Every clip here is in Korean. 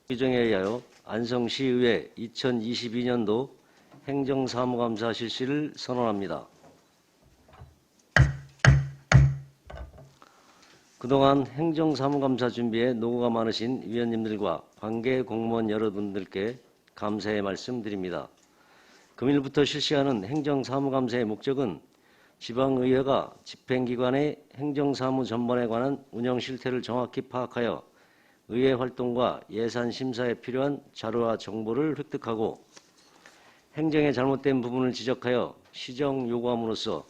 규정에 의하여 안성시의회 2022년도 행정사무감사 실시를 선언합니다. 그동안 행정사무감사 준비에 노고가 많으신 위원님들과 관계 공무원 여러분들께 감사의 말씀드립니다. 금일부터 실시하는 행정사무감사의 목적은 지방의회가 집행기관의 행정사무 전반에 관한 운영 실태를 정확히 파악하여 의회 활동과 예산 심사에 필요한 자료와 정보를 획득하고 행정의 잘못된 부분을 지적하여 시정 요구함으로써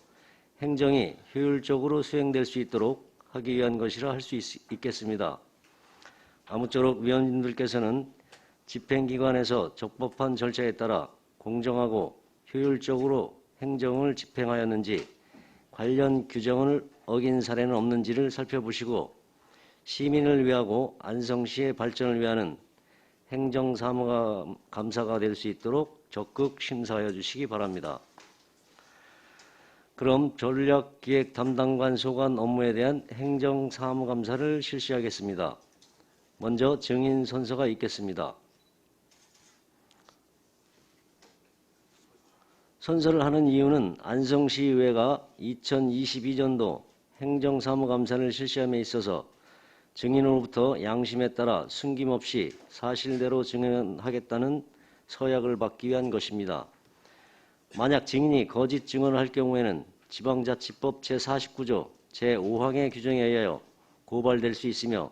행정이 효율적으로 수행될 수 있도록 하기 위한 것이라 할 수 있겠습니다. 아무쪼록 위원님들께서는 집행기관에서 적법한 절차에 따라 공정하고 효율적으로 행정을 집행하였는지 관련 규정을 어긴 사례는 없는지를 살펴보시고 시민을 위하고 안성시의 발전을 위하는 행정사무감사가 될 수 있도록 적극 심사하여 주시기 바랍니다. 그럼 전략기획 담당관 소관 업무에 대한 행정사무감사를 실시하겠습니다. 먼저 증인 선서가 있겠습니다. 선서를 하는 이유는 안성시의회가 2022년도 행정사무감사를 실시함에 있어서 증인으로부터 양심에 따라 숨김없이 사실대로 증언하겠다는 서약을 받기 위한 것입니다. 만약 증인이 거짓 증언을 할 경우에는 지방자치법 제49조 제5항의 규정에 의하여 고발될 수 있으며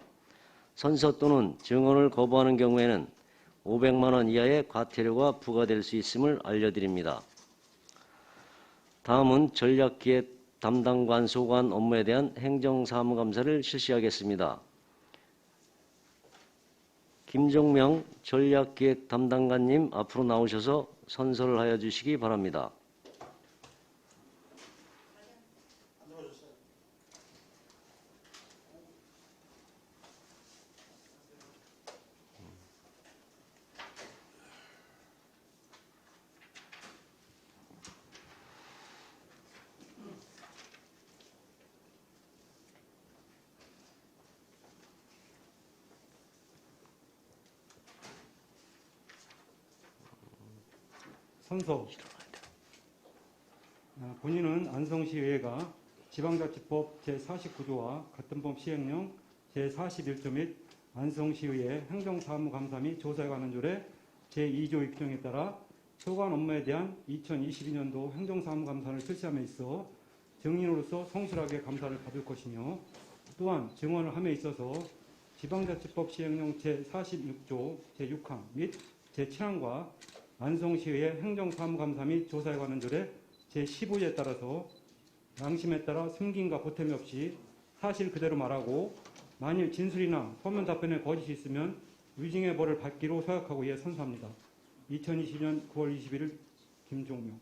선서 또는 증언을 거부하는 경우에는 500만 원 이하의 과태료가 부과될 수 있음을 알려드립니다. 다음은 전략기획 담당관 소관 업무에 대한 행정사무감사를 실시하겠습니다. 김종명 전략기획 담당관님 앞으로 나오셔서 선서를 하여 주시기 바랍니다. 선서. 본인은 안성시의회가 지방자치법 제49조와 같은 법 시행령 제41조 및 안성시의회 행정사무감사 및 조사에 관한 조례 제2조의 규정에 따라 소관 업무에 대한 2022년도 행정사무감사를 실시함에 있어 증인으로서 성실하게 감사를 받을 것이며 또한 증언을 함에 있어서 지방자치법 시행령 제46조 제6항 및 제7항과 안성시의회 행정사무감사 및 조사에 관한 조례 제15조에 따라서 양심에 따라 숨김과 보탬이 없이 사실 그대로 말하고 만일 진술이나 서면 답변에 거짓이 있으면 위증의 벌을 받기로 서약하고 이에 선서합니다. 2022년 9월 21일 김종명.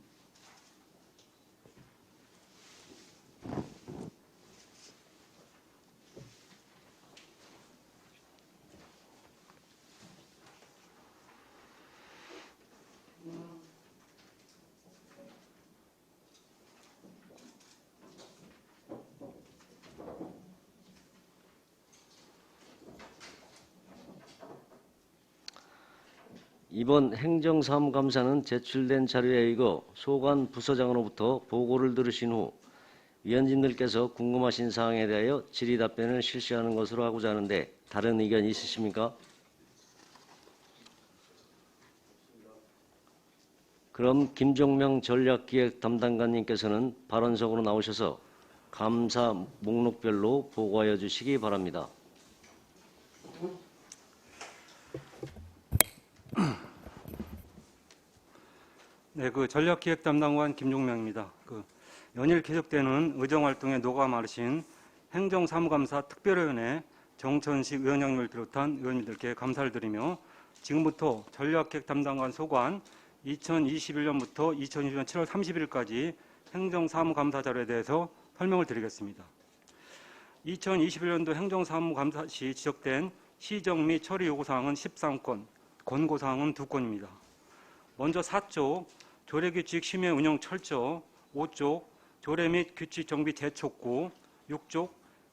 이번 행정사무감사는 제출된 자료에 의거 소관 부서장으로부터 보고를 들으신 후 위원진들께서 궁금하신 사항에 대하여 질의 답변을 실시하는 것으로 하고자 하는데 다른 의견 있으십니까? 그럼 김종명 전략기획 담당관님께서는 발언석으로 나오셔서 감사 목록별로 보고하여 주시기 바랍니다. 네, 전략기획 담당관 김종명입니다. 연일 계속되는 의정활동에 노고가 많으신 행정사무감사 특별위원회 정천식 위원장님을 비롯한 의원님들께 감사를 드리며 지금부터 전략기획 담당관 소관 2021년부터 2022년 7월 30일까지 행정사무감사 자료에 대해서 설명을 드리겠습니다. 2021년도 행정사무감사 시 지적된 시정 및 처리 요구사항은 13건, 권고사항은 2건입니다. 먼저 4조 조례규칙 심의 운영 철저, 5쪽 조례 및 규칙 정비 재촉구, 6쪽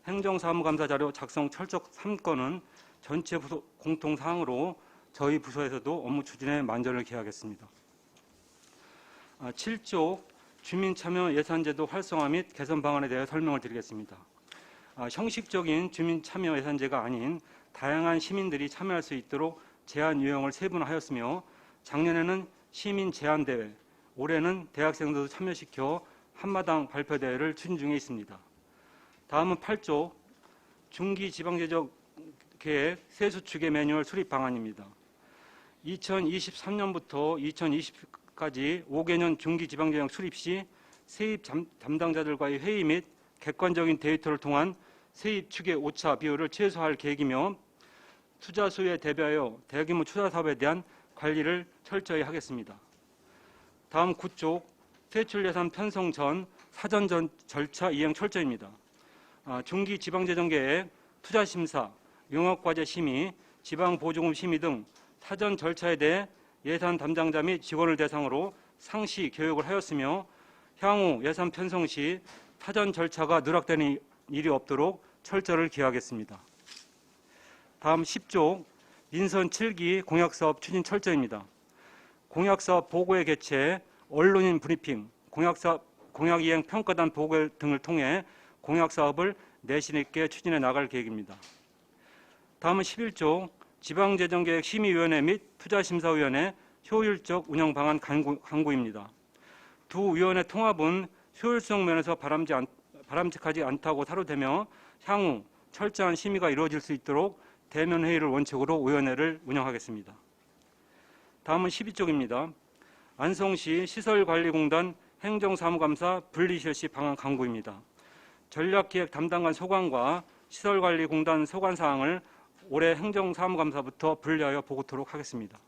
행정사무감사 자료 작성 철적 3건은 전체 부서 공통사항으로 저희 부서에서도 업무 추진에 만전을 기하겠습니다. 7조 주민참여 예산제도 활성화 및 개선 방안에 대해 설명을 드리겠습니다. 형식적인 주민참여 예산제가 아닌 다양한 시민들이 참여할 수 있도록 제한 유형을 세분화하였으며 작년에는 시민 제안대회, 올해는 대학생들도 참여시켜 한마당 발표대회를 추진 중에 있습니다. 다음은 8조 중기지방재정 계획 세수축의 매뉴얼 수립 방안입니다. 2023년부터 2020까지 5개년 중기지방재정 수립 시 세입 담당자들과의 회의 및 객관적인 데이터를 통한 세입 축의 오차 비율을 최소화할 계획이며 투자 수요에 대비하여 대규모 투자 사업에 대한 관리를 철저히 하겠습니다. 다음 9조 퇴출 예산 편성 전 사전 절차 이행 철저입니다. 중기 지방재정계획, 투자심사, 용역과제 심의, 지방보조금 심의 등 사전 절차에 대해 예산 담당자 및 직원을 대상으로 상시 교육을 하였으며 향후 예산 편성 시 사전 절차가 누락되는 일이 없도록 철저를 기하겠습니다. 다음 10조 민선 7기 공약사업 추진 철저입니다. 공약사업 보고회 개최, 언론인 브리핑, 공약이행 평가단 보고 등을 통해 공약사업을 내신 있게 추진해 나갈 계획입니다. 다음은 11조 지방재정계획 심의위원회 및 투자심사위원회 효율적 운영 방안 강구입니다. 두 위원회 통합은 효율성 면에서 바람직하지 않다고 사료되며 향후 철저한 심의가 이루어질 수 있도록 대면회의를 원칙으로 위원회를 운영하겠습니다. 다음은 12쪽입니다. 안성시 시설관리공단 행정사무감사 분리실시 방안 강구입니다. 전략기획 담당관 소관과 시설관리공단 소관 사항을 올해 행정사무감사부터 분리하여 보고토록 하겠습니다.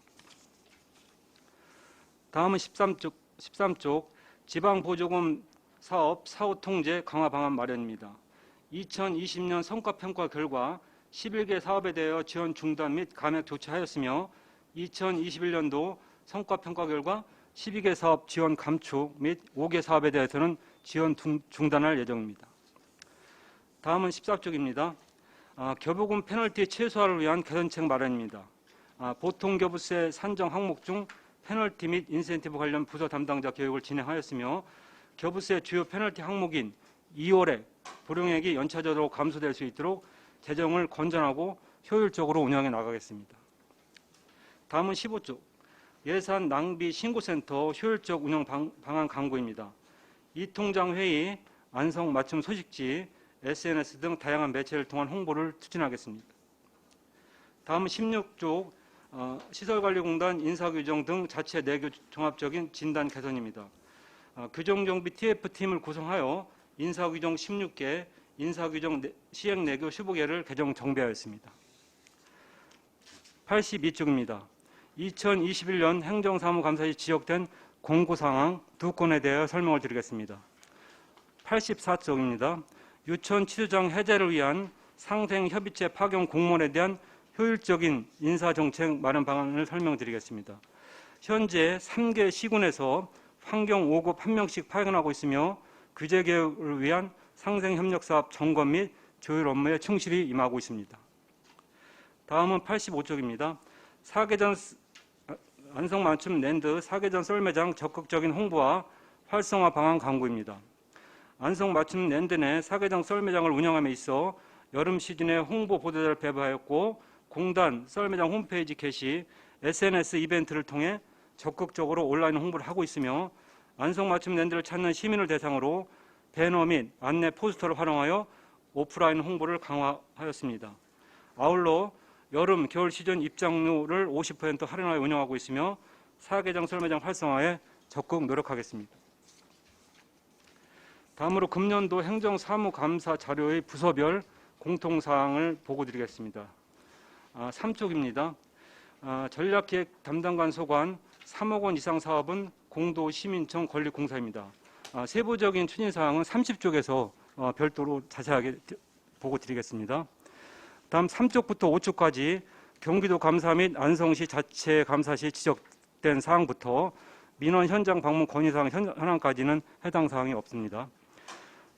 다음은 13쪽 지방보조금 사업 사후통제 강화 방안 마련입니다. 2020년 성과평가 결과 11개 사업에 대하여 지원 중단 및 감액 조치하였으며 2021년도 성과평가 결과 12개 사업 지원 감축 및 5개 사업에 대해서는 지원 중단할 예정입니다. 다음은 14쪽입니다. 교부금 페널티 최소화를 위한 개선책 마련입니다. 보통교부세 산정 항목 중 페널티 및 인센티브 관련 부서 담당자 교육을 진행하였으며 교부세 주요 페널티 항목인 2월에 불용액이 연차적으로 감소될 수 있도록 재정을 건전하고 효율적으로 운영해 나가겠습니다. 다음은 15쪽 예산 낭비 신고센터 효율적 운영 방안 강구입니다. 이통장 회의, 안성 맞춤 소식지, SNS 등 다양한 매체를 통한 홍보를 추진하겠습니다. 다음은 16쪽 시설관리공단 인사규정 등 자체 내규 종합적인 진단 개선입니다. 규정정비 TF팀을 구성하여 인사규정 16개, 인사규정 시행 내규 15개를 개정 정비하였습니다. 82쪽입니다. 2021년 행정사무감사에 지적된 공고사항 2건에 대해 설명을 드리겠습니다. 84쪽입니다. 유치원 치료장 해제를 위한 상생협의체 파견 공무원에 대한 효율적인 인사정책 마련 방안을 설명드리겠습니다. 현재 3개 시군에서 환경 5급 1명씩 파견하고 있으며 규제 개혁을 위한 상생협력사업 점검 및 조율 업무에 충실히 임하고 있습니다. 다음은 85쪽입니다. 안성맞춤 랜드 사계전 썰매장 적극적인 홍보와 활성화 방안 강구입니다. 안성맞춤 랜드 내 사계장 썰매장을 운영함에 있어 여름 시즌에 홍보 보도자를 배부하였고 공단 썰매장 홈페이지 게시, SNS 이벤트를 통해 적극적으로 온라인 홍보를 하고 있으며 안성맞춤 랜드를 찾는 시민을 대상으로 배너 및 안내 포스터를 활용하여 오프라인 홍보를 강화하였습니다. 아울러 여름, 겨울 시즌 입장료를 50% 할인하여 운영하고 있으며 사계장 썰매장 활성화에 적극 노력하겠습니다. 다음으로 금년도 행정사무감사 자료의 부서별 공통사항을 보고드리겠습니다. 3쪽입니다. 전략기획 담당관 소관 3억 원 이상 사업은 공도시민청 건립공사입니다. 세부적인 추진사항은 30쪽에서 별도로 자세하게 보고드리겠습니다. 다음 3쪽부터 5쪽까지 경기도 감사 및 안성시 자체 감사 시 지적된 사항부터 민원 현장 방문 건의사항 현황까지는 해당 사항이 없습니다.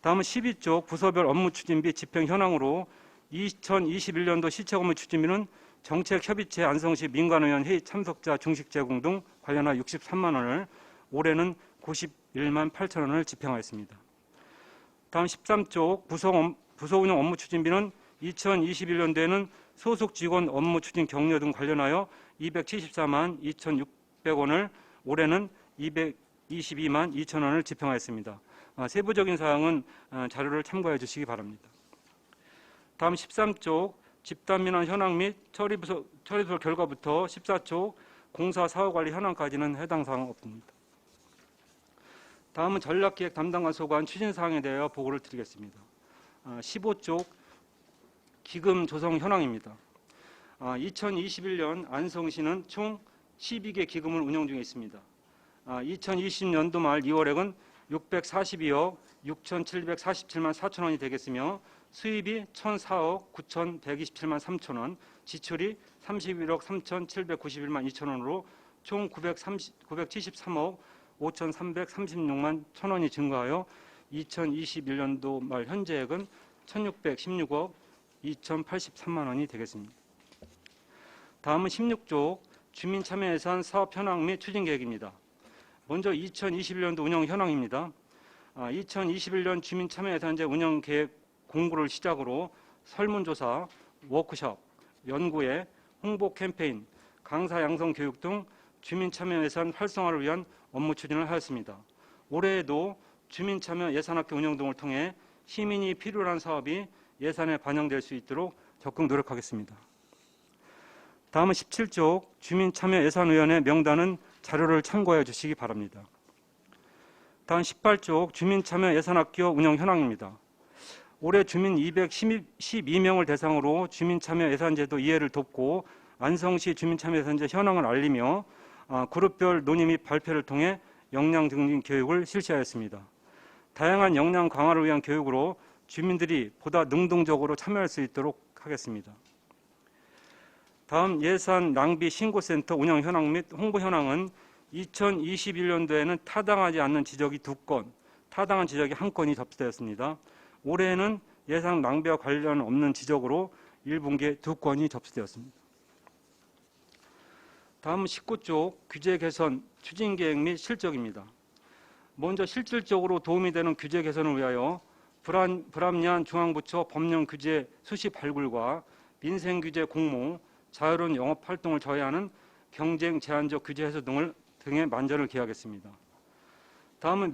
다음은 12쪽 부서별 업무 추진비 집행 현황으로 2021년도 시책 업무 추진비는 정책협의체 안성시 민간의원 회의 참석자 중식 제공 등 관련하여 63만 원을, 올해는 91만 8천 원을 집행하였습니다. 다음 13쪽 부서 운영 업무 추진비는 2021년도에는 소속 직원 업무 추진 격려 등 관련하여 274만 2,600원을, 올해는 222만 2천 원을 집행하였습니다. 세부적인 사항은 자료를 참고해 주시기 바랍니다. 다음 13쪽 집단민원 현황 및 처리부서 결과부터 14쪽 공사 사후관리 현황까지는 해당 사항 없습니다. 다음은 전략기획 담당관 소관 추진사항에 대하여 보고를 드리겠습니다. 15쪽 기금 조성 현황입니다. 2021년 안성시는 총 12개 기금을 운영 중에 있습니다. 2020년도 말 2월액은 642억 6,747만 4천 원이 되겠으며, 수입이 1,004억 9,127만 3천 원, 지출이 31억 3,791만 2천 원으로 총 973억 5,336만 1천 원이 증가하여 2021년도 말 현재액은 1,616억 2,083만 원이 되겠습니다. 다음은 16쪽 주민참여예산 사업 현황 및 추진 계획입니다. 먼저 2021년도 운영 현황입니다. 2021년 주민참여예산제 운영 계획 공고를 시작으로 설문조사, 워크숍, 연구회, 홍보 캠페인, 강사 양성 교육 등 주민참여예산 활성화를 위한 업무 추진을 하였습니다. 올해에도 주민참여 예산학교 운영 등을 통해 시민이 필요로 한 사업이 예산에 반영될 수 있도록 적극 노력하겠습니다. 다음은 17쪽 주민참여예산위원회 명단은 자료를 참고해 주시기 바랍니다. 다음 18쪽 주민참여예산학교 운영 현황입니다. 올해 주민 212명을 대상으로 주민참여예산제도 이해를 돕고 안성시 주민참여예산제 현황을 알리며 그룹별 논의 및 발표를 통해 역량 증진 교육을 실시하였습니다. 다양한 역량 강화를 위한 교육으로 주민들이 보다 능동적으로 참여할 수 있도록 하겠습니다. 다음 예산 낭비 신고센터 운영 현황 및 홍보 현황은 2021년도에는 타당하지 않는 지적이 2건, 타당한 지적이 1건이 접수되었습니다. 올해에는 예산 낭비와 관련 없는 지적으로 1분기에 2건이 접수되었습니다. 다음 19쪽 규제 개선 추진 계획 및 실적입니다. 먼저 실질적으로 도움이 되는 규제 개선을 위하여 불합리한 중앙부처 법령 규제 수시 발굴과 민생 규제 공모, 자유로운 영업 활동을 저해하는 경쟁 제한적 규제 해소 등의 만전을 기하겠습니다. 다음은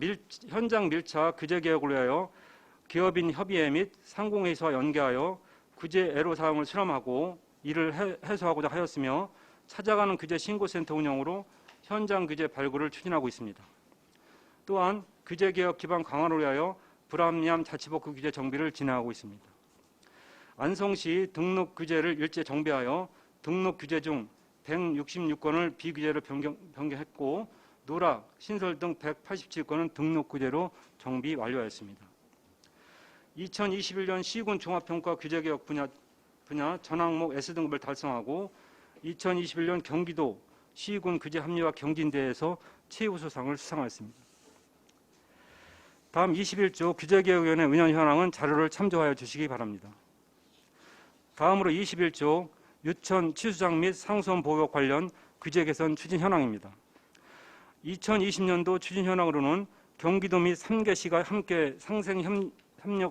현장 밀착 규제 개혁을 위하여 기업인 협의회 및 상공회의소와 연계하여 규제 애로사항을 수렴하고 이를 해소하고자 하였으며, 찾아가는 규제 신고센터 운영으로 현장 규제 발굴을 추진하고 있습니다. 또한 규제 개혁 기반 강화를 위하여 불합리한 자치복구 규제 정비를 진행하고 있습니다. 안성시 등록 규제를 일제 정비하여 등록 규제 중 166건을 비규제로 변경했고, 누락, 신설 등 187건은 등록 규제로 정비 완료하였습니다. 2021년 시군 종합평가 규제개혁 분야 전 항목 S등급을 달성하고 2021년 경기도 시군 규제 합리화 경진대회에서 최우수상을 수상하였습니다. 다음 21조 규제개혁위원회 운영 현황은 자료를 참조하여 주시기 바랍니다. 다음으로 21조 유천 치수장 및 상수원 보호 관련 규제 개선 추진 현황입니다. 2020년도 추진 현황으로는 경기도 및 3개시가 함께 상생협력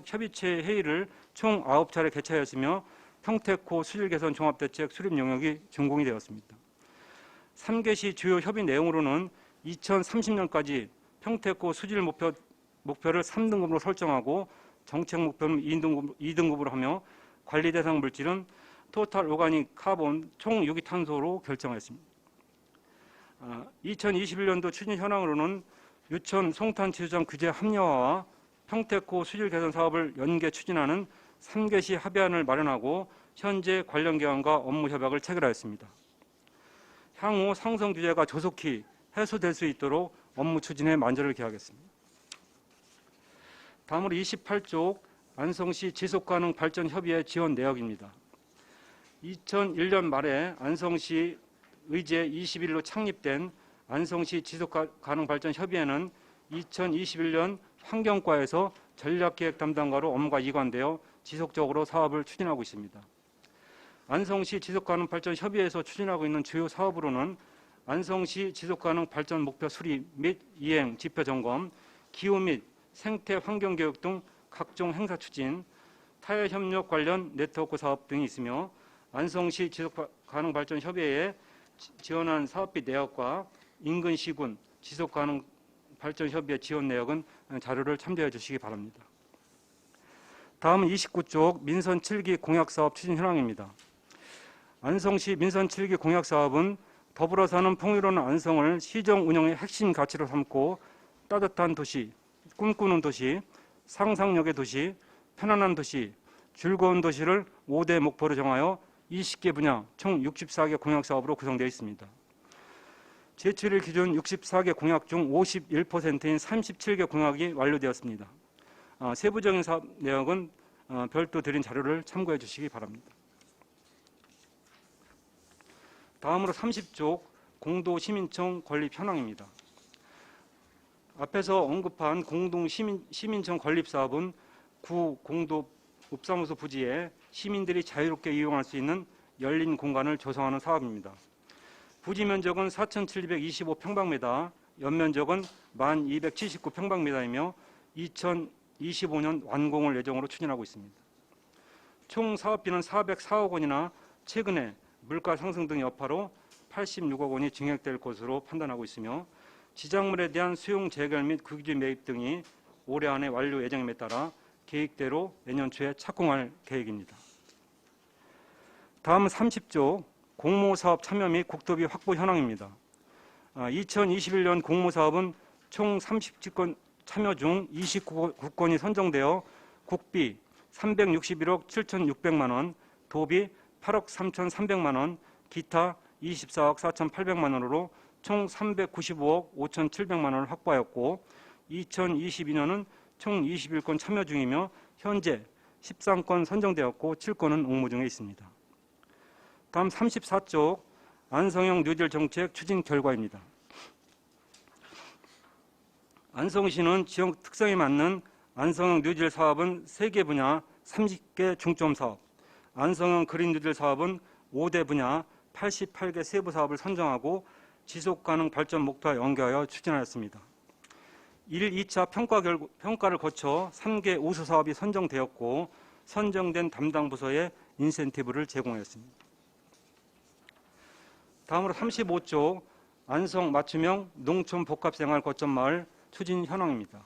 협의체 회의를 총 9차례 개최하였으며, 평택호 수질 개선 종합대책 수립 영역이 준공이 되었습니다. 3개시 주요 협의 내용으로는 2030년까지 평택호 수질 목표를 3등급으로 설정하고 정책 목표는 2등급으로 하며, 관리 대상 물질은 토탈 오가닉 카본 총 유기탄소로 결정했습니다. 2021년도 추진 현황으로는 유천 송탄 치수장 규제 합리화와 평택호 수질 개선 사업을 연계 추진하는 3개시 합의안을 마련하고 현재 관련 기관과 업무 협약을 체결하였습니다. 향후 상성 규제가 조속히 해소될 수 있도록 업무 추진에 만전을 기하겠습니다. 다음으로 28쪽 안성시 지속가능 발전 협의회 지원 내역입니다. 2001년 말에 안성시 의제 21로 창립된 안성시 지속가능 발전 협의회는 2021년 환경과에서 전략기획 담당가로 업무가 이관되어 지속적으로 사업을 추진하고 있습니다. 안성시 지속가능발전협의회에서 추진하고 있는 주요 사업으로는 안성시 지속가능 발전 목표 수립 및 이행, 지표 점검, 기후 및 생태 환경 교육 등 각종 행사 추진, 타협 협력 관련 네트워크 사업 등이 있으며 안성시 지속가능 발전 협의회에 지원한 사업비 내역과 인근 시군 지속가능 발전 협의회 지원 내역은 자료를 참조해 주시기 바랍니다. 다음은 29쪽 민선 7기 공약 사업 추진 현황입니다. 안성시 민선 7기 공약 사업은 더불어 사는 풍요로운 안성을 시정 운영의 핵심 가치로 삼고 따뜻한 도시, 꿈꾸는 도시, 상상력의 도시, 편안한 도시, 즐거운 도시를 5대 목표로 정하여 20개 분야 총 64개 공약 사업으로 구성되어 있습니다. 제출일 기준 64개 공약 중 51%인 37개 공약이 완료되었습니다. 세부적인 사업 내역은 별도 드린 자료를 참고해 주시기 바랍니다. 다음으로 30쪽 공도시민청 건립 현황입니다. 앞에서 언급한 공동시민청 건립 사업은 구 공도읍사무소 부지에 시민들이 자유롭게 이용할 수 있는 열린 공간을 조성하는 사업입니다. 부지 면적은 4,725평방미터, 연면적은 1,279평방미터이며 2025년 완공을 예정으로 추진하고 있습니다. 총 사업비는 404억 원이나 최근에 물가 상승 등 여파로 86억 원이 증액될 것으로 판단하고 있으며 지작물에 대한 수용 재결 및 국유지 매입 등이 올해 안에 완료 예정임에 따라 계획대로 내년 초에 착공할 계획입니다. 다음은 30조 공모사업 참여 및 국토비 확보 현황입니다. 2021년 공모사업은 총 30직권 참여 중 29건이 선정되어 국비 361억 7,600만 원, 도비 8억 3,300만 원, 기타 24억 4,800만 원으로 총 395억 5,700만 원을 확보하였고 2022년은 총 21건 참여 중이며 현재 13건 선정되었고 7건은 옹무 중에 있습니다. 다음 34쪽 안성형 뉴딜 정책 추진 결과입니다. 안성시는 지역 특성에 맞는 안성형 뉴딜 사업은 3개 분야 30개 중점 사업, 안성형 그린 뉴딜 사업은 5대 분야 88개 세부 사업을 선정하고 지속가능 발전 목표와 연계하여 추진하였습니다. 1, 2차 평가를 거쳐 3개 우수 사업이 선정되었고 선정된 담당 부서에 인센티브를 제공하였습니다. 다음으로 35쪽 안성 맞춤형 농촌 복합생활 거점 마을 추진 현황입니다.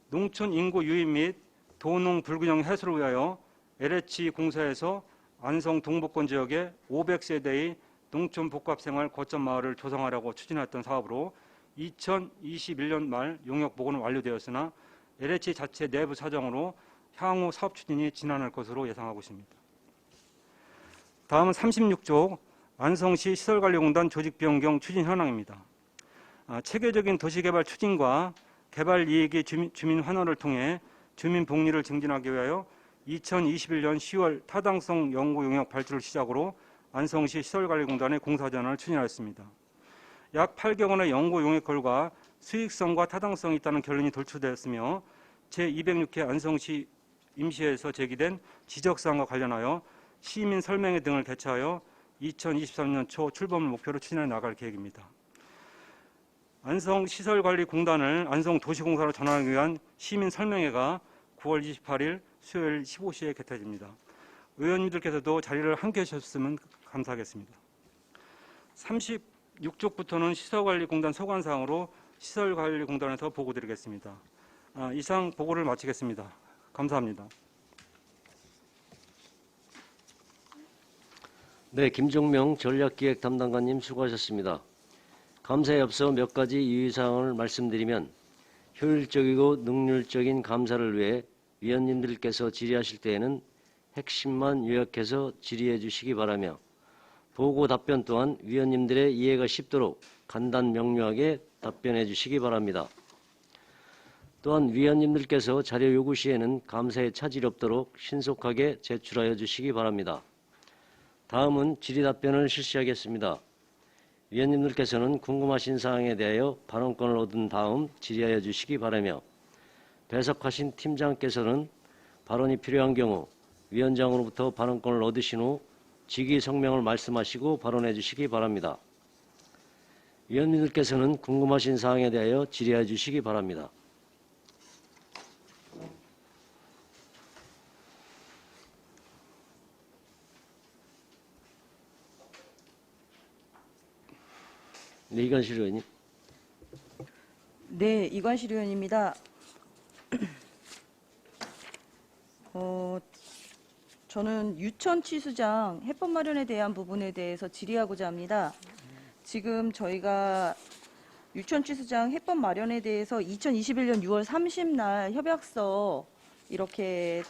농촌 인구 유입 및 도농 불균형 해소를 위하여 LH 공사에서 안성 동북권 지역에 500세대의 농촌 복합생활 거점 마을을 조성하려고 추진했던 사업으로 2021년 말 용역 복원은 완료되었으나 LH 자체 내부 사정으로 향후 사업 추진이 진행할 것으로 예상하고 있습니다. 다음은 36쪽 안성시 시설관리공단 조직변경 추진 현황입니다. 체계적인 도시개발 추진과 개발 이익의 주민 환원을 통해 주민 복리를 증진하기 위하여 2021년 10월 타당성 연구 용역 발주를 시작으로 안성시 시설관리공단의 공사 전환을 추진하였습니다. 약 8개월의 연구 용역 결과 수익성과 타당성이 있다는 결론이 도출되었으며 제206회 안성시 임시회에서 제기된 지적사항과 관련하여 시민 설명회 등을 개최하여 2023년 초 출범을 목표로 추진해 나갈 계획입니다. 안성시설관리공단을 안성도시공사로 전환하기 위한 시민 설명회가 9월 28일 수요일 15시에 개최됩니다. 의원님들께서도 자리를 함께 해주셨으면 감사하겠습니다. 36쪽부터는 시설관리공단 소관사항으로 시설관리공단에서 보고드리겠습니다. 이상 보고를 마치겠습니다. 감사합니다. 네, 김종명 전략기획 담당관님 수고하셨습니다. 감사에 앞서 몇 가지 유의사항을 말씀드리면 효율적이고 능률적인 감사를 위해 위원님들께서 질의하실 때에는 핵심만 요약해서 질의해 주시기 바라며 보고 답변 또한 위원님들의 이해가 쉽도록 간단 명료하게 답변해 주시기 바랍니다. 또한 위원님들께서 자료 요구 시에는 감사에 차질이 없도록 신속하게 제출하여 주시기 바랍니다. 다음은 질의 답변을 실시하겠습니다. 위원님들께서는 궁금하신 사항에 대하여 발언권을 얻은 다음 질의하여 주시기 바라며 배석하신 팀장께서는 발언이 필요한 경우 위원장으로부터 발언권을 얻으신 후 직위 성명을 말씀하시고 발언해 주시기 바랍니다. 위원님들께서는 궁금하신 사항에 대하여 질의해 주시기 바랍니다. 네, 이관실 의원님. 네, 이관실 의원입니다. 저는 유천 취수장 해법 마련에 대한 부분에 대해서 질의하고자 합니다. 지금 저희가 유천 취수장 해법 마련에 대해서 2021년 6월 30날 협약서 이렇게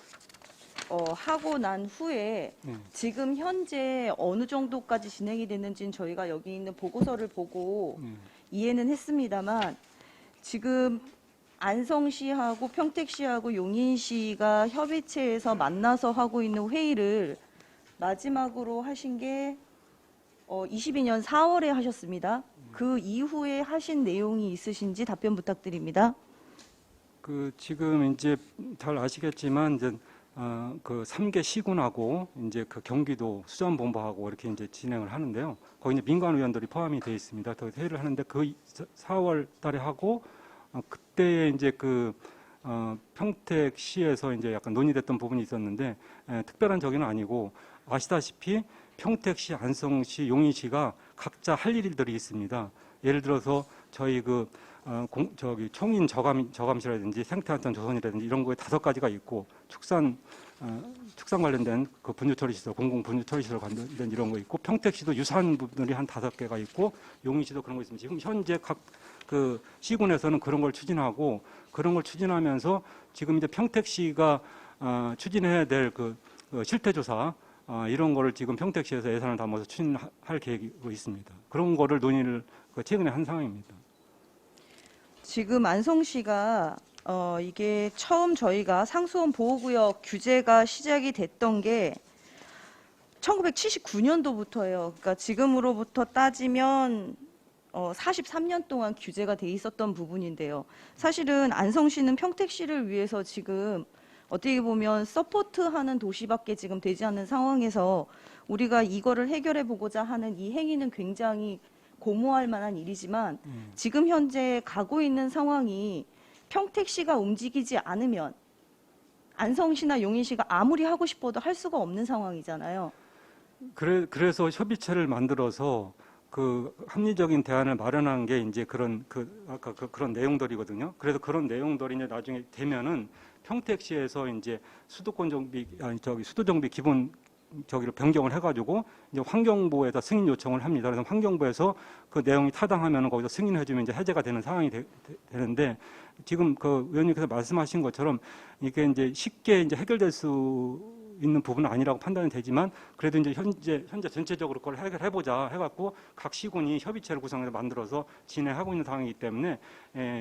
하고 난 후에 지금 현재 어느 정도까지 진행이 됐는지는 저희가 여기 있는 보고서를 보고 이해는 했습니다만 지금 안성시하고 평택시하고 용인시가 협의체에서 만나서 하고 있는 회의를 마지막으로 하신 게 22년 4월에 하셨습니다. 그 이후에 하신 내용이 있으신지 답변 부탁드립니다. 지금 이제 잘 아시겠지만 이제 그 3개 시군하고 이제 그 경기도 수자원본부하고 이렇게 이제 진행을 하는데요. 거기 이제 민간 의원들이 포함이 되어 있습니다. 더 회의를 하는데 그 4월 달에 하고 그때 이제 평택시에서 이제 약간 논의됐던 부분이 있었는데 특별한 적은 아니고 아시다시피 평택시, 안성시, 용인시가 각자 할 일들이 있습니다. 예를 들어서 저희 총인 저감시라든지 생태안전 조선이라든지 이런 거에 5가지가 있고 축산 관련된 그 분유처리시설, 공공 분유처리시설 관련된 이런 거 있고 평택시도 유사한 부분들이 한 5개가 있고 용인시도 그런 거 있습니다. 지금 현재 각 그 시군에서는 그런 걸 추진하고 그런 걸 추진하면서 지금 이제 평택시가 추진해야 될 실태조사 이런 거를 지금 평택시에서 예산을 담아서 추진할 계획이고 있습니다. 그런 거를 논의를 최근에 한 상황입니다. 지금 안성시가 이게 처음 저희가 상수원 보호구역 규제가 시작이 됐던 게 1979년도부터예요. 그러니까 지금으로부터 따지면 43년 동안 규제가 돼 있었던 부분인데요. 사실은 안성시는 평택시를 위해서 지금 어떻게 보면 서포트하는 도시밖에 지금 되지 않는 상황에서 우리가 이거를 해결해 보고자 하는 이 행위는 굉장히 고무할 만한 일이지만 지금 현재 가고 있는 상황이 평택시가 움직이지 않으면 안성시나 용인시가 아무리 하고 싶어도 할 수가 없는 상황이잖아요. 그래서 협의체를 만들어서 그 합리적인 대안을 마련한 게 이제 그런 그런 내용들이거든요. 그래서 그런 내용들이 이제 나중에 되면은 평택시에서 이제 수도 정비 기본 저기로 변경을 해가지고 이제 환경부에다 승인 요청을 합니다. 그래서 환경부에서 그 내용이 타당하면 거기서 승인해주면 이제 해제가 되는 상황이 되는데 지금 그 의원님께서 말씀하신 것처럼 이게 이제 쉽게 이제 해결될 수 있는 부분은 아니라고 판단이 되지만 그래도 이제 현재 전체적으로 그걸 해결해보자 해갖고 각 시군이 협의체를 구성해서 만들어서 진행하고 있는 상황이기 때문에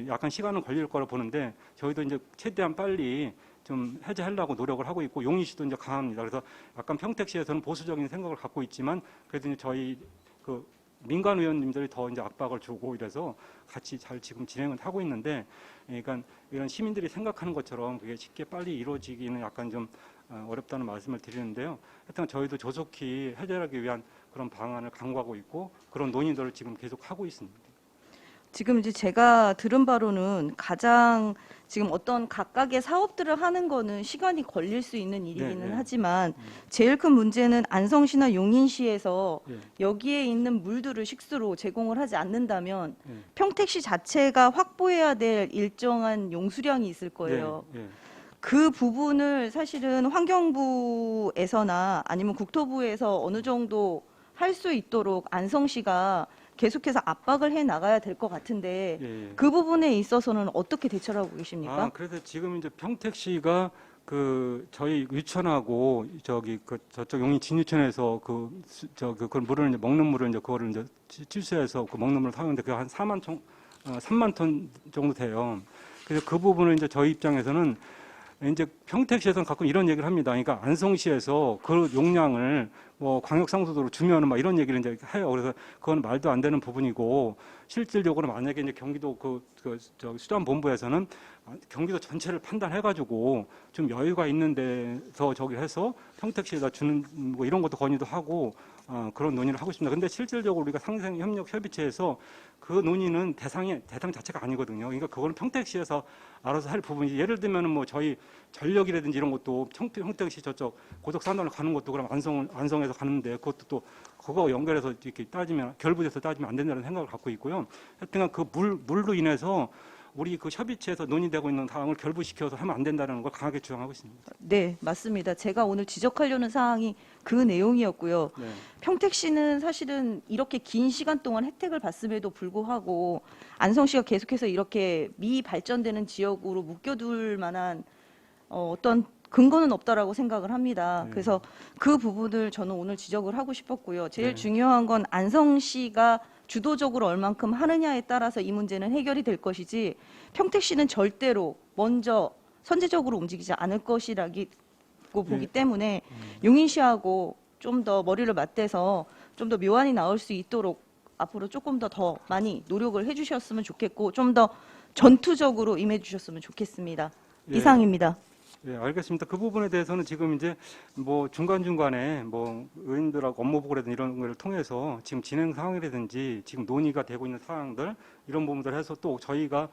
약간 시간은 걸릴 거라 보는데 저희도 이제 최대한 빨리 좀 해제하려고 노력을 하고 있고 용인시도 이제 강합니다. 그래서 약간 평택시에서는 보수적인 생각을 갖고 있지만 그래도 이제 저희 그 민간 의원님들이 더 이제 압박을 주고 이래서 같이 잘 지금 진행을 하고 있는데 그러니까 이런 시민들이 생각하는 것처럼 그게 쉽게 빨리 이루어지기는 약간 좀 어렵다는 말씀을 드리는데요. 하여튼 저희도 조속히 해결하기 위한 그런 방안을 강구하고 있고 그런 논의들을 지금 계속 하고 있습니다. 지금 이제 제가 들은 바로는 가장 지금 어떤 각각의 사업들을 하는 거는 시간이 걸릴 수 있는 일이기는 네. 하지만 제일 큰 문제는 안성시나 용인시에서 예. 여기에 있는 물들을 식수로 제공을 하지 않는다면 예. 평택시 자체가 확보해야 될 일정한 용수량이 있을 거예요. 예. 그 부분을 사실은 환경부에서나 아니면 국토부에서 어느 정도 할 수 있도록 안성시가 계속해서 압박을 해 나가야 될 것 같은데 예. 그 부분에 있어서는 어떻게 대처를 하고 계십니까? 그래서 지금 이제 평택시가 저희 유천하고 저쪽 용인 진유천에서 그걸 물을 이제 먹는 물을 이제 그거를 이제 취수해서 그 먹는 물을 사용하는데 그게 한 3만 톤 정도 돼요. 그래서 그 부분을 이제 저희 입장에서는 이제 평택시에서는 가끔 이런 얘기를 합니다. 그러니까 안성시에서 그 용량을 뭐 광역상수도로 주면은 막 이런 얘기를 이제 해요. 그래서 그건 말도 안 되는 부분이고 실질적으로 만약에 이제 경기도 수자원본부에서는 경기도 전체를 판단해가지고 좀 여유가 있는 데서 저기 해서 평택시에다 주는 뭐 이런 것도 건의도 하고 그런 논의를 하고 있습니다. 근데 실질적으로 우리가 상생협력협의체에서 그 논의는 대상 자체가 아니거든요. 그러니까 그거는 평택시에서 알아서 할 부분이지. 예를 들면은 뭐 저희 전력이라든지 이런 것도 평택시 저쪽 고덕산단을 가는 것도 그럼 안성에서 가는데 그것도 또 그거 연결해서 이렇게 따지면 결부돼서 따지면 안 된다는 생각을 갖고 있고요. 하여튼 그 물로 인해서 우리 그 협의체에서 논의되고 있는 사항을 결부시켜서 하면 안 된다는 걸 강하게 주장하고 있습니다. 네, 맞습니다. 제가 오늘 지적하려는 사항이 그 내용이었고요. 네. 평택시는 사실은 이렇게 긴 시간 동안 혜택을 봤음에도 불구하고 안성시가 계속해서 이렇게 미발전되는 지역으로 묶여둘 만한 어떤 근거는 없다라고 생각을 합니다. 그래서 그 부분을 저는 오늘 지적을 하고 싶었고요. 제일 중요한 건 안성시가 주도적으로 얼만큼 하느냐에 따라서 이 문제는 해결이 될 것이지 평택시는 절대로 먼저 선제적으로 움직이지 않을 것이라고 보기 때문에 용인시하고 좀 더 머리를 맞대서 좀 더 묘안이 나올 수 있도록 앞으로 조금 더 많이 노력을 해주셨으면 좋겠고 좀 더 전투적으로 임해주셨으면 좋겠습니다. 예. 이상입니다. 네, 알겠습니다. 그 부분에 대해서는 지금 이제 뭐 중간중간에 뭐 의원들하고 업무 보고라든지 이런 걸 통해서 지금 진행 상황이라든지 지금 논의가 되고 있는 사항들 이런 부분들 해서 또 저희가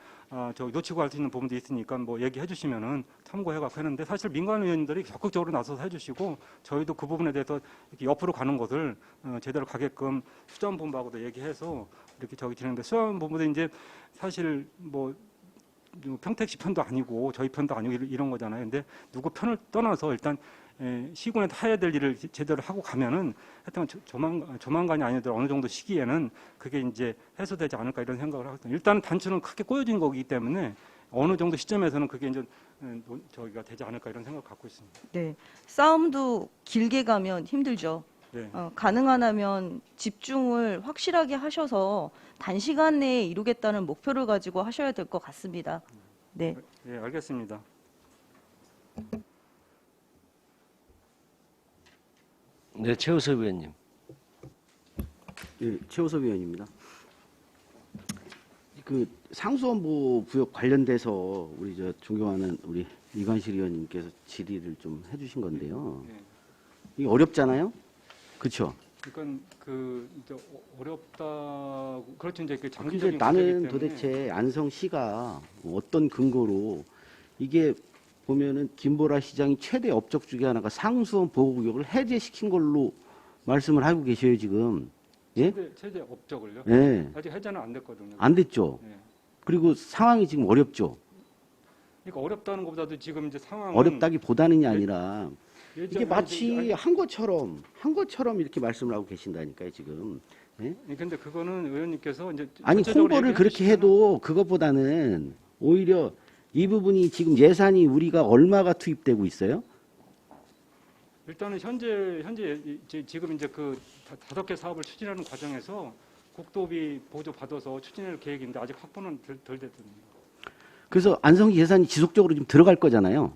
저 놓치고 할 수 있는 부분도 있으니까 뭐 얘기해 주시면은 참고해갖고 했는데 사실 민간 의원들이 적극적으로 나서서 해주시고 저희도 그 부분에 대해서 이렇게 옆으로 가는 것을 제대로 가게끔 수자원본부하고도 얘기해서 이렇게 저기 진행돼 수자원본부도 이제 사실 뭐 평택시 편도 아니고 저희 편도 아니고 이런 거잖아요. 근데 누구 편을 떠나서 일단 시군에 해야 될 일을 제대로 하고 가면은 하여튼 조만간이 아니더라도 어느 정도 시기에는 그게 이제 해소되지 않을까 이런 생각을 하거든요. 일단 단추는 크게 꼬여진 거기 때문에 어느 정도 시점에서는 그게 이제 저기가 되지 않을까 이런 생각을 갖고 있습니다. 네, 싸움도 길게 가면 힘들죠. 네. 가능하다면 집중을 확실하게 하셔서 단시간 내에 이루겠다는 목표를 가지고 하셔야 될 것 같습니다. 네. 네, 알겠습니다. 네, 최우섭 의원님. 예, 최호섭 의원입니다. 그 상수원보 구역 관련돼서 우리 저 존경하는 우리 이관실 의원님께서 질의를 좀 해주신 건데요. 네. 이게 어렵잖아요, 그렇죠? 그러니까 그 이제 어렵다. 그렇죠. 이제 그 근데 장기적인 나는 문제이기 때문에. 도대체 안성시가 어떤 근거로 이게 보면은 김보라 시장이 최대 업적 중에 하나가 상수원 보호구역을 해제시킨 걸로 말씀을 하고 계셔요 지금. 예? 최대 업적을요? 예. 아직 해제는 안 됐거든요. 안 됐죠. 예. 그리고 상황이 지금 어렵죠. 그러니까 어렵다는 것보다도 지금 이제 상황은 어렵다기보다는이 아니라 이게 예전에 마치 이제 한 것처럼 이렇게 말씀을 하고 계신다니까요 지금. 예? 근데 그거는 의원님께서 이제 아니 전체적으로 홍보를 얘기해 그렇게 주시면은 해도 그것보다는 오히려 이 부분이 지금 예산이 우리가 얼마가 투입되고 있어요? 일단은 현재 지금 이제 그 5개 사업을 추진하는 과정에서 국도비 보조 받아서 추진할 계획인데 아직 확보는 덜 됐습니다. 그래서 안성시 예산이 지속적으로 좀 들어갈 거잖아요.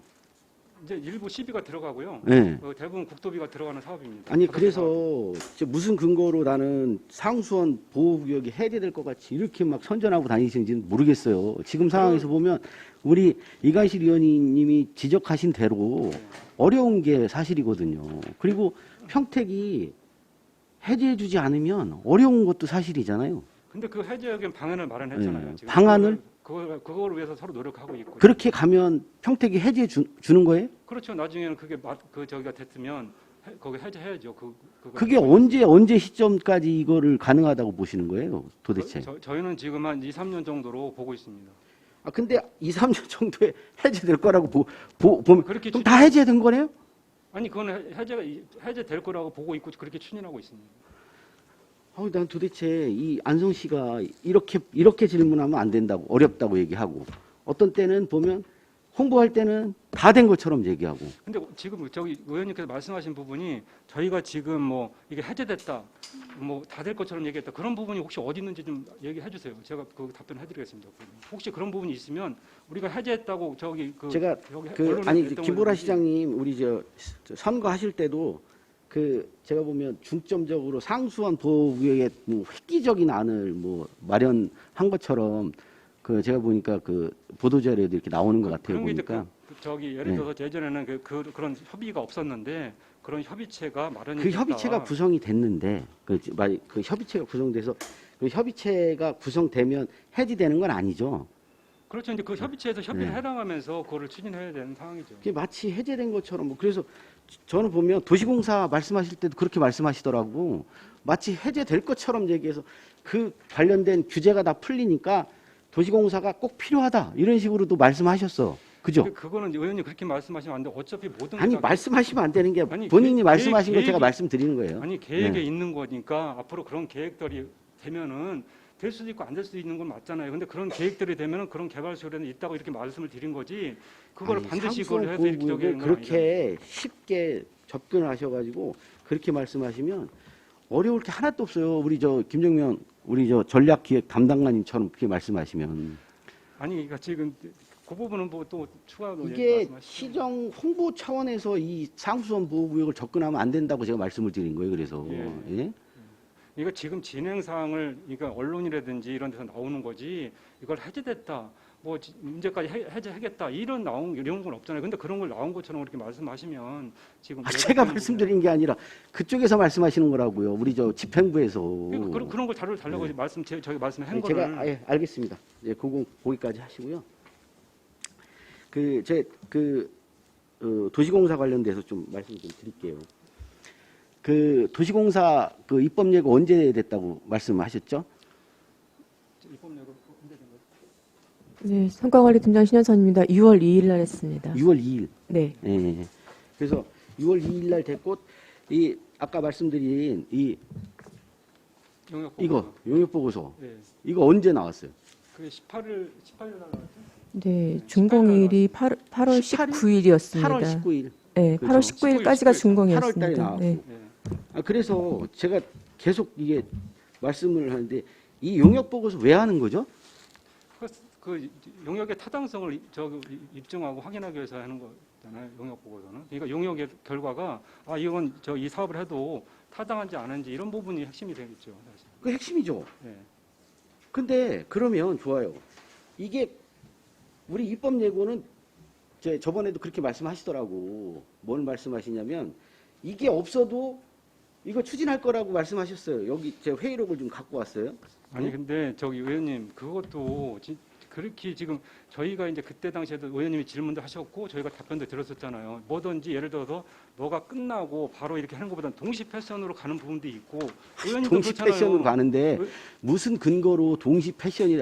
이제 일부 시비가 들어가고요. 네. 대부분 국도비가 들어가는 사업입니다. 아니 5개 그래서 사업. 진짜 무슨 근거로 나는 상수원 보호구역이 해제될 것 같이 이렇게 막 선전하고 다니시는지는 모르겠어요. 지금 상황에서 보면 우리 이관실 의원님이 지적하신 대로 어려운 게 사실이거든요. 그리고 평택이 해제해주지 않으면 어려운 것도 사실이잖아요. 근데 그 해제에 대한 방안을 마련했잖아요. 네. 지금 방안을? 그걸 위해서 서로 노력하고 있고. 그렇게 가면 평택이 해제해 주는 거예요? 그렇죠. 나중에는 그게 저기가 됐으면 거기 해제해야죠. 그게 언제 시점까지 이거를 가능하다고 보시는 거예요, 도대체? 저희는 지금 한 2, 3년 정도로 보고 있습니다. 아 근데 2, 3년 정도에 해제될 거라고 보면 그렇게 그럼 다 해제된 거네요? 아니 그거는 해제될 거라고 보고 있고 그렇게 추진하고 있습니다. 난 도대체 이 안성시가 이렇게 질문하면 안 된다고 어렵다고 얘기하고 어떤 때는 보면 홍보할 때는 다 된 것처럼 얘기하고. 근데 지금 저기 의원님께서 말씀하신 부분이 저희가 지금 뭐 이게 해제됐다, 뭐 다 될 것처럼 얘기했다 그런 부분이 혹시 어디 있는지 좀 얘기해 주세요. 제가 그 답변해드리겠습니다. 혹시 그런 부분이 있으면 우리가 해제했다고 제가 김보라 시장님 우리 저 선거하실 때도 제가 보면 중점적으로 상수원 보호구역에 뭐 획기적인 안을 뭐 마련한 것처럼 그 제가 보니까 그 보도 자료에도 이렇게 나오는 것 같아요. 그런 게 이제 보니까 저기 예를 네. 들어서 예전에는 그런 협의가 없었는데 그런 협의체가 마련이 그 됐다. 협의체가 구성이 됐는데 그 협의체가 구성돼서 그 협의체가 구성되면 해지되는 건 아니죠. 그렇죠. 이제 그 협의체에서 협의를 네. 해나가면서 그거를 추진해야 되는 상황이죠. 그게 마치 해제된 것처럼 뭐 그래서 저는 보면 도시공사 말씀하실 때도 그렇게 말씀하시더라고. 마치 해제될 것처럼 얘기해서 그 관련된 규제가 다 풀리니까 도시공사가 꼭 필요하다 이런 식으로도 말씀하셨어. 그죠? 근데 그거는 의원님 그렇게 말씀하시면 안 돼. 어차피 모든 게 아니 다 말씀하시면 안 되는 게 아니, 본인이 계획- 말씀하신 거 제가 계획이- 말씀드리는 거예요. 아니 계획에 네. 있는 거니까 앞으로 그런 계획들이 되면은 될 수도 있고 안 될 수도 있는 건 맞잖아요. 근데 그런 계획들이 되면은 그런 개발 수요는 있다고 이렇게 말씀을 드린 거지. 그걸 아니, 반드시 상수원 그걸 해서 이렇게 저기 보호구역을 하는 건 아니잖아요. 그렇게 쉽게 접근을 하셔가지고 그렇게 말씀하시면 어려울 게 하나도 없어요. 우리 저 김정면 우리 저 전략기획 담당관님처럼 그렇게 말씀하시면 아니 그러니까 지금 그 부분은 뭐 또 추가로 이게 말씀하시죠. 시정 홍보 차원에서 이 상수원 보호구역을 접근하면 안 된다고 제가 말씀을 드린 거예요. 그래서 예. 예? 이거 지금 진행 사항을 그러니까 언론이라든지 이런 데서 나오는 거지 이걸 해제됐다 뭐 문제까지 해제하겠다 이런 건 없잖아요. 근데 그런 걸 나온 것처럼 그렇게 말씀하시면 지금 제가 말씀드린 게 아니라 그쪽에서 말씀하시는 거라고요. 우리 저 집행부에서. 그러니까 그런 걸 자료를 달라고 저희 말씀한 아니, 거를 제가 알겠습니다. 예, 거기까지 하시고요. 도시공사 관련돼서 좀 말씀 좀 드릴게요. 그 도시공사 그 입법 예고 언제 됐다고 말씀하셨죠? 입법력을 언제 된 거죠? 네, 성과관리팀장 신현선입니다. 6월 2일 날 했습니다. 6월 2일. 네. 예. 그래서 6월 2일 날 됐고 이 아까 말씀드린 이 용역 이거 용역 보고서 네. 이거 언제 나왔어요? 그 18일 날 나왔죠? 네, 준공일이 8월 18일? 19일이었습니다. 8월 19일. 네, 그죠? 8월 19일까지가 19일, 8월 달에 준공이었습니다. 나왔고. 네. 네. 그래서 제가 계속 이게 말씀을 하는데 이 용역 보고서 왜 하는 거죠? 그 용역의 타당성을 입증하고 확인하기 위해서 하는 거잖아요. 용역 보고서는. 그러니까 용역의 결과가 이건 이 사업을 해도 타당한지 안 한지 이런 부분이 핵심이 되겠죠. 사실. 그 핵심이죠. 네. 근데 그러면 좋아요. 이게 우리 입법 예고는 저번에도 그렇게 말씀하시더라고. 뭘 말씀하시냐면 이게 없어도 이거 추진할 거라고 말씀하셨어요. 여기 제 회의록을 좀 갖고 왔어요. 아니 근데 의원님 그것도 그렇게 지금 저희가 이제 그때 당시에도 의원님이 질문도 하셨고 저희가 답변도 들었었잖아요. 뭐든지 예를 들어서 뭐가 끝나고 바로 이렇게 하는 것보다는 동시 패션으로 가는 부분도 있고 의원님도 동시 그렇잖아요. 패션으로 가는데 무슨 근거로 동시 패션이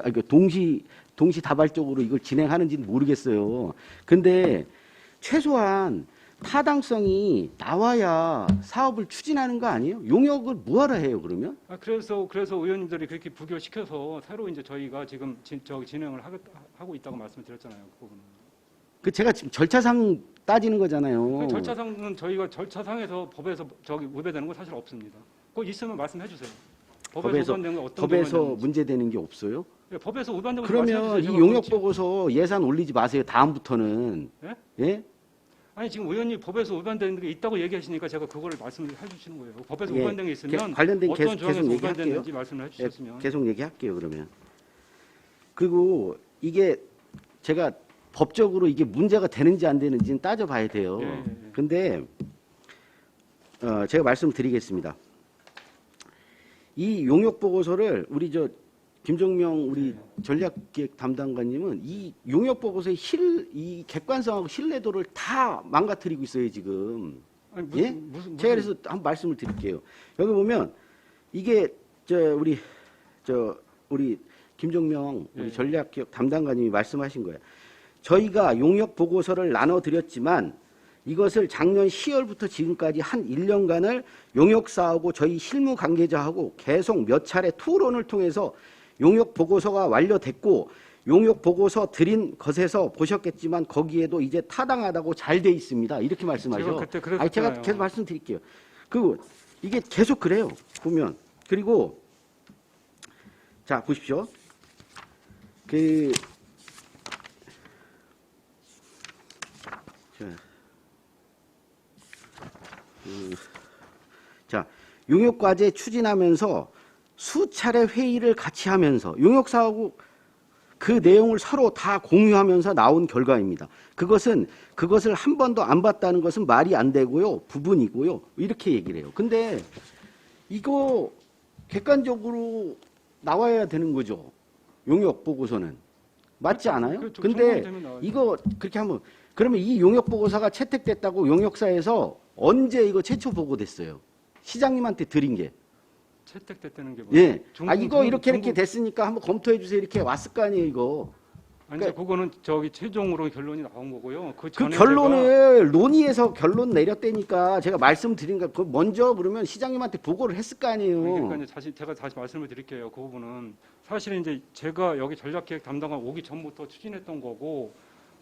동시 다발적으로 이걸 진행하는지는 모르겠어요. 근데 최소한 타당성이 나와야 사업을 추진하는 거 아니에요? 용역을 뭐하러 해요, 그러면? 그래서 의원님들이 그렇게 부결시켜서 새로 이제 저희가 지금 진행을 하고 있다고 말씀드렸잖아요. 그 부분은. 제가 지금 절차상 따지는 거잖아요. 그 절차상은 저희가 절차상에서 법에서 위배되는 건 사실 없습니다. 그거 있으면 말씀해 주세요. 법에서 위반된 건 어떤 법에서 부분이었는지. 문제되는 게 없어요? 네, 법에서 위반된 건 그러면 말씀해 이 주세요. 용역 보고서 예산 올리지 마세요. 다음부터는. 예? 예? 아니 지금 의원님 법에서 위반된 게 있다고 얘기하시니까 제가 그거를 말씀을 해주시는 거예요. 법에서 예, 위반된 게 있으면 관련된 어떤 계속 조항에서 얘기할게요. 위반됐는지 말씀을 예, 해주셨으면. 계속 얘기할게요, 그러면. 그리고 이게 제가 법적으로 이게 문제가 되는지 안 되는지는 따져봐야 돼요. 예, 예, 예. 근데 제가 말씀드리겠습니다. 이 용역 보고서를 우리 김종명 우리 전략기획 담당관님은 이 용역 보고서의 이 객관성하고 신뢰도를 다 망가뜨리고 있어요, 지금. 아니, 예? 제가 그래서 한 말씀을 드릴게요. 여기 보면 이게 우리 김종명 우리 예. 전략기획 담당관님이 말씀하신 거예요. 저희가 용역 보고서를 나눠드렸지만 이것을 작년 10월부터 지금까지 한 1년간을 용역사하고 저희 실무 관계자하고 계속 몇 차례 토론을 통해서 용역 보고서가 완료됐고 용역 보고서 드린 것에서 보셨겠지만 거기에도 이제 타당하다고 잘 돼 있습니다. 이렇게 말씀하죠. 제가 그때 그랬잖아요. 제가 계속 말씀드릴게요. 그리고 이게 계속 그래요. 보면. 그리고 자, 보십시오. 자, 용역과제 추진하면서 수차례 회의를 같이 하면서 용역사하고 그 내용을 서로 다 공유하면서 나온 결과입니다. 그것을 한 번도 안 봤다는 것은 말이 안 되고요. 부분이고요. 이렇게 얘기를 해요. 근데 이거 객관적으로 나와야 되는 거죠. 용역 보고서는. 맞지 않아요? 그렇죠. 근데 정보되면 나와야죠. 이거 그렇게 하면 그러면 이 용역 보고서가 채택됐다고 용역사에서 언제 이거 최초 보고됐어요? 시장님한테 드린 게. 채택됐다는 게 뭐예요? 예. 아 이거 이렇게 됐으니까 한번 검토해 주세요. 이렇게 왔을 거 아니에요, 이거. 아니, 이제 그거는 저기 최종으로 결론이 나온 거고요. 그 그 전에 결론을 논의해서 결론 내렸다니까 제가 말씀드린 거 그 먼저 그러면 시장님한테 보고를 했을 거 아니에요. 그러니까 이제 제가 다시 말씀을 드릴게요. 그 부분은 사실은 이제 제가 여기 전략기획 담당관 오기 전부터 추진했던 거고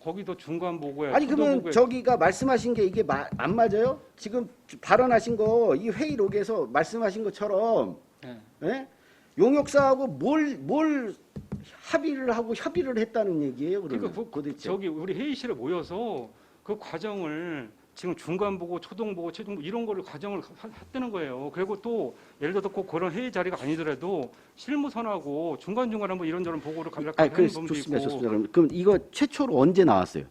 거기도 중간 보고에 아니 초도 그러면 보고에 저기가 말씀하신 게 이게 안 맞아요? 지금 발언하신 거 이 회의록에서 말씀하신 것처럼 네. 예? 용역사하고 뭘 합의를 하고 협의를 했다는 얘기예요. 그러면 그러니까 도대체. 저기 우리 회의실에 모여서 그 과정을 지금 중간 보고 초동 보고 최종 보고 이런 거를 과정을 했다는 거예요. 그리고 또 예를 들어서 꼭 그런 회의 자리가 아니더라도 실무선하고 중간중간 한번 이런저런 보고를 간략하게 아니, 하는 부분도 좋습니다. 있고. 좋습니다. 그럼 이거 최초로 언제 나왔어요?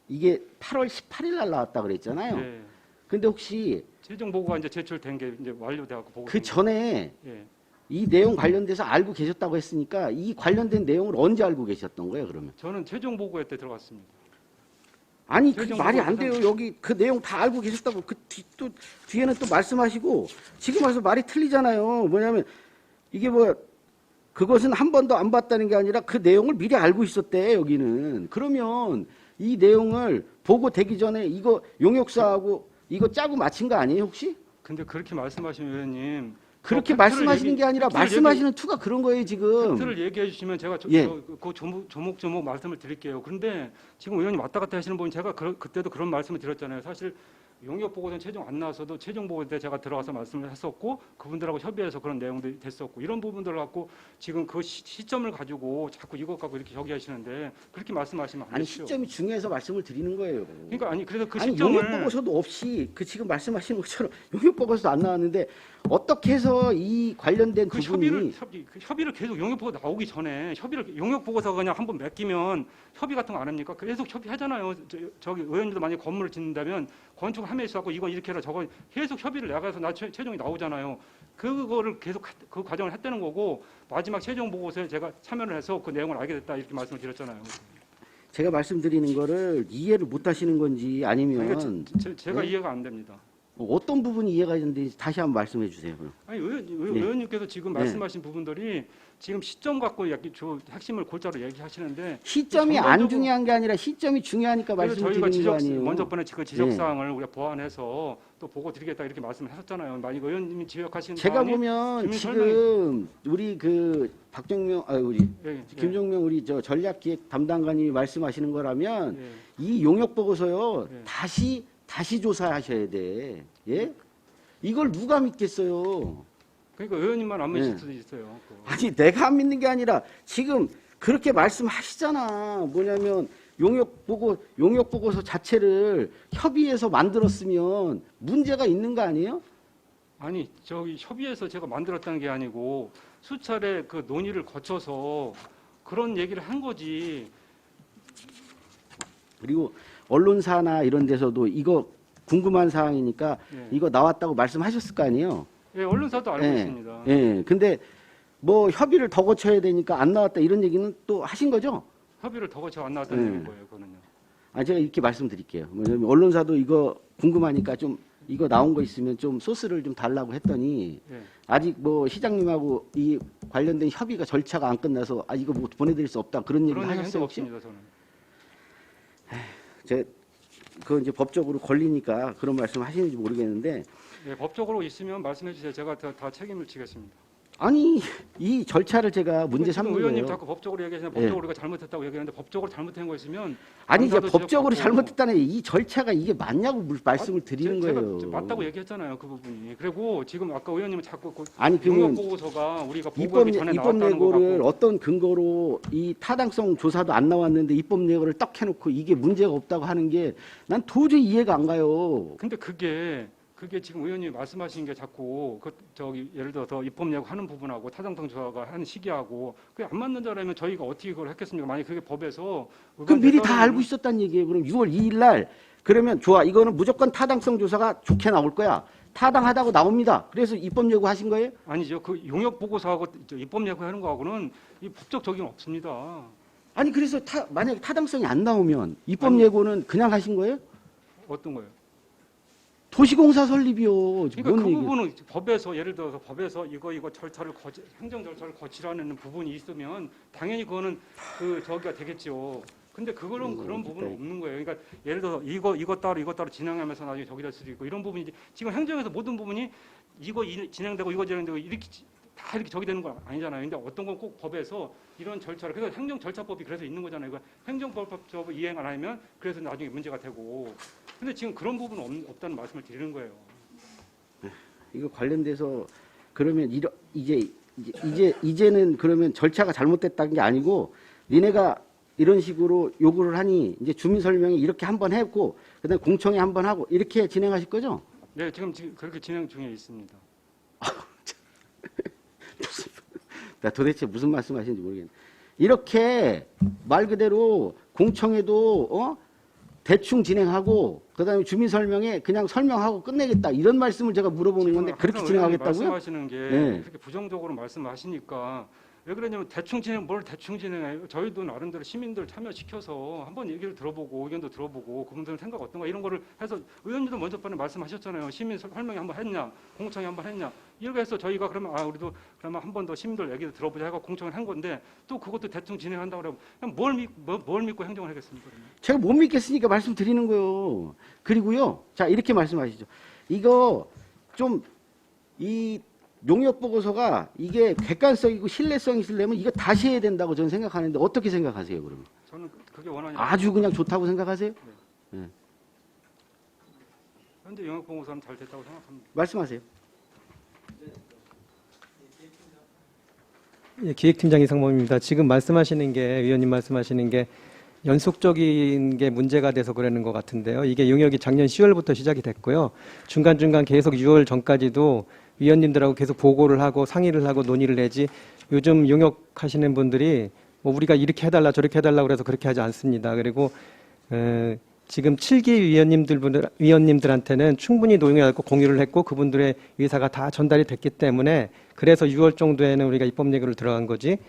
이게 8월 18일 날 나왔다 그랬잖아요. 예. 근데 혹시 최종 보고가 이제 제출된 게 이제 완료돼갖고 보고. 그 전에 예. 이 내용 관련돼서 알고 계셨다고 했으니까 이 관련된 내용을 언제 알고 계셨던 거예요, 그러면? 저는 최종 보고회 때 들어갔습니다. 아니, 그 최종 말이 안 보고에서- 돼요. 여기 그 내용 다 알고 계셨다고 또 뒤에는 또 말씀하시고 지금 와서 말이 틀리잖아요. 뭐냐면 이게 뭐 그것은 한 번도 안 봤다는 게 아니라 그 내용을 미리 알고 있었대, 여기는. 그러면 이 내용을 보고 되기 전에 이거 용역사하고 이거 짜고 마친 거 아니에요, 혹시? 근데 그렇게 말씀하시면 의원님 그렇게 팩트를 말씀하시는 얘기- 게 아니라 팩트를 말씀하시는 투가 그런 거예요, 지금. 팩트를 얘기해 주시면 제가 예. 그 조목조목 말씀을 드릴게요. 그런데 지금 의원님 왔다 갔다 하시는 분이 제가 그때도 그런 말씀을 드렸잖아요. 사실 용역 보고서는 최종 안 나왔어도 최종 보고 때 제가 들어가서 말씀을 했었고 그분들하고 협의해서 그런 내용들이 됐었고 이런 부분들을 갖고 지금 그 시점을 가지고 자꾸 이것 갖고 이렇게 저기하시는데 그렇게 말씀하시면 안 아니, 되죠. 시점이 중요해서 말씀을 드리는 거예요. 그러니까 아니 그래서 그 아니, 시점을 용역 보고서도 없이 그 지금 말씀하시는 것처럼 용역 보고서도 안 나왔는데 어떻게 해서 이 관련된 그 부분이 협의를 계속 용역 보고 나오기 전에 용역 보고서 그냥 한번 맡기면 협의 같은 거 안 합니까? 계속 협의하잖아요. 저기 의원님도 만약 건물을 짓는다면 건축을 하면서 하고 이건 이렇게 해라 저거 계속 협의를 나가서 최종이 나오잖아요. 그거를 계속 그 과정을 했다는 거고 마지막 최종 보고서에 제가 참여를 해서 그 내용을 알게 됐다 이렇게 말씀을 드렸잖아요. 제가 말씀드리는 거를 이해를 못 하시는 건지 아니면 그러니까 제가 네? 이해가 안 됩니다. 어떤 부분이 이해가 되는지 다시 한번 말씀해 주세요. 그럼. 아니 네. 의원님께서 지금 네. 말씀하신 부분들이 지금 시점 갖고 핵심을 골자로 얘기하시는데 시점이 안 전반적으로- 중요한 게 아니라 시점이 중요하니까 그래서 말씀을 저희가 드리는 거 아니에요. 먼저 번에 그 지적 네. 사항을 우리가 보완해서 또 보고 드리겠다 이렇게 말씀을 하셨잖아요. 만약 의원님이 지적하신 제가 사항이 보면 주민 지금 우리 그 박정명 우리 예, 김종명 우리 저 전략기획 담당관이 말씀하시는 거라면 예. 이 용역 보고서요 예. 다시 조사하셔야 돼. 예? 이걸 누가 믿겠어요? 그러니까 의원님만 안 믿을 네. 수도 있어요. 그거. 아니 내가 안 믿는 게 아니라 지금 그렇게 말씀하시잖아. 뭐냐면 용역 보고서 자체를 협의해서 만들었으면 문제가 있는 거 아니에요? 아니 저기 협의해서 제가 만들었다는 게 아니고 수차례 그 논의를 거쳐서 그런 얘기를 한 거지. 그리고 언론사나 이런 데서도 이거 궁금한 사항이니까 예. 이거 나왔다고 말씀하셨을 거 아니에요? 예, 언론사도 알고 예. 있습니다. 예. 근데 뭐 협의를 더 거쳐야 되니까 안 나왔다 이런 얘기는 또 하신 거죠? 협의를 더 거쳐 안 나왔다는 예. 얘기인 거예요, 그거는요. 아 제가 이렇게 말씀드릴게요. 뭐냐면 언론사도 이거 궁금하니까 좀 이거 나온 거 있으면 좀 소스를 좀 달라고 했더니 예. 아직 뭐 시장님하고 이 관련된 협의가 절차가 안 끝나서 아 이거 뭐 보내드릴 수 없다 그런 얘기 그런 얘기 하셨어요 한적 혹시? 없습니다, 저는. 그 이제 법적으로 걸리니까 그런 말씀 하시는지 모르겠는데 예, 법적으로 있으면 말씀해 주세요. 제가 다 책임을 지겠습니다. 아니 이 절차를 제가 문제 지금 삼는 의원님 거예요. 자꾸 법적으로 얘기하시는 예. 법적으로 우리가 잘못했다고 얘기하는데 법적으로 잘못한 거 있으면 아니 이제 감사도 법적으로 지적하고 잘못했다는 이 절차가 이게 맞냐고 말씀을 드리는 제가 거예요. 맞다고 얘기했잖아요, 그 부분이. 그리고 지금 아까 의원님은 자꾸 그 아니 용역 그러면 보고서가 우리가 입법 보고하기 전에 나왔다는 거 예고를 갖고 어떤 근거로 이 타당성 조사도 안 나왔는데 입법 예고를 딱 해놓고 이게 문제가 없다고 하는 게 난 도저히 이해가 안 가요. 근데 그게 그게 지금 의원님이 말씀하신 게 자꾸 예를 들어서 입법 예고하는 부분하고 타당성 조사가 하는 시기하고 그게 안 맞는 자라면 저희가 어떻게 그걸 했겠습니까? 만약에 그게 법에서 그럼 미리 다 따르면 알고 있었단 얘기예요. 그럼 6월 2일 날 그러면 좋아. 이거는 무조건 타당성 조사가 좋게 나올 거야. 타당하다고 나옵니다. 그래서 입법 예고하신 거예요? 아니죠. 그 용역 보고서하고 입법 예고하는 거하고는 이 법적 적용 없습니다. 아니 그래서 만약에 타당성이 안 나오면 입법 아니. 예고는 그냥 하신 거예요? 어떤 거예요? 도시공사 설립이요. 그러니까 뭔 그 얘기예요? 부분은 법에서 예를 들어서 법에서 이거 절차를 행정 절차를 거치라는 부분이 있으면 당연히 그거는 저기가 되겠죠. 근데 그거는 그런 부분은 없는 거예요. 그러니까 예를 들어서 이거 따로 진행하면서 나중에 저기 될 수도 있고 이런 부분이 지금 행정에서 모든 부분이 이거 진행되고 이거 진행되고 이렇게 다 이렇게 저기 되는 건 아니잖아요. 근데 어떤 건 꼭 법에서 이런 절차를 그래서 행정절차법이 그래서 있는 거잖아요. 이거 행정법을 이행 안 하면 그래서 나중에 문제가 되고. 근데 지금 그런 부분은 없다는 말씀을 드리는 거예요. 이거 관련돼서 그러면 이제는 그러면 절차가 잘못됐다는 게 아니고 니네가 이런 식으로 요구를 하니 이제 주민 설명이 이렇게 한번 했고 그다음에 공청회 한번 하고 이렇게 진행하실 거죠? 네, 지금 그렇게 진행 중에 있습니다. 나 도대체 무슨 말씀하시는지 모르겠네. 이렇게 말 그대로 공청회도 대충 진행하고 그다음에 주민 설명에 그냥 설명하고 끝내겠다 이런 말씀을 제가 물어보는 건데 그렇게 항상 진행하겠다고요? 말씀하시는 게 네. 그렇게 부정적으로 말씀하시니까 왜 그러냐면 뭘 대충 진행해요? 저희도 나름대로 시민들 참여시켜서 한번 얘기를 들어보고 의견도 들어보고 그분들은 생각 어떤가 이런 거를 해서 의원님도 먼저 번에 말씀하셨잖아요. 시민 설명회 한번 했냐, 공청회 한번 했냐 이렇게 해서 저희가 그러면 우리도 그러면 한 번 더 시민들 얘기를 들어보자 해서 공청회를 한 건데 또 그것도 대충 진행한다고 그러면 그냥 뭘 믿고 행정을 하겠습니까? 그러면? 제가 못 믿겠으니까 말씀드리는 거예요. 그리고요, 자 이렇게 말씀하시죠. 이거 좀 이 용역 보고서가 이게 객관성이고 신뢰성이 있으려면 이거 다시 해야 된다고 저는 생각하는데 어떻게 생각하세요, 그러면? 저는 그게 원하는 아주 그냥 좋다고 생각하세요? 현재 영역 보고서는 잘 됐다고 생각합니다. 말씀하세요. 예, 기획팀장 이상범입니다. 지금 말씀하시는 게 위원님 말씀하시는 게 연속적인 게 문제가 돼서 그러는 것 같은데요. 이게 용역이 작년 10월부터 시작이 됐고요. 중간중간 계속 6월 전까지도 위원님들하고 계속 보고를 하고 상의를 하고 논의를 내지 요즘 용역하시는 분들이 뭐 우리가 이렇게 해달라 저렇게 해달라 그래서 그렇게 하지 않습니다. 그리고 지금 7기 위원님들한테는 충분히 논의하고 공유를 했고 그분들의 의사가 다 전달이 됐기 때문에 그래서 6월 정도에는 우리가 입법 예고를 들어간 거지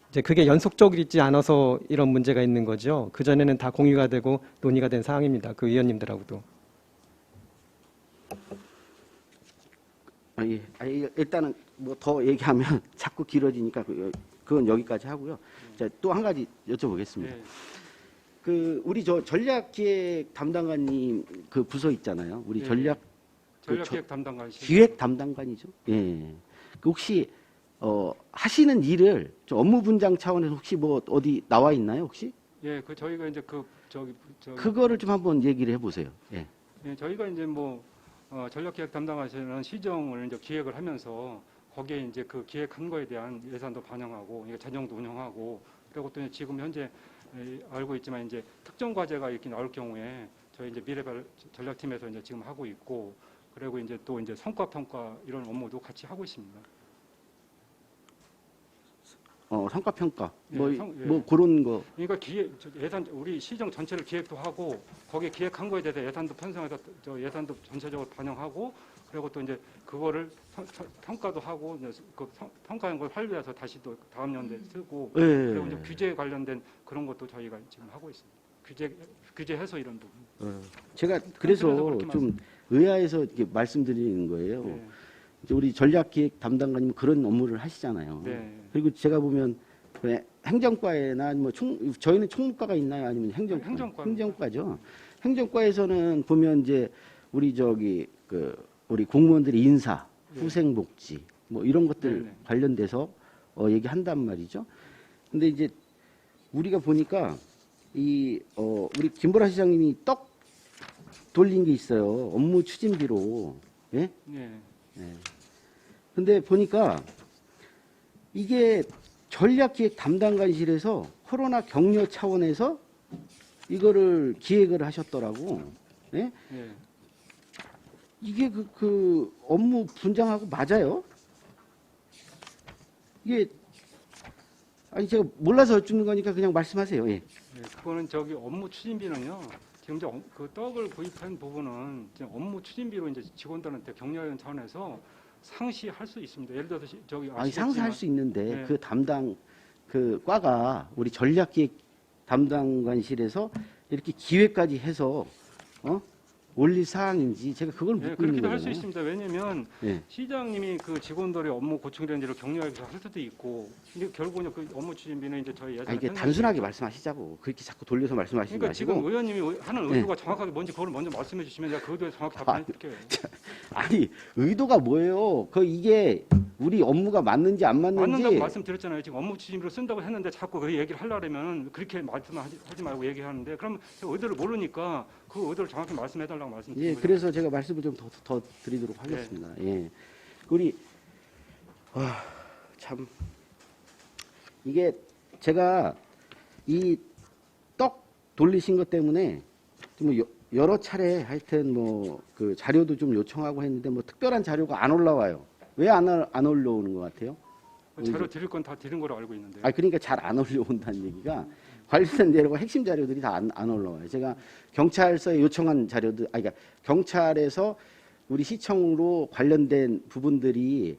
이제 그게 연속적이지 않아서 이런 문제가 있는 거죠. 그전에는 다 공유가 되고 논의가 된 사항입니다. 그 위원님들하고도. 일단은 뭐 더 얘기하면 자꾸 길어지니까 그건 여기까지 하고요. 자, 또 한 가지 여쭤보겠습니다. 네. 우리 저 전략기획 담당관님 그 부서 있잖아요. 우리 네. 전략기획 담당관 기획 담당관이죠. 예. 그 혹시 하시는 일을 좀 업무 분장 차원에서 혹시 뭐 어디 나와 있나요, 혹시? 예, 저희가 이제 그거를 좀 한번 얘기를 해보세요. 예. 예, 저희가 이제 전략기획 담당하시는 시정을 이제 기획을 하면서 거기에 이제 그 기획한 거에 대한 예산도 반영하고 재정도 운영하고 그리고 또 지금 현재 알고 있지만 이제 특정 과제가 이렇게 나올 경우에 저희 이제 미래발 전략팀에서 이제 지금 하고 있고 그리고 이제 또 이제 성과 평가 이런 업무도 같이 하고 있습니다. 성과 평가 예, 뭐 그런 거. 그러니까 예산 우리 시정 전체를 기획도 하고 거기에 기획한 거에 대해서 예산도 편성해서 예산도 전체적으로 반영하고 그리고 또 이제 그거를 평가도 하고 그 평가한 걸 활용해서 다시 또 다음 연도에 쓰고 예. 그리고 이제 규제 관련된 그런 것도 저희가 지금 하고 있습니다. 규제 해소 이런 부분. 제가 그래서 그렇게 좀 의아해서 이렇게 말씀드리는 거예요. 네. 이제 우리 전략기획 담당관님 그런 업무를 하시잖아요. 네. 그리고 제가 보면 행정과에나 뭐 저희는 총무과가 있나요? 아니면 행정과? 행정과죠. 행정과에서는 보면 이제 우리 우리 공무원들의 인사, 네. 후생복지 뭐 이런 것들 네. 관련돼서 얘기한단 말이죠. 근데 이제 우리가 보니까 우리 김보라 시장님이 떡 돌린 게 있어요. 업무 추진비로. 예? 네. 네. 근데 보니까 이게 전략기획 담당관실에서 코로나 격려 차원에서 이거를 기획을 하셨더라고. 예? 네. 이게 그 업무 분장하고 맞아요? 이게 아니 제가 몰라서 여쭙는 거니까 그냥 말씀하세요. 예. 네, 그거는 저기 업무 추진비는요. 지금 이제 그 떡을 구입한 부분은 이제 업무 추진비로 이제 직원들한테 격려하는 차원에서 상시할 수 있습니다. 예를 들어서 저기 아니 상세할 수 있는데 네. 그 담당 그 과가 우리 전략기획 담당관실에서 이렇게 기획까지 해서 올릴 사항인지 제가 그걸 묻고 네, 있는 그렇게도 할 수 거잖아요. 있습니다. 왜냐하면 예. 시장님이 그 직원들의 업무 고충이라든지를 격려해서 할 수도 있고 이게 결국은 그 업무 추진비는 이제 저희 예산에 이게 편성이 단순하게 되니까. 말씀하시자고 그렇게 자꾸 돌려서 말씀하시지 그러니까 마시고 지금 의원님이 하는 네. 의도가 정확하게 뭔지 그걸 먼저 말씀해 주시면 제가 그 의도에 정확히 답변해 드릴게요. 아니 의도가 뭐예요? 그 이게 우리 업무가 맞는지 안 맞는지 맞는다고 말씀드렸잖아요. 지금 업무 추진비로 쓴다고 했는데 자꾸 그 얘기를 하려면 그렇게 말씀하지 말고 얘기하는데 그러면 제가 의도를 모르니까 그 의도를 정확히 말씀해 달라고 말씀드린 예, 거죠. 그래서 제가 말씀을 좀 더 드리도록 하겠습니다. 예. 우리 참 이게 제가 이 떡 돌리신 것 때문에 좀 여러 차례 하여튼 뭐 그 자료도 좀 요청하고 했는데 뭐 특별한 자료가 안 올라와요. 왜 안 올라오는 것 같아요? 자료 드릴 건 다 드린 거로 알고 있는데. 아 그러니까 잘 안 올라온다는 얘기가 관련된 자료가 핵심 자료들이 다 안 올라와요. 제가 경찰서에 요청한 자료들, 그러니까 경찰에서 우리 시청으로 관련된 부분들이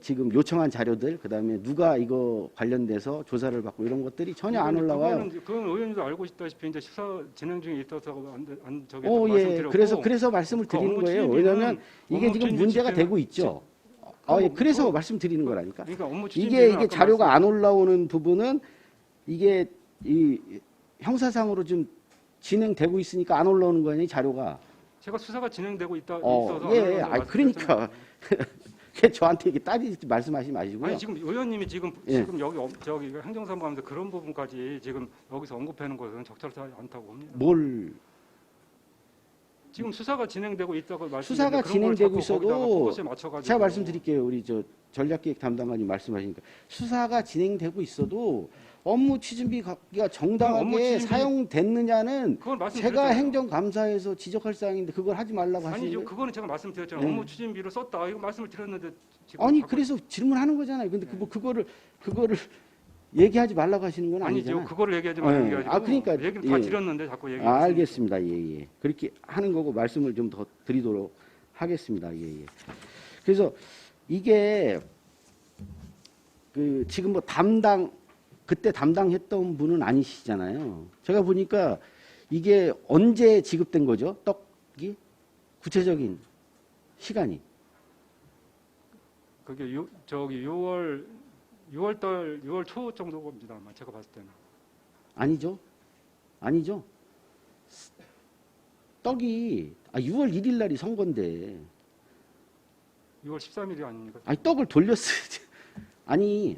지금 요청한 자료들, 그다음에 누가 이거 관련돼서 조사를 받고 이런 것들이 전혀 안 올라와요. 그건 의원님도 알고 있다시피 이제 수사 진행 중에 있어서 안 저기 예. 말씀드렸고. 그래서 말씀을 그 드리는 업무 거예요. 추진비는 왜냐하면 이게 업무 지금 추진비 문제가 집행- 되고 있죠. 예, 그래서 말씀드리는 거라니까. 그러니까 업무 이게 추진비는 아까 자료가 안 올라오는 부분은 이게 이 형사상으로 좀 진행되고 있으니까 안 올라오는 거 아니에요, 자료가. 제가 수사가 진행되고 있어서 예, 안 올라온다고 아니, 그러니까. 말씀드렸잖아요. 저한테 이렇게 따지지 말씀하시지 마시고요. 아니 지금 의원님이 지금 예. 여기 저기 행정사무하면서 그런 부분까지 지금 여기서 언급하는 것은 적절하지 않다고 봅니다. 뭘 지금 수사가 진행되고 있다고 말씀드렸는데 수사가 그런 걸 진행되고 자꾸 거기다가 있어도 포커스에 맞춰가지고 제가 말씀드릴게요. 우리 저 전략기획 담당관님 말씀하시니까 수사가 진행되고 있어도 업무 추진비가 정당하게 업무 추진비- 사용됐느냐는 그걸 제가 말씀드렸잖아요. 행정감사에서 지적할 사항인데 그걸 하지 말라고 하시는 아니죠. 거예요. 그거는 제가 말씀드렸잖아요. 네. 업무 추진비로 썼다. 이거 말씀을 드렸는데 지금 아니 자꾸- 그래서 질문하는 거잖아요. 근데 네. 그거를 얘기하지 말라고 하시는 건 아니죠. 아니잖아요. 그거를 얘기하지 말는 게 예. 아니고 아, 그러니까, 얘기를 다 예. 드렸는데 자꾸 얘기. 알겠습니다. 예, 예. 그렇게 하는 거고 말씀을 좀 더 드리도록 하겠습니다. 예, 예. 그래서 이게 지금 뭐 그때 담당했던 분은 아니시잖아요. 제가 보니까 이게 언제 지급된 거죠? 떡이 구체적인 시간이 그게 6월 초 정도 겁니다. 아마 제가 봤을 때는. 아니죠. 떡이 6월 1일 날이 선거인데 6월 13일이 아닙니까? 아니 떡을 돌렸어요. 아니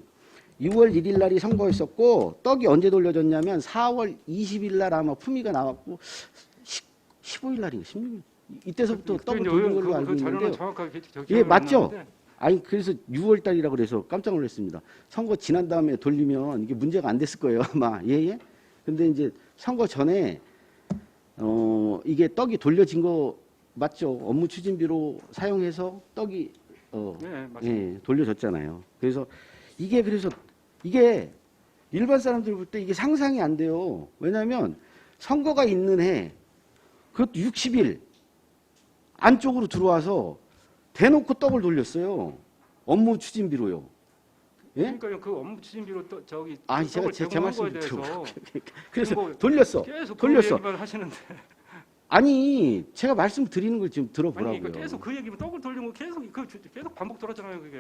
6월 1일 날이 선거였었고 떡이 언제 돌려졌냐면 4월 20일 날 아마 품위가 나왔고 15일 날인가 16일 이때서부터 떡을 돌린 걸로 알고 그 자료는 있는데요. 정확하게 예, 맞죠? 났는데 아니 그래서 6월 달이라 그래서 깜짝 놀랐습니다. 선거 지난 다음에 돌리면 이게 문제가 안 됐을 거예요 아마. 예예. 근데 이제 선거 전에 이게 떡이 돌려진 거 맞죠? 업무 추진비로 사용해서 떡이 네, 맞습니다. 예, 돌려졌잖아요. 그래서 이게 일반 사람들 볼 때 이게 상상이 안 돼요. 왜냐하면 선거가 있는 해 그것도 60일 안쪽으로 들어와서 대놓고 떡을 돌렸어요. 업무 추진비로요. 예? 그러니까 그 업무 추진비로 또 저기 아니 제가 떡을 제 제공한 거에 말씀 대해서 그래서 뭐 돌렸어. 계속 그 돌렸어. 얘기만 하시는데 아니 제가 말씀드리는 걸 지금 아니 들어보라고요. 그러니까 계속 그 얘기만 떡을 돌리는 거 계속 반복 돌았잖아요 그게.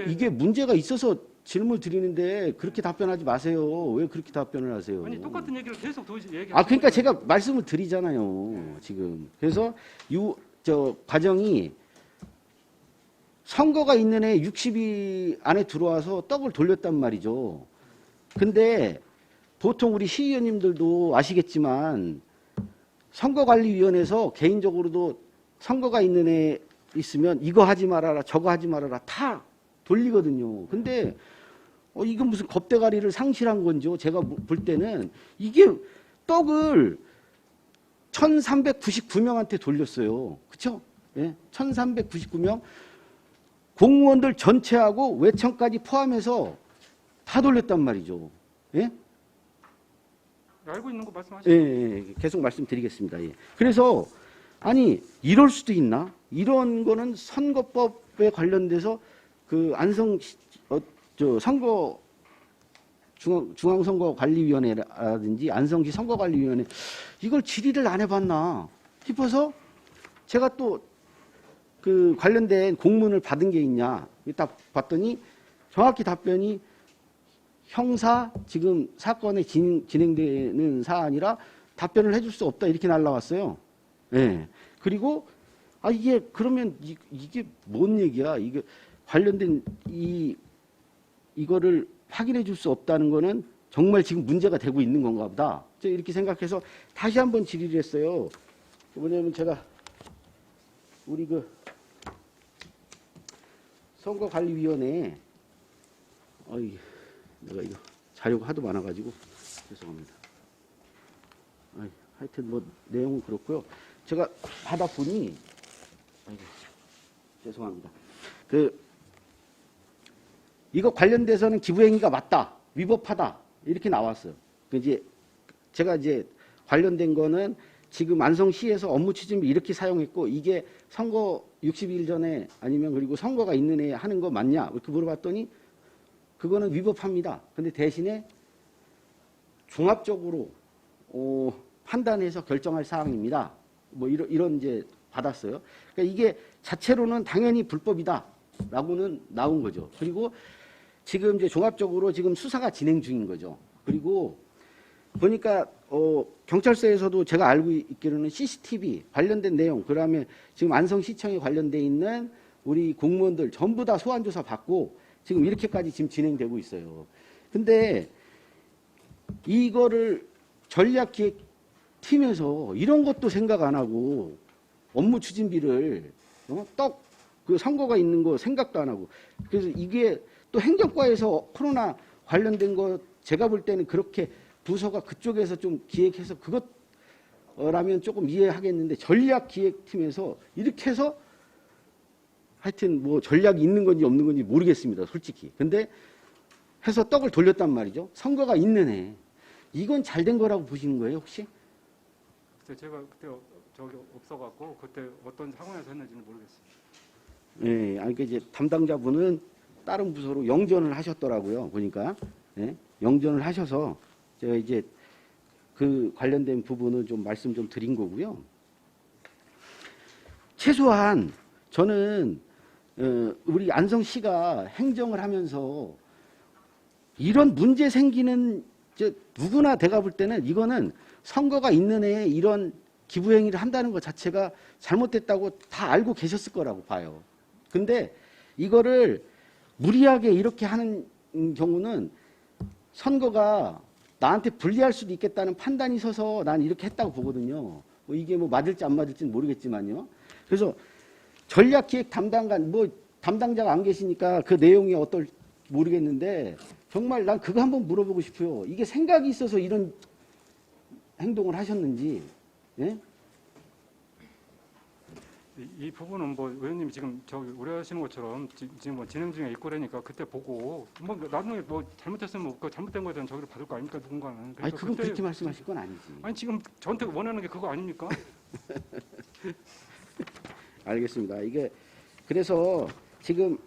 이게 문제가 있어서 질문 드리는데 그렇게 답변하지 마세요. 왜 그렇게 답변을 하세요? 아니 똑같은 얘기를 계속 얘기하시는 그러니까 거잖아요. 제가 말씀을 드리잖아요. 지금. 그래서 과정이 선거가 있는 해 60일 안에 들어와서 떡을 돌렸단 말이죠. 근데 보통 우리 시의원님들도 아시겠지만 선거관리위원회에서 개인적으로도 선거가 있는 해 있으면 이거 하지 말아라 저거 하지 말아라 다 돌리거든요. 근데 이건 무슨 겁대가리를 상실한 건지요. 제가 볼 때는 이게 떡을 1399명한테 돌렸어요. 그쵸? 예? 1399명 공무원들 전체하고 외청까지 포함해서 다 돌렸단 말이죠. 예? 알고 있는 거 말씀하시죠. 예, 예, 계속 말씀드리겠습니다. 예. 그래서 아니 이럴 수도 있나? 이런 거는 선거법에 관련돼서 그 선거 중앙선거관리위원회라든지 안성시 선거관리위원회 이걸 질의를 안 해봤나 싶어서 제가 또 그 관련된 공문을 받은 게 있냐 딱 봤더니 정확히 답변이 형사 지금 사건이 진행되는 사안이라 답변을 해줄 수 없다 이렇게 날라왔어요. 예. 그리고 이게 그러면 이게 뭔 얘기야? 이게 관련된 이거를 확인해 줄 수 없다는 거는 정말 지금 문제가 되고 있는 건가 보다. 이렇게 생각해서 다시 한번 질의를 했어요. 뭐냐면 제가 우리 그 선거관리위원회에 내가 이거 자료가 하도 많아가지고 죄송합니다. 하여튼 뭐 내용은 그렇고요. 제가 받아보니 죄송합니다. 이거 관련돼서는 기부행위가 맞다, 위법하다 이렇게 나왔어요. 이제 제가 이제 관련된 거는 지금 안성시에서 업무 추진비 이렇게 사용했고 이게 선거 60일 전에 아니면 그리고 선거가 있는 해 하는 거 맞냐 이렇게 물어봤더니 그거는 위법합니다. 근데 대신에 종합적으로 판단해서 결정할 사항입니다. 뭐 이런 이제 받았어요. 그러니까 이게 자체로는 당연히 불법이다라고는 나온 거죠. 그리고 지금 이제 종합적으로 지금 수사가 진행 중인 거죠. 그리고 보니까 경찰서에서도 제가 알고 있기로는 CCTV 관련된 내용, 그다음에 지금 안성시청에 관련돼 있는 우리 공무원들 전부 다 소환 조사 받고 지금 이렇게까지 지금 진행되고 있어요. 근데 이거를 전략기획팀에서 이런 것도 생각 안 하고 업무 추진비를 그 선거가 있는 거 생각도 안 하고, 그래서 이게 또 행정과에서 코로나 관련된 거 제가 볼 때는 그렇게 부서가 그쪽에서 좀 기획해서 그것라면 조금 이해하겠는데 전략기획팀에서 이렇게 해서 하여튼 뭐 전략이 있는 건지 없는 건지 모르겠습니다. 솔직히. 근데 해서 떡을 돌렸단 말이죠. 선거가 있는 해. 이건 잘 된 거라고 보시는 거예요, 혹시? 그때 제가 그때 저기 없어갖고 그때 어떤 상황에서 했는지는 모르겠어요. 예, 그러니까 이제 담당자분은 다른 부서로 영전을 하셨더라고요. 보니까 영전을 하셔서 제가 이제 그 관련된 부분은 좀 말씀 좀 드린 거고요. 최소한 저는 우리 안성시가 행정을 하면서 이런 문제 생기는 누구나 내가 볼 때는 이거는 선거가 있는 해에 이런 기부행위를 한다는 것 자체가 잘못됐다고 다 알고 계셨을 거라고 봐요. 근데 이거를 무리하게 이렇게 하는 경우는 선거가 나한테 불리할 수도 있겠다는 판단이 서서 난 이렇게 했다고 보거든요. 뭐 이게 뭐 맞을지 안 맞을지는 모르겠지만요. 그래서 전략기획 담당관, 뭐 담당자가 안 계시니까 그 내용이 어떨지 모르겠는데 정말 난 그거 한번 물어보고 싶어요. 이게 생각이 있어서 이런 행동을 하셨는지. 예? 이 부분은 뭐 의원님이 지금 저기 우려하시는 것처럼 지금 뭐 진행 중에 있고 그러니까 그때 보고 뭐 나중에 뭐 잘못했으면 그 잘못된 거에 대한 저기를 받을 거 아닙니까 누군가는. 그러니까 아니 그건 그렇게 말씀하실 건 아니지. 아니 지금 저한테 원하는 게 그거 아닙니까? 알겠습니다. 이게 그래서 지금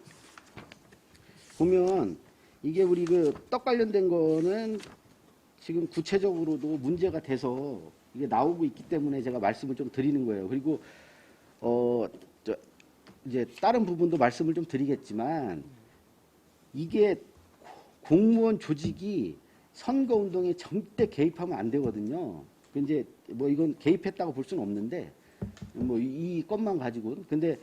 보면 이게 우리 그 떡 관련된 거는 지금 구체적으로도 문제가 돼서 이게 나오고 있기 때문에 제가 말씀을 좀 드리는 거예요. 그리고 이제 다른 부분도 말씀을 좀 드리겠지만 이게 공무원 조직이 선거 운동에 절대 개입하면 안 되거든요. 이제 뭐 이건 개입했다고 볼 수는 없는데 뭐 이 건만 가지고는. 근데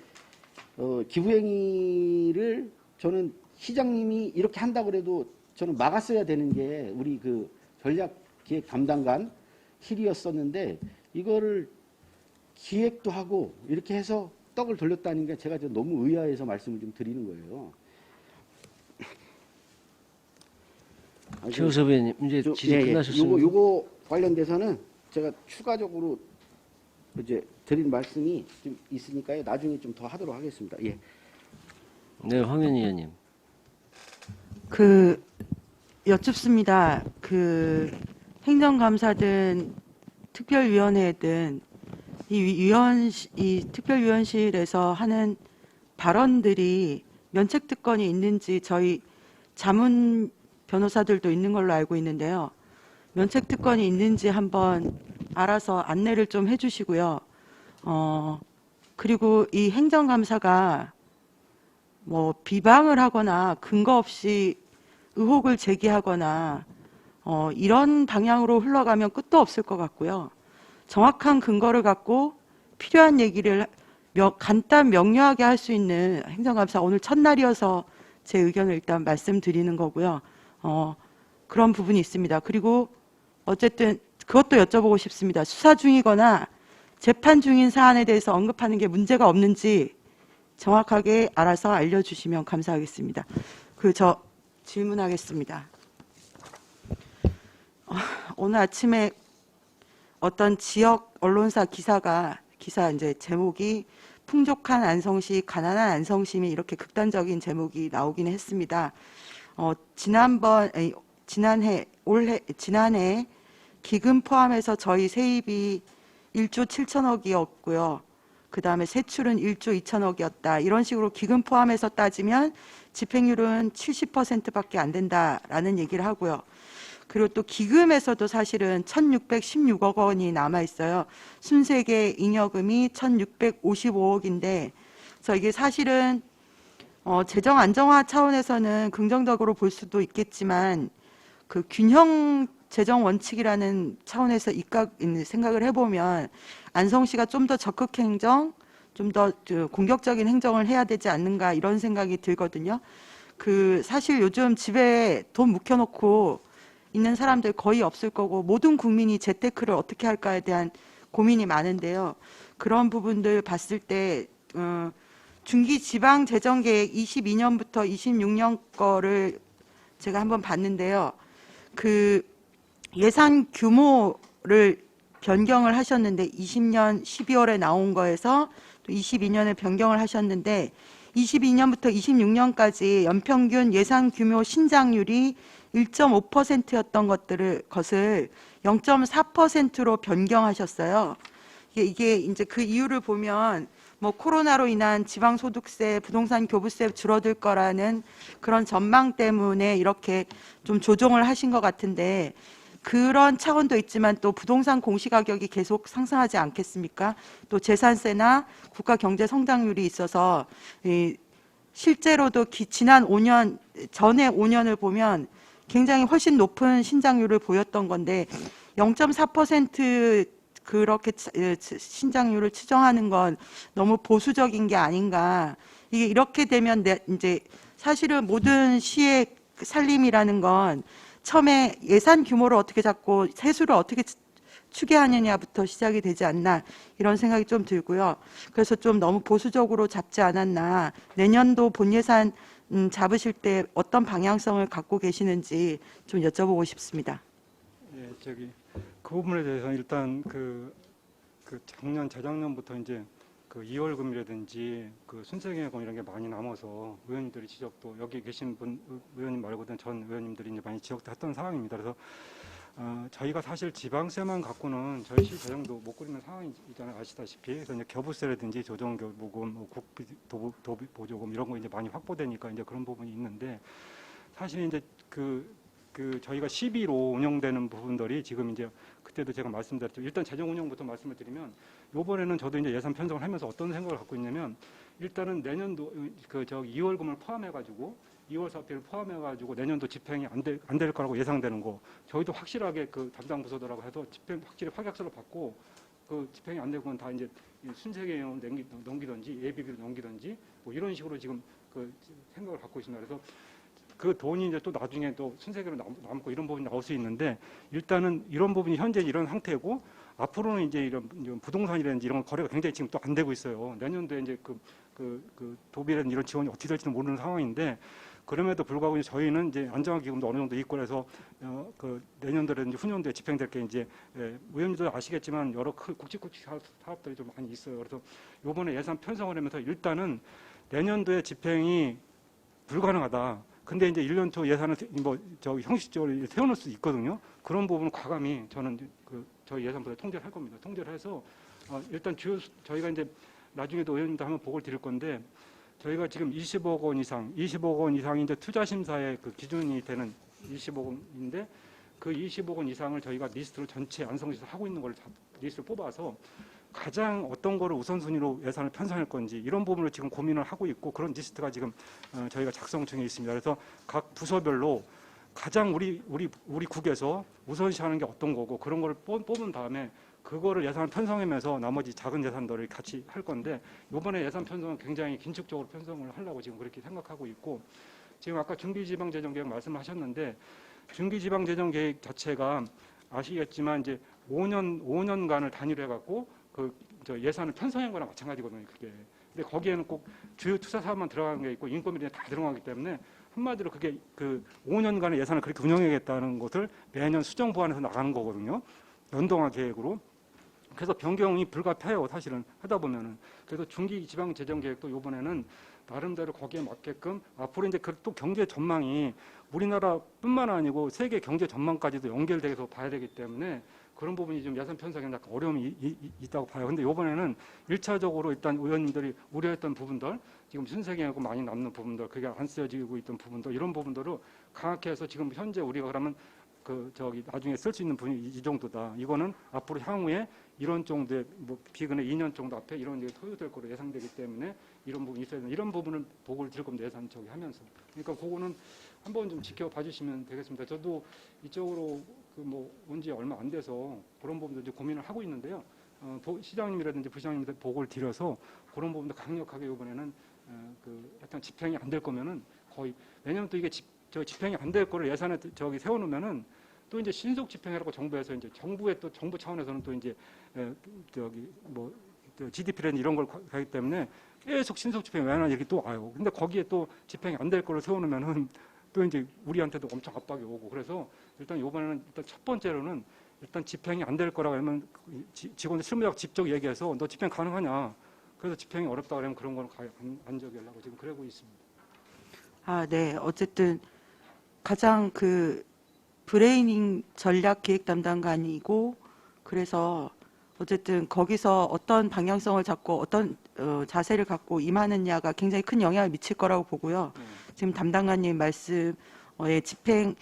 기부행위를 저는 시장님이 이렇게 한다고 그래도 저는 막았어야 되는 게 우리 그 전략기획 담당관 실이었었는데 이거를 기획도 하고 이렇게 해서 떡을 돌렸다는 게 제가 좀 너무 의아해서 말씀을 좀 드리는 거예요. 최우섭 의원님 이제 질의 끝나셨습니다. 요거 관련돼서는 제가 추가적으로 이제 드린 말씀이 좀 있으니까요. 나중에 좀 더 하도록 하겠습니다. 예. 네, 황현희 의원님. 여쭙습니다. 행정감사든 특별위원회든 이 특별위원실에서 하는 발언들이 면책특권이 있는지 저희 자문 변호사들도 있는 걸로 알고 있는데요. 면책특권이 있는지 한번 알아서 안내를 좀 해주시고요. 그리고 이 행정감사가 뭐 비방을 하거나 근거 없이 의혹을 제기하거나 이런 방향으로 흘러가면 끝도 없을 것 같고요. 정확한 근거를 갖고 필요한 얘기를 간단 명료하게 할 수 있는 행정감사 오늘 첫날이어서 제 의견을 일단 말씀드리는 거고요. 그런 부분이 있습니다. 그리고 어쨌든 그것도 여쭤보고 싶습니다. 수사 중이거나 재판 중인 사안에 대해서 언급하는 게 문제가 없는지 정확하게 알아서 알려주시면 감사하겠습니다. 저 질문하겠습니다. 오늘 아침에 어떤 지역 언론사 기사 이제 제목이 풍족한 안성시, 가난한 안성시민 이렇게 극단적인 제목이 나오긴 했습니다. 지난해 기금 포함해서 저희 세입이 1조 7천억이었고요. 그 다음에 세출은 1조 2천억이었다. 이런 식으로 기금 포함해서 따지면 집행률은 70%밖에 안 된다라는 얘기를 하고요. 그리고 또 기금에서도 사실은 1,616억 원이 남아 있어요. 순세계 잉여금이 1,655억인데, 그래서 이게 사실은 재정 안정화 차원에서는 긍정적으로 볼 수도 있겠지만 그 균형 재정 원칙이라는 차원에서 생각을 해보면 안성시가 좀 더 적극 행정, 좀 더 공격적인 행정을 해야 되지 않는가 이런 생각이 들거든요. 사실 요즘 집에 돈 묵혀놓고 있는 사람들 거의 없을 거고 모든 국민이 재테크를 어떻게 할까에 대한 고민이 많은데요. 그런 부분들 봤을 때 중기 지방 재정 계획 22년부터 26년 거를 제가 한번 봤는데요. 예산 규모를 변경을 하셨는데 20년 12월에 나온 거에서 또 22년에 변경을 하셨는데 22년부터 26년까지 연평균 예산 규모 신장률이 1.5%였던 것을 0.4%로 변경하셨어요. 이게 이제 그 이유를 보면 뭐 코로나로 인한 지방소득세, 부동산 교부세 줄어들 거라는 그런 전망 때문에 이렇게 좀 조정을 하신 것 같은데 그런 차원도 있지만 또 부동산 공시가격이 계속 상승하지 않겠습니까? 또 재산세나 국가 경제 성장률이 있어서 실제로도 지난 5년 전에 5년을 보면 굉장히 훨씬 높은 신장률을 보였던 건데 0.4% 그렇게 신장률을 추정하는 건 너무 보수적인 게 아닌가. 이게 이렇게 되면 이제 사실은 모든 시의 살림이라는 건 처음에 예산 규모를 어떻게 잡고 세수를 어떻게 추계하느냐부터 시작이 되지 않나 이런 생각이 좀 들고요. 그래서 좀 너무 보수적으로 잡지 않았나. 내년도 본 예산 잡으실 때 어떤 방향성을 갖고 계시는지 좀 여쭤보고 싶습니다. 예, 그 부분에 대해서 일단 작년 재작년부터 이제 2월금이라든지 순세계금 이런 게 많이 남아서 의원님들이 지적도 여기 계신 분 의원님 말고는 전 의원님들이 이제 많이 지적도 했던 상황입니다. 그래서 저희가 사실 지방세만 갖고는 저희 시 재정도 못 꾸리는 상황이잖아요. 아시다시피. 그래서 이제 겨부세라든지 조정교부금, 국비 보조금 이런 거 이제 많이 확보되니까 이제 그런 부분이 있는데 사실 이제 저희가 12로 운영되는 부분들이 지금 이제 그때도 제가 말씀드렸죠. 일단 재정 운영부터 말씀을 드리면 이번에는 저도 이제 예산 편성을 하면서 어떤 생각을 갖고 있냐면 일단은 내년도 2월금을 포함해가지고 2월 사업비를 포함해가지고 내년도 집행이 안 될 거라고 예상되는 거 저희도 확실하게 담당 부서들하고 해서 집행 확실히 확약서를 받고 집행이 안 되고는 다 이제 순세계형을 넘기든지 예비비로 넘기든지 뭐 이런 식으로 지금 생각을 갖고 있습니다. 그래서 그 돈이 이제 또 나중에 또 순세계로 남고 이런 부분이 나올 수 있는데 일단은 이런 부분이 현재 이런 상태고 앞으로는 이제 이런 부동산이라든지 이런 거래가 굉장히 지금 또 안 되고 있어요. 내년도에 이제 그 도비라든 이런 지원이 어떻게 될지는 모르는 상황인데 그럼에도 불구하고 이제 저희는 이제 안정화기금도 어느 정도 있고 그래서 그 내년도라든지 후년도에 집행될 게 이제 의원님도 아시겠지만 여러 굵직굵직 사업들이 좀 많이 있어요. 그래서 이번에 예산 편성을 하면서 일단은 내년도에 집행이 불가능하다. 근데 이제 1년 초 예산을 형식적으로 세워놓을 수 있거든요. 그런 부분은 과감히 저는 저희 예산부터 통제를 할 겁니다. 통제를 해서 일단 저희가 이제 나중에도 의원님도 한번 보고를 드릴 건데 저희가 지금 20억 원 이상이 이제 투자 심사의 그 기준이 되는 20억 원인데 그 20억 원 이상을 저희가 리스트로 전체 안성시에서 하고 있는 걸 리스트를 뽑아서 가장 어떤 거를 우선순위로 예산을 편성할 건지 이런 부분을 지금 고민을 하고 있고 그런 리스트가 지금 저희가 작성 중에 있습니다. 그래서 각 부서별로 가장 우리 국에서 우선시하는 게 어떤 거고 그런 거를 뽑은 다음에 그거를 예산을 편성하면서 나머지 작은 예산들을 같이 할 건데 이번에 예산 편성은 굉장히 긴축적으로 편성을 하려고 지금 그렇게 생각하고 있고 지금 아까 중기지방재정계획 말씀하셨는데 중기지방재정계획 자체가 아시겠지만 이제 5년간을 단위로 해갖고 저 예산을 편성한 거랑 마찬가지거든요. 그게. 근데 거기에는 꼭 주요 투자 사업만 들어가는 게 있고 인건비는 다 들어가기 때문에 한마디로 그게 그 5년간의 예산을 그렇게 운영하겠다는 것을 매년 수정 보완해서 나가는 거거든요. 연동화 계획으로. 그래서 변경이 불가피해요. 사실은 하다 보면은. 그래서 중기지방재정계획도 이번에는 나름대로 거기에 맞게끔 앞으로 이제 또 경제 전망이 우리나라뿐만 아니고 세계 경제 전망까지도 연결돼서 봐야 되기 때문에 그런 부분이 좀 예산 편성에 약간 어려움이 있다고 봐요. 근데 이번에는 1차적으로 일단 의원님들이 우려했던 부분들, 지금 순세경하고 많이 남는 부분들, 그게 안 쓰여지고 있던 부분들, 이런 부분들을 강하게 해서 지금 현재 우리가 그러면 나중에 쓸 수 있는 분이 이 정도다. 이거는 앞으로 향후에 이런 정도의 비근의 2년 정도 앞에 이런 게 소요될 거로 예상되기 때문에 이런 부분이 있어야 된다. 이런 부분을 보고를 드릴 겁니다. 예산 하면서. 그러니까 그거는 한번 좀 지켜봐 주시면 되겠습니다. 저도 이쪽으로 온 지 얼마 안 돼서 그런 부분도 이제 고민을 하고 있는데요. 시장님이라든지 부시장님한테 보고를 드려서 그런 부분도 강력하게 이번에는 약간 집행이 안 될 거면은 거의 왜냐면 또 이게 집행이 안 될 거를 예산에 세워놓으면은 또 이제 신속 집행이라고 정부에서 이제 정부 차원에서는 또 이제 GDP라는 이런 걸 가기 때문에 계속 신속 집행 왜 하나 이렇게 또 와요. 근데 거기에 또 집행이 안 될 거를 세워놓으면은 또 이제 우리한테도 엄청 압박이 오고 그래서 일단 이번에는 일단 첫 번째로는 일단 집행이 안 될 거라고 하면 직원들 실무자가 직접 얘기해서 너 집행 가능하냐. 그래서 집행이 어렵다 그러면 그런 거는 안 적용하려고 지금 그러고 있습니다. 네. 어쨌든 가장 브레이닝 전략 기획 담당관이고 그래서 어쨌든 거기서 어떤 방향성을 잡고 어떤 자세를 갖고 임하느냐가 굉장히 큰 영향을 미칠 거라고 보고요. 지금 담당관님 말씀에 집행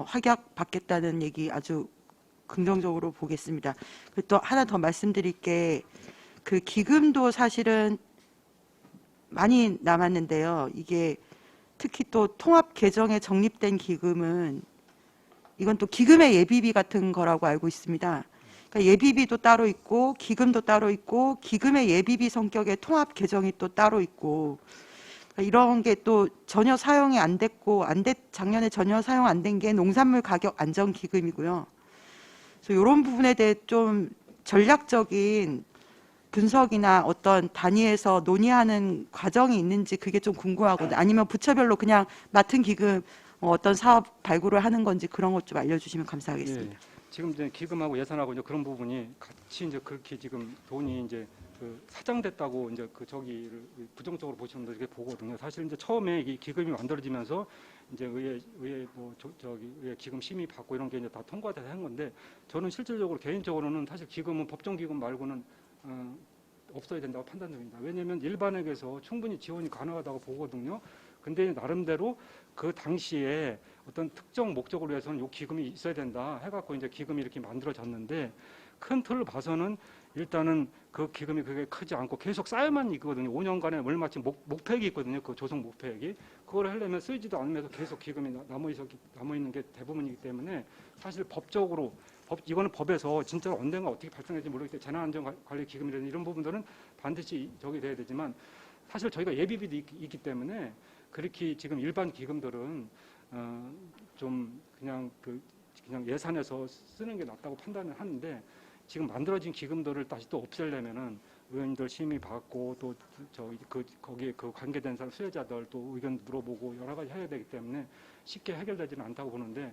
확약 받겠다는 얘기 아주 긍정적으로 보겠습니다. 그리고 또 하나 더 말씀드릴 게 기금도 사실은 많이 남았는데요. 이게 특히 또 통합 개정에 적립된 기금은 이건 또 기금의 예비비 같은 거라고 알고 있습니다. 그러니까 예비비도 따로 있고 기금도 따로 있고 기금의 예비비 성격의 통합 개정이 또 따로 있고 그러니까 이런 게 또 전혀 사용이 안 됐고 작년에 전혀 사용 안 된 게 농산물 가격 안정 기금이고요. 그래서 이런 부분에 대해 좀 전략적인 분석이나 어떤 단위에서 논의하는 과정이 있는지 그게 좀 궁금하거든요. 아니면 부처별로 그냥 맡은 기금 어떤 사업 발굴을 하는 건지 그런 것 좀 알려주시면 감사하겠습니다. 예, 지금 이제 기금하고 예산하고 이제 그런 부분이 같이 이제 그렇게 지금 돈이 이제 사장됐다고 이제 저기를 부정적으로 보시는 분들 이렇게 보거든요. 사실 이제 처음에 이 기금이 만들어지면서 이제 의회 의회 기금 심의 받고 이런 게 이제 다 통과돼서 한 건데 저는 실질적으로 개인적으로는 사실 기금은 법정 기금 말고는 없어야 된다고 판단됩니다. 왜냐하면 일반에게서 충분히 지원이 가능하다고 보거든요. 근데 나름대로 그 당시에 어떤 특정 목적을 위해서는 이 기금이 있어야 된다 해갖고 이제 기금이 이렇게 만들어졌는데 큰 틀을 봐서는 일단은 그 기금이 그게 크지 않고 계속 쌓여만 있거든요. 5년간에 물마침 목표액이 있거든요. 그 조성 목표액이. 그걸 하려면 쓰이지도 않으면서 계속 기금이 남아있는 게 대부분이기 때문에 사실 법적으로 이거는 법에서 진짜 언젠가 어떻게 발생할지 모르기 때문에 재난안전관리 기금이라는 이런 부분들은 반드시 저기 돼야 되지만 사실 저희가 예비비도 있기 때문에 그렇게 지금 일반 기금들은 좀 그냥 예산에서 쓰는 게 낫다고 판단을 하는데 지금 만들어진 기금들을 다시 또 없애려면은 의원님들 심의 받고 또 거기에 그 관계된 사람 수혜자들 또 의견 물어보고 여러 가지 해야 되기 때문에 쉽게 해결되지는 않다고 보는데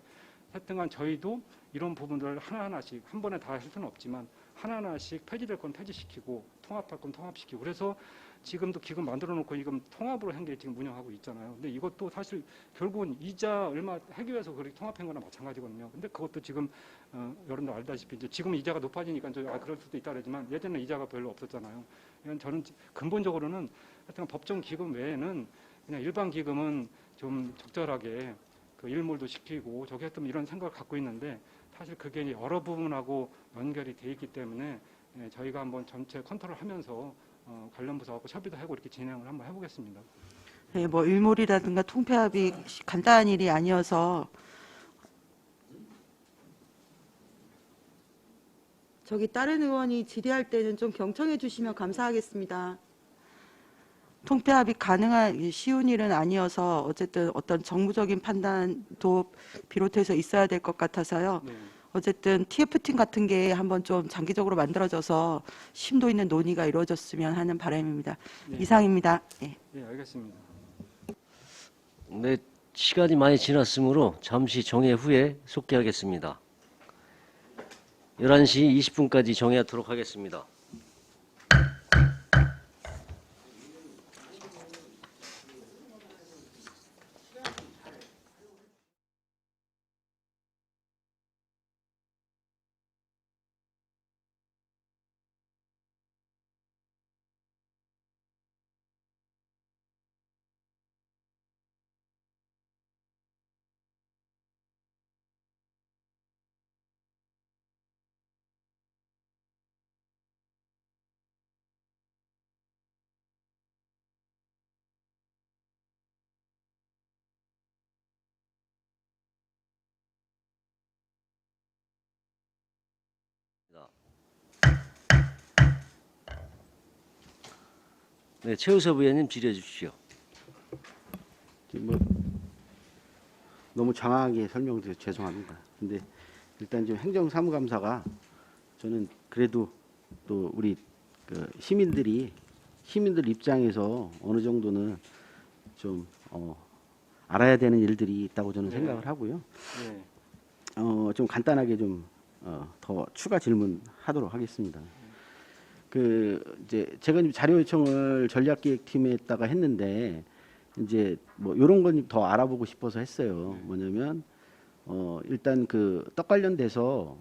하여튼간 저희도 이런 부분들을 하나하나씩 한 번에 다 할 수는 없지만 하나하나씩 폐지될 건 폐지시키고 통합할 건 통합시키고 그래서 지금도 기금 만들어 놓고 지금 통합으로 한 게 지금 운영하고 있잖아요. 근데 이것도 사실 결국은 이자 얼마 하기 위해서 그렇게 통합한 거나 마찬가지거든요. 근데 그것도 지금 여러분들 알다시피 이제 지금 이자가 높아지니까 그럴 수도 있다 그러지만 예전에 이자가 별로 없었잖아요. 이건 저는 근본적으로는 하여튼 법정 기금 외에는 그냥 일반 기금은 좀 적절하게 그 일몰도 시키고 저기 했던 이런 생각을 갖고 있는데 사실 그게 여러 부분하고 연결이 돼 있기 때문에 저희가 한번 전체 컨트롤하면서 관련 부서하고 협의도 하고 이렇게 진행을 한번 해보겠습니다. 네, 뭐 일몰이라든가 통폐합이 간단한 일이 아니어서 저기 다른 의원이 질의할 때는 좀 경청해 주시면 감사하겠습니다. 통폐합이 가능한 쉬운 일은 아니어서 어쨌든 어떤 정무적인 판단도 비롯해서 있어야 될 것 같아서요. 네. 어쨌든 TF팀 같은 게 한번 좀 장기적으로 만들어져서 심도 있는 논의가 이루어졌으면 하는 바람입니다. 네. 이상입니다. 예. 네, 알겠습니다. 네, 시간이 많이 지났으므로 잠시 정회 후에 속개하겠습니다. 11시 20분까지 정회하도록 하겠습니다. 네, 최우섭 의원님 질의해 주십시오. 뭐 너무 장황하게 설명드려 죄송합니다. 근데 일단 지금 행정사무감사가 저는 그래도 또 우리 그 시민들 입장에서 어느 정도는 좀 알아야 되는 일들이 있다고 저는 네. 생각을 하고요. 네. 좀 간단하게 좀 더 추가 질문하도록 하겠습니다. 그 이제 제가 지금 자료 요청을 전략기획팀에다가 했는데 이제 뭐 이런 건 더 알아보고 싶어서 했어요. 뭐냐면 일단 그 떡 관련돼서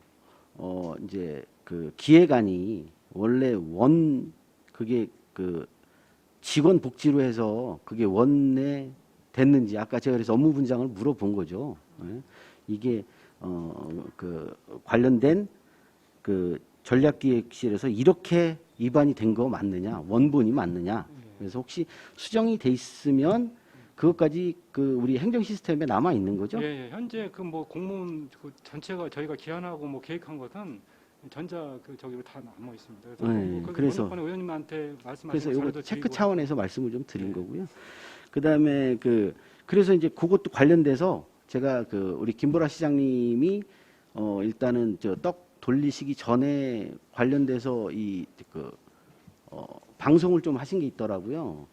이제 그 기획안이 원래 그게 그 직원 복지로 해서 그게 원내 됐는지 아까 제가 그래서 업무 분장을 물어본 거죠. 예? 이게 그 관련된 그 전략기획실에서 이렇게 위반이 된 거 맞느냐, 원본이 맞느냐. 그래서 혹시 수정이 돼 있으면 그것까지 그 우리 행정 시스템에 남아 있는 거죠? 예, 예. 현재 그 뭐 공무원 그 전체가 저희가 기한하고 뭐 계획한 것은 전자 그 저기로 다 남아 있습니다. 그래서 네, 그 그래서- 번호권 의원님한테 말씀하신 그래서 자료도 이거 체크 드리고 차원에서 말씀을 좀 드린 네. 거고요. 그다음에 그래서 이제 그것도 관련돼서 제가 그 우리 김보라 시장님이 일단은 저 떡 돌리시기 전에 관련돼서 방송을 좀 하신 게 있더라고요.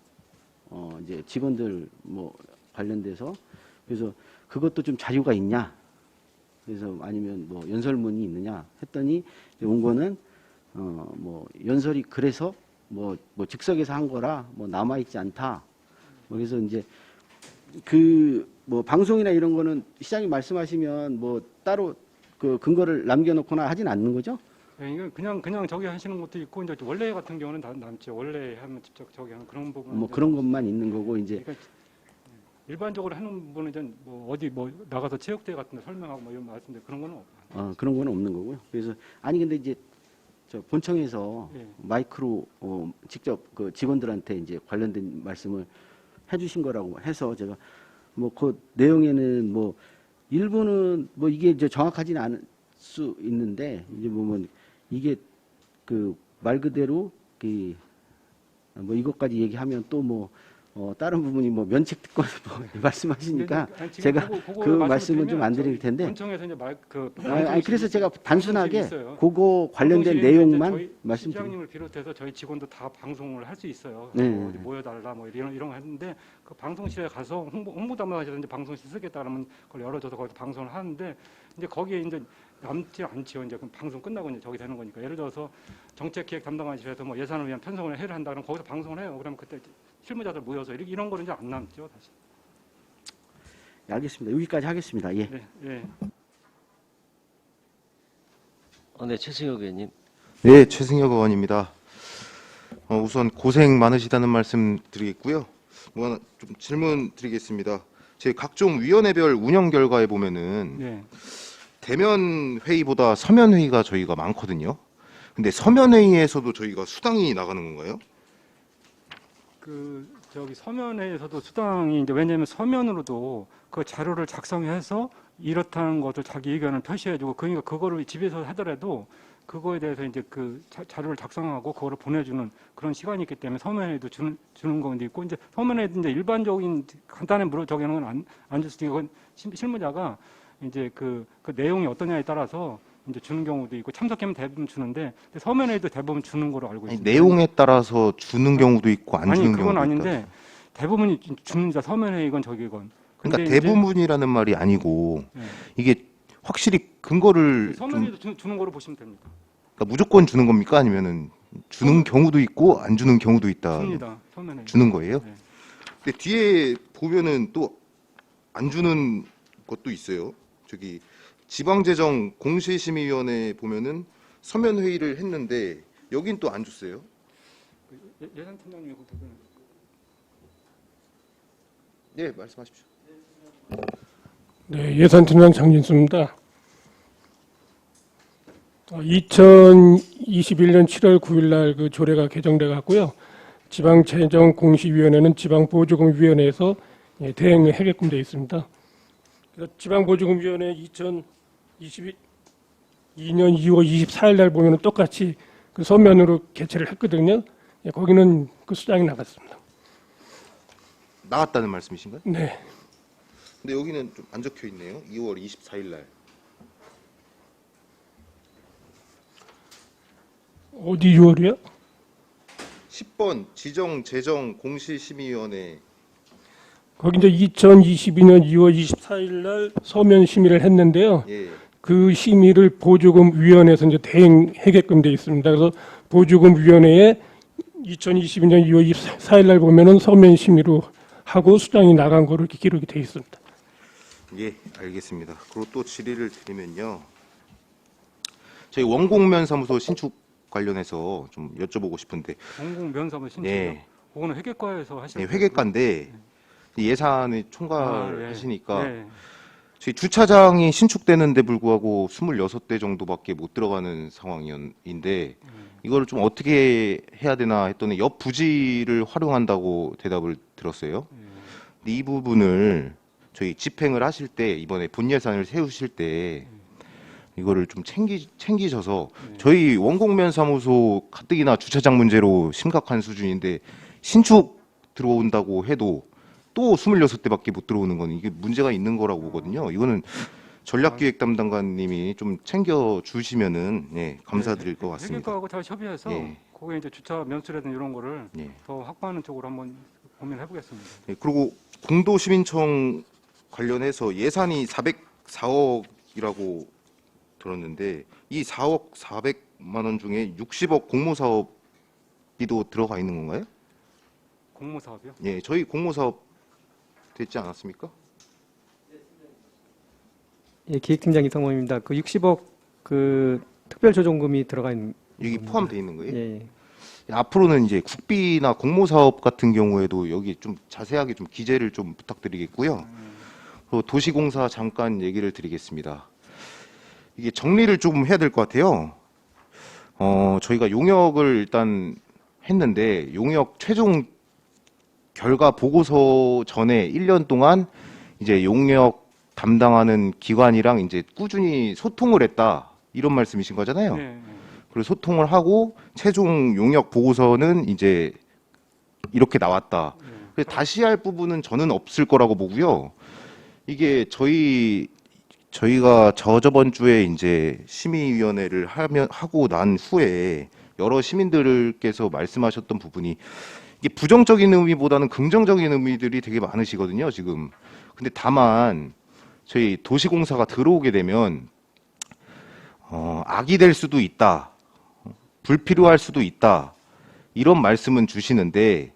이제 직원들 뭐 관련돼서 그래서 그것도 좀 자료가 있냐? 그래서 아니면 뭐 연설문이 있느냐 했더니 이제 온 거는 뭐 연설이 그래서 뭐 즉석에서 한 거라 뭐 남아 있지 않다. 뭐 그래서 이제 뭐 방송이나 이런 거는 시장님 말씀하시면 뭐 따로 그 근거를 남겨놓거나 하진 않는 거죠? 예, 이거 그냥 저기 하시는 것도 있고 이제 원래 같은 경우는 다 남죠. 원래 하면 직접 저기 하는 그런 부분. 뭐 그런 것만 있는 거고 이제 그러니까 일반적으로 하는 분은 이제 뭐 어디 뭐 나가서 체육대회 같은 데 설명하고 뭐 이런 말씀인데 그런 거는 없어요. 그런 건 없는 거고요. 그래서 아니 근데 이제 저 본청에서 예. 마이크로 직접 그 직원들한테 이제 관련된 말씀을 해주신 거라고 해서 제가 뭐 그 내용에는 뭐 일부는 뭐 이게 이제 정확하지는 않을 수 있는데 이제 보면 이게 그 말 그대로 그 뭐 이것까지 얘기하면 또 뭐 다른 부분이 뭐 면책 특권 뭐 말씀하시니까 아니, 지금 제가 그거 그 말씀은 좀 안 드리면 드릴 텐데. 원청에서 이제 아니, 그래서 제가 단순하게 있어요. 그거 관련된 방송실에 이제 내용만 저희 말씀드립니다. 실장님을 비롯해서 저희 직원도 다 방송을 할 수 있어요. 네. 뭐 어디 모여달라 뭐 이런 거 했는데 그 방송실에 가서 홍보 담당하셔서 이제 방송실 쓰겠다 그러면 그걸 열어줘서 거기서 방송을 하는데 이제 거기에 이제 남지 않지요. 이제 그 방송 끝나고 이제 저기 되는 거니까. 예를 들어서 정책기획 담당하시면서 뭐 예산을 위한 편성을 해를 한다 그러면 거기서 방송을 해요. 그러면 그때 실무자들 모여서 이런 거는 이제 안 남죠, 다시. 네, 알겠습니다. 여기까지 하겠습니다. 예. 네, 예. 네, 최승혁 의원님. 네, 최승혁 의원입니다. 우선 고생 많으시다는 말씀 드리겠고요. 뭐 좀 질문 드리겠습니다. 제 각종 위원회별 운영 결과에 보면은 네. 대면 회의보다 서면 회의가 저희가 많거든요. 근데 서면 회의에서도 저희가 수당이 나가는 건가요? 그 저기 서면에서도 수당이 이제 왜냐하면 서면으로도 그 자료를 작성해서 이렇다는 것을 자기 의견을 표시해주고 그러니까 그거를 집에서 하더라도 그거에 대해서 이제 그 자료를 작성하고 그거를 보내주는 그런 시간이 있기 때문에 서면에도 주는 건데 있고 이제 서면에도 이제 일반적인 간단한 저기는 안 줄 수 있고 그건 실무자가 이제 그 내용이 어떠냐에 따라서 이제 주는 경우도 있고 참석하면 대부분 주는데 서면에도 대부분 주는 걸로 알고 아니, 있습니다. 내용에 따라서 주는 경우도 있고 안 아니 주는 그건 경우도 아닌데 있다. 대부분이 주는자 서면에 이건 저기건. 그러니까 근데 이제 대부분이라는 말이 아니고 네. 이게 확실히 근거를 좀 서면에도 주는 거로 보시면 됩니다. 그러니까 무조건 주는 겁니까? 아니면은 주는 경우도 있고 안 주는 경우도 있다. 줍니다. 서면에. 주는 거예요? 네. 근데 뒤에 보면은 또 안 주는 것도 있어요. 저기 지방재정 공시심의위원회 보면은 서면 회의를 했는데 여긴 또 안 줬어요. 예산팀장님 그 부분. 네, 말씀하십시오. 네, 예산팀장 장진수입니다. 2021년 7월 9일 날 그 조례가 개정돼 갖고요. 지방재정공시위원회는 지방보조금위원회에서 대행 해결금되어 있습니다. 그래서 지방보조금위원회 2022년 2월 24일 날 보면은 똑같이 그 서면으로 개최를 했거든요. 거기는 그 수당이 나갔습니다. 나갔다는 말씀이신가요? 네. 근데 여기는 좀 안 적혀 있네요. 2월 24일 날. 어디 6월이요? 10번 지정재정공시심의위원회. 거기 이제 2022년 2월 24일 날 서면 심의를 했는데요. 예. 그 심의를 보조금위원회에서 이제 대행하게끔 되어 있습니다. 그래서 보조금위원회에 2022년 2월 24일 날 보면은 서면 심의로 하고 수당이 나간 거로 이렇게 기록이 되어 있습니다. 예, 알겠습니다. 그리고 또 질의를 드리면요. 저희 원공면 사무소 신축 관련해서 좀 여쭤보고 싶은데 공공면사무 신청이요. 예. 그거는 회계과에서 하시는 네, 회계과인데 예산을 총괄하시니까 네. 저희 주차장이 신축되는데 불구하고 26대 정도밖에 못 들어가는 상황인데 이거를 좀 어떻게 해야 되나 했더니 옆 부지를 활용한다고 대답을 들었어요. 근데 이 부분을 저희 집행을 하실 때 이번에 본 예산을 세우실 때 이거를 좀 챙기셔서 저희 원공면 사무소 가뜩이나 주차장 문제로 심각한 수준인데 신축 들어온다고 해도 또 26대밖에 못 들어오는 건 이게 문제가 있는 거라고 보거든요. 이거는 전략기획 담당관님이 좀 챙겨 주시면은 예, 감사드릴 것 같습니다. 회계과하고 잘 협의해서 예. 거기에 이제 주차 면수라든지 이런 거를 예. 더 확보하는 쪽으로 한번 고민을 해보겠습니다. 예, 그리고 공도시민청 관련해서 예산이 404억이라고 들었는데 이 4억 400만 원 중에 60억 공모사업비도 들어가 있는 건가요? 공모사업이요? 예, 저희 공모사업 됐지 않았습니까? 예, 기획팀장 이성범입니다. 그 60억 그 특별조정금이 들어가 있는 여기 포함되어 있는 거예요? 예, 예. 앞으로는 이제 국비나 공모사업 같은 경우에도 여기 좀 자세하게 좀 기재를 좀 부탁드리겠고요. 그리고 도시공사 잠깐 얘기를 드리겠습니다. 이게 정리를 좀 해야 될 것 같아요. 저희가 용역을 일단 했는데 용역 최종 결과 보고서 전에 1년 동안 이제 용역 담당하는 기관이랑 이제 꾸준히 소통을 했다 이런 말씀이신 거잖아요. 네. 그리고 소통을 하고 최종 용역 보고서는 이제 이렇게 나왔다. 그래서 다시 할 부분은 저는 없을 거라고 보고요. 이게 저희가 저번 주에 이제 심의위원회를 하고 난 후에 여러 시민들께서 말씀하셨던 부분이 이게 부정적인 의미보다는 긍정적인 의미들이 되게 많으시거든요, 지금. 근데 다만 저희 도시공사가 들어오게 되면 악이 될 수도 있다, 불필요할 수도 있다, 이런 말씀은 주시는데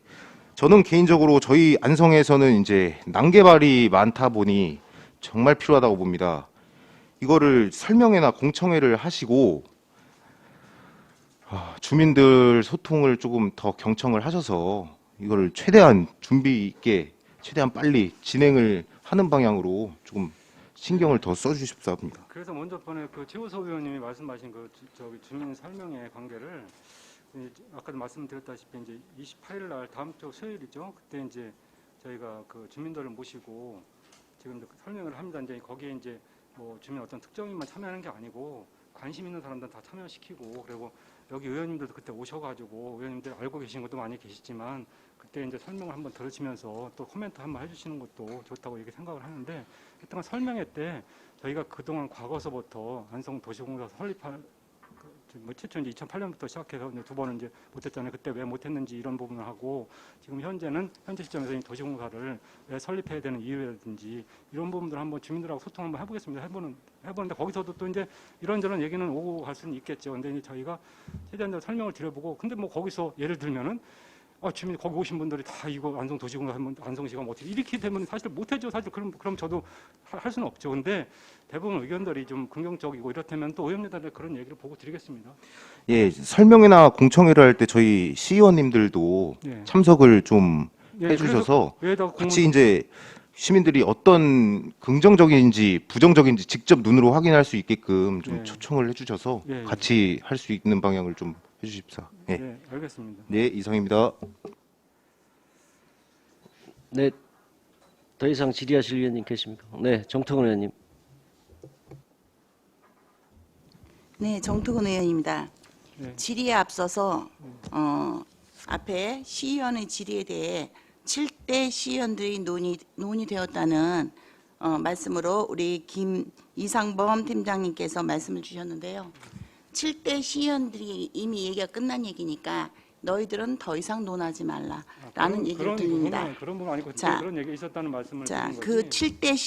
저는 개인적으로 저희 안성에서는 이제 난개발이 많다 보니 정말 필요하다고 봅니다. 이거를 설명회나 공청회를 하시고 주민들 소통을 조금 더 경청을 하셔서 이거를 최대한 준비 있게 최대한 빨리 진행을 하는 방향으로 조금 신경을 더 써주십사 합니다. 그래서 먼저 번에 그 최우석 의원님이 말씀하신 그 저기 주민 설명회 관계를 아까도 말씀드렸다시피 이제 28일 날 다음 주 수요일이죠. 그때 이제 저희가 그 주민들을 모시고 지금 설명을 합니다. 이제 거기에 이제 뭐 주민 어떤 특정인만 참여하는 게 아니고 관심 있는 사람들 다 참여시키고, 그리고 여기 의원님들도 그때 오셔가지고 의원님들 알고 계신 것도 많이 계시지만 그때 이제 설명을 한번 들으시면서 또 코멘트 한번 해주시는 것도 좋다고 이렇게 생각을 하는데, 일단 설명회 때 저희가 그동안 과거서부터 안성도시공사 설립할 뭐 최초 이제 2008년부터 시작해서 이제 두 번은 이제 못했잖아요. 그때 왜 못했는지 이런 부분을 하고, 지금 현재 시점에서 이 도시공사를 왜 설립해야 되는 이유라든지 이런 부분들 한번 주민들하고 소통 한번 해보겠습니다. 해보는데 거기서도 또 이제 이런저런 얘기는 오고 갈 수는 있겠죠. 근데 이제 저희가 최대한 설명을 드려보고, 근데 뭐 거기서 예를 들면은 주민 거기 오신 분들이 다 이거 안성도시공사 하면 안성시가 뭐 어떻게 이렇게 되면 사실 못해죠. 사실 그럼 저도 할 수는 없죠. 근데 대부분 의견들이 좀 긍정적이고 이렇다면 또 의원님들의 그런 얘기를 보고 드리겠습니다. 예, 설명회나 공청회를 할 때 저희 시의원님들도 예. 참석을 좀 예, 해주셔서 그래서 같이 이제 시민들이 어떤 긍정적인지 부정적인지 직접 눈으로 확인할 수 있게끔 좀 예. 초청을 해주셔서 예, 예. 같이 할 수 있는 방향을 좀 해주십사. 예. 네, 알겠습니다. 네, 이상입니다. 네, 더 이상 질의하실 위원님 계십니까? 네, 정태근 의원님. 네, 정태근 의원입니다. 네. 질의에 앞서서 앞에 시의원의 질의에 대해 7대 시의원들이 논의되었다는 말씀으로 우리 이상범 팀장님께서 말씀을 주셨는데요. 7대 시의원들이 이미 얘기가 끝난 얘기니까 너희들은 더 이상 논하지 말라라는 얘기를 드립니다. 그런 부분 아니고 자, 그런 얘기 있었다는 말씀을 자, 드린 그 거지. 7대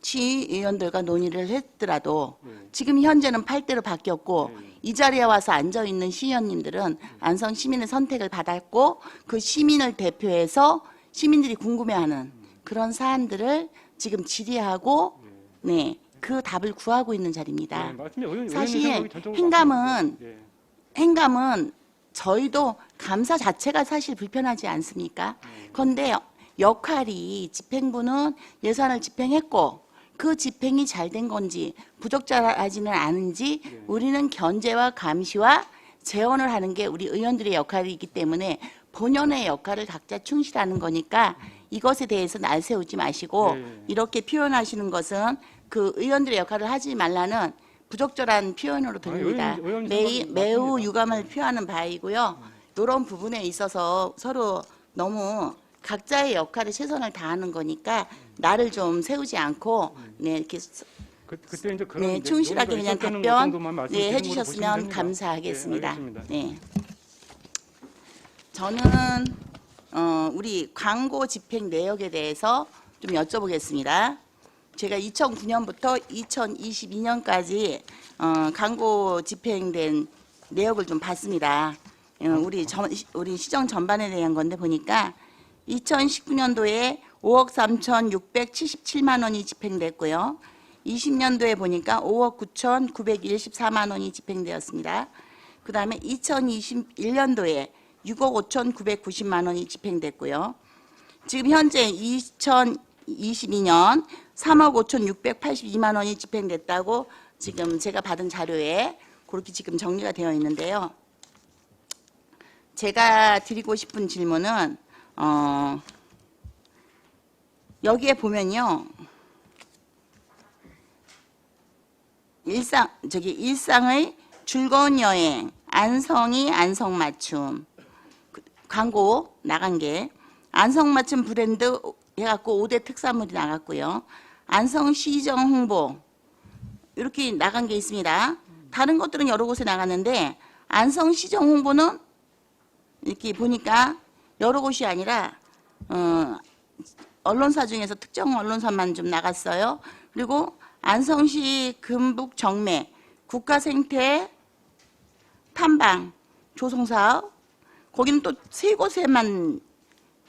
시의원들과 논의를 했더라도 네. 지금 현재는 8대로 바뀌었고 네. 이 자리에 와서 앉아 있는 시의원님들은 안성 시민의 선택을 받았고 그 시민을 대표해서 시민들이 궁금해하는 그런 사안들을 지금 질의하고 네, 그 답을 구하고 있는 자리입니다. 네, 맞습니다. 사실 행감은 저희도 감사 자체가 사실 불편하지 않습니까? 그런데 역할이 집행부는 예산을 집행했고 그 집행이 잘 된 건지 부적절하지는 않은지 우리는 견제와 감시와 재원을 하는 게 우리 의원들의 역할이기 때문에 본연의 역할을 각자 충실하는 거니까 이것에 대해서 날 세우지 마시고 이렇게 표현하시는 것은 그 의원들의 역할을 하지 말라는 부적절한 표현으로 들립니다. 매우 유감을 표하는 바이고요. 이런 부분에 있어서 서로 너무 각자의 역할에 최선을 다하는 거니까 나를 좀 세우지 않고 네, 이렇게 그때 이제 그런 네, 충실하게 그냥 있었다는 것 답변 정도만 말씀드린 네, 걸로 해주셨으면 보시면 됩니다. 감사하겠습니다. 네, 알겠습니다. 네. 저는 우리 광고 집행 내역에 대해서 좀 여쭤보겠습니다. 제가 2009년부터 2022년까지 광고 집행된 내역을 좀 봤습니다. 우리 시정 전반에 대한 건데 보니까 2019년도에 5억 3,677만 원이 집행됐고요. 20년도에 보니까 5억 9,924만 원이 집행되었습니다. 그 다음에 2021년도에 6억 5,990만 원이 집행됐고요. 지금 현재 2022년 3억 5,682만 원이 집행됐다고 지금 제가 받은 자료에 그렇게 지금 정리가 되어 있는데요. 제가 드리고 싶은 질문은 여기에 보면요. 일상의 즐거운 여행, 안성이 안성맞춤 광고 나간 게 안성맞춤 브랜드 해갖고 5대 특산물이 나갔고요. 안성시정 홍보 이렇게 나간 게 있습니다. 다른 것들은 여러 곳에 나갔는데 안성시정 홍보는 이렇게 보니까 여러 곳이 아니라 언론사 중에서 특정 언론사만 좀 나갔어요. 그리고 안성시 금북 정매 국가생태 탐방 조성사업 거기는 또 3곳에만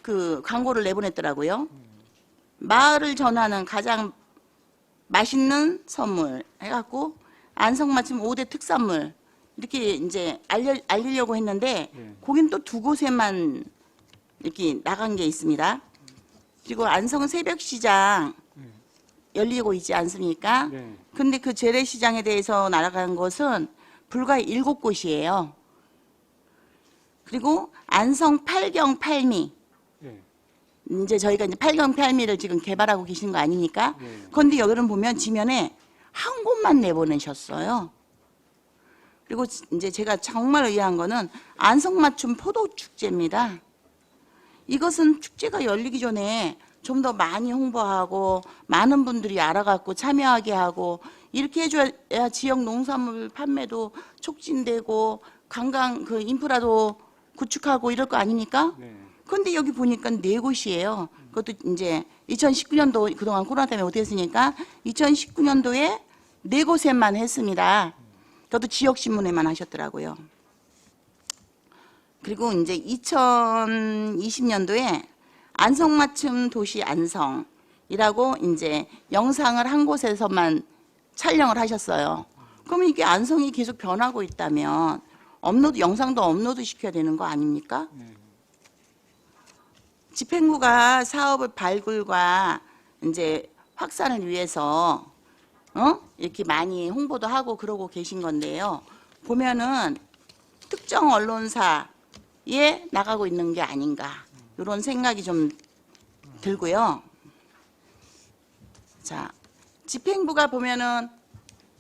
그 광고를 내보냈더라고요. 마을을 전하는 가장 맛있는 선물 해갖고 안성맞춤 5대 특산물 이렇게 이제 알리려고 했는데 거긴 또 2곳에만 이렇게 나간 게 있습니다. 그리고 안성 새벽시장 열리고 있지 않습니까? 네. 근데 그 재래시장에 대해서 날아간 곳은 불과 7곳이에요. 그리고 안성 팔경 팔미 네. 이제 저희가 이제 팔경 팔미를 지금 개발하고 계신 거 아닙니까? 네. 그런데 여기는 보면 지면에 한 곳만 내보내셨어요. 그리고 이제 제가 정말 의아한 거는 안성맞춤 포도축제입니다. 이것은 축제가 열리기 전에 좀 더 많이 홍보하고 많은 분들이 알아갖고 참여하게 하고 이렇게 해줘야 지역 농산물 판매도 촉진되고 관광 그 인프라도 구축하고 이럴 거 아닙니까? 네. 그런데 여기 보니까 4곳이에요. 그것도 이제 2019년도 그동안 코로나 때문에 못했으니까 2019년도에 4곳에만 했습니다. 저도 지역신문에만 하셨더라고요. 그리고 이제 2020년도에 안성맞춤 도시 안성이라고 이제 영상을 한 곳에서만 촬영을 하셨어요. 그러면 이게 안성이 계속 변하고 있다면 영상도 업로드 시켜야 되는 거 아닙니까? 집행부가 사업의 발굴과 이제 확산을 위해서 이렇게 많이 홍보도 하고 그러고 계신 건데요. 보면은 특정 언론사에 나가고 있는 게 아닌가 이런 생각이 좀 들고요. 자, 집행부가 보면은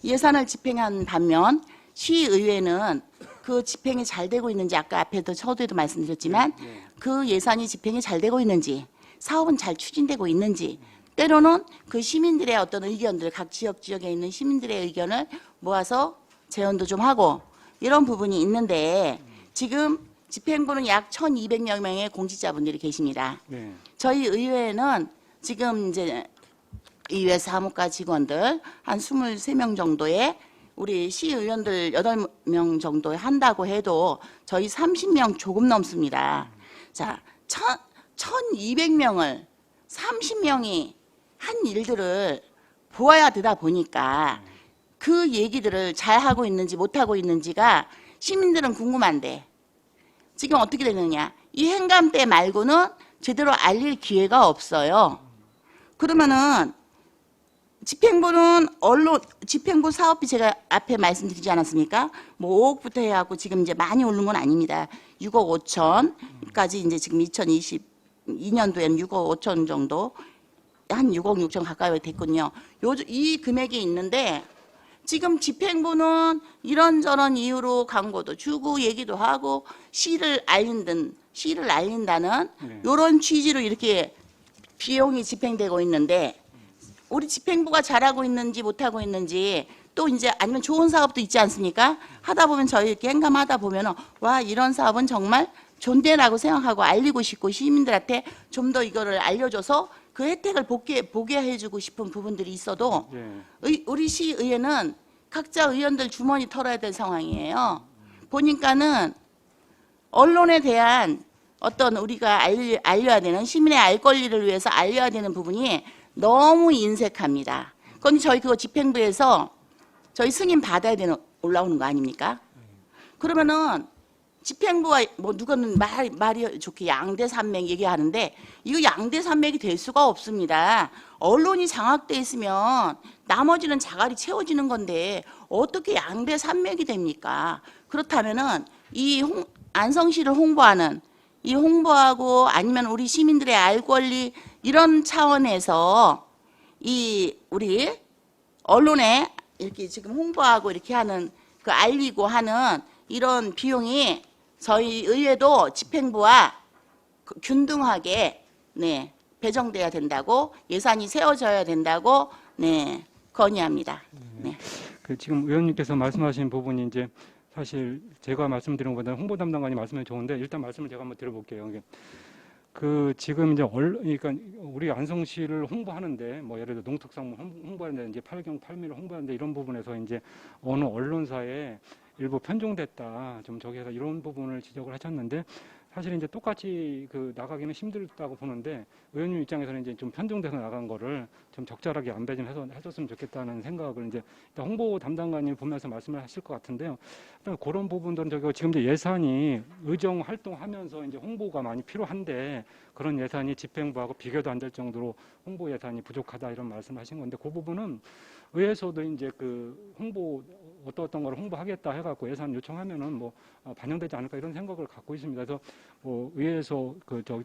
예산을 집행한 반면 시의회는 그 집행이 잘 되고 있는지 아까 앞에도 서두에도 말씀드렸지만 그 예산이 집행이 잘 되고 있는지 사업은 잘 추진되고 있는지 때로는 그 시민들의 어떤 의견들 각 지역에 있는 시민들의 의견을 모아서 재연도 좀 하고 이런 부분이 있는데 지금 집행부는 약 1,200여 명의 공직자분들이 계십니다. 네. 저희 의회는 지금 이제 의회 사무과 직원들 한 23명 정도의 우리 시의원들 8명 정도 한다고 해도 저희 30명 조금 넘습니다. 자, 1,200명을 30명이 한 일들을 보아야 되다 보니까 그 얘기들을 잘 하고 있는지 못하고 있는지가 시민들은 궁금한데 지금 어떻게 되느냐. 이 행감 때 말고는 제대로 알릴 기회가 없어요. 그러면은 집행부는 집행부 사업비 제가 앞에 말씀드리지 않았습니까? 뭐 5억부터 해갖고 지금 이제 많이 오른 건 아닙니다. 6억 5천까지 이제 지금 2022년도에는 6억 5천 정도 한 6억 6천 가까이 됐군요. 이 금액이 있는데 지금 집행부는 이런저런 이유로 광고도 주고 얘기도 하고 시를 알린다는 이런 취지로 이렇게 비용이 집행되고 있는데 우리 집행부가 잘하고 있는지 못하고 있는지 또 이제 아니면 좋은 사업도 있지 않습니까? 하다 보면 저희 이렇게 행감하다 보면은 와 이런 사업은 정말 존대라고 생각하고 알리고 싶고 시민들한테 좀 더 이거를 알려줘서 그 혜택을 보게 해주고 싶은 부분들이 있어도 우리 시의회는 각자 의원들 주머니 털어야 될 상황이에요. 보니까는 언론에 대한 어떤 우리가 알려야 되는 시민의 알 권리를 위해서 알려야 되는 부분이 너무 인색합니다. 그건 저희 그거 집행부에서 저희 승인 받아야 되는 올라오는 거 아닙니까? 그러면은 집행부가 뭐 누구는 말이 좋게 양대산맥 얘기하는데 이거 양대산맥이 될 수가 없습니다. 언론이 장악돼 있으면 나머지는 자갈이 채워지는 건데 어떻게 양대산맥이 됩니까? 그렇다면은 이 안성시를 홍보하는 이 홍보하고 아니면 우리 시민들의 알 권리 이런 차원에서 이 우리 언론에 이렇게 지금 홍보하고 이렇게 하는 그 알리고 하는 이런 비용이 저희 의회도 집행부와 균등하게 네, 배정돼야 된다고 예산이 세워져야 된다고 네, 건의합니다. 네. 지금 의원님께서 말씀하신 부분이 이제 사실 제가 말씀드린 것보다는 홍보 담당관이 말씀해 좋은데 일단 말씀을 제가 한번 드려볼게요. 지금 이제 그러니까 우리 안성시를 홍보하는데 뭐 예를 들어 농특산물 홍보하는데 이제 8경 8미를 홍보하는데 이런 부분에서 이제 어느 언론사에 일부 편중됐다 좀 저기서 이런 부분을 지적을 하셨는데 사실 이제 똑같이 나가기는 힘들다고 보는데 의원님 입장에서는 이제 좀 편중돼서 나간 거를 좀 적절하게 안배 좀 해줬으면 좋겠다는 생각을 이제 홍보 담당관님 보면서 말씀을 하실 것 같은데요. 그런 부분들은 지금 이제 예산이 의정 활동하면서 이제 홍보가 많이 필요한데 그런 예산이 집행부하고 비교도 안 될 정도로 홍보 예산이 부족하다 이런 말씀하신 건데 그 부분은 의회에서도 이제 홍보 어떤 걸 홍보하겠다 해갖고 예산 요청하면은 뭐 반영되지 않을까 이런 생각을 갖고 있습니다. 그래서 뭐 의회에서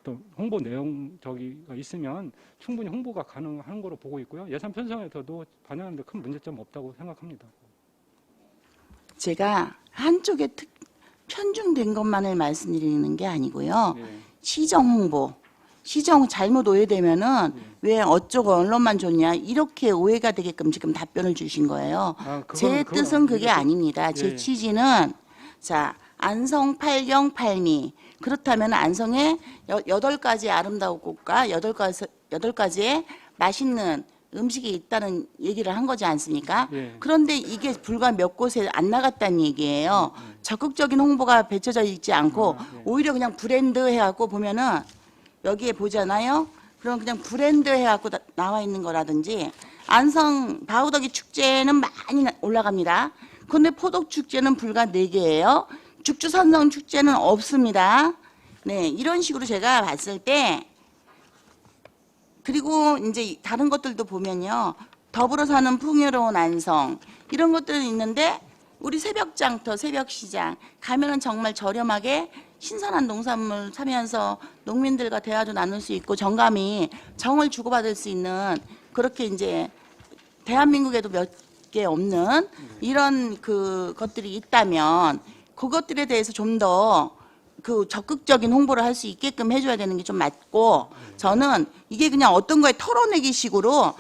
또 홍보 내용 저기가 있으면 충분히 홍보가 가능한 거로 보고 있고요. 예산 편성에서도 반영하는데 큰 문제점 없다고 생각합니다. 제가 한쪽에 편중된 것만을 말씀드리는 게 아니고요. 네. 시정 홍보, 시정 잘못 오해되면은 왜 어쩌고 언론만 좋냐 이렇게 오해가 되게끔 지금 답변을 주신 거예요. 제 뜻은 그게 아닙니다. 제 취지는 자 안성 8경 8미 그렇다면 안성에 8가지 아름다운 곳과 8가지의 맛있는 음식이 있다는 얘기를 한 거지 않습니까? 그런데 이게 불과 몇 곳에 안 나갔다는 얘기예요. 적극적인 홍보가 배쳐져 있지 않고 오히려 그냥 브랜드 해갖고 보면은 여기에 보잖아요. 그럼 그냥 브랜드 해갖고 나와 있는 거라든지 안성 바우더기 축제는 많이 올라갑니다. 그런데 포독 축제는 불과 4개예요. 죽주산성 축제는 없습니다. 네, 이런 식으로 제가 봤을 때 그리고 이제 다른 것들도 보면요. 더불어 사는 풍요로운 안성 이런 것들이 있는데 우리 새벽장터, 새벽시장 가면은 정말 저렴하게 신선한 농산물 사면서 농민들과 대화도 나눌 수 있고 정감이 정을 주고받을 수 있는 그렇게 이제 대한민국에도 몇 개 없는 이런 것들이 있다면 그것들에 대해서 좀 더 적극적인 홍보를 할 수 있게끔 해줘야 되는 게 좀 맞고 저는 이게 그냥 어떤 거에 털어내기 식으로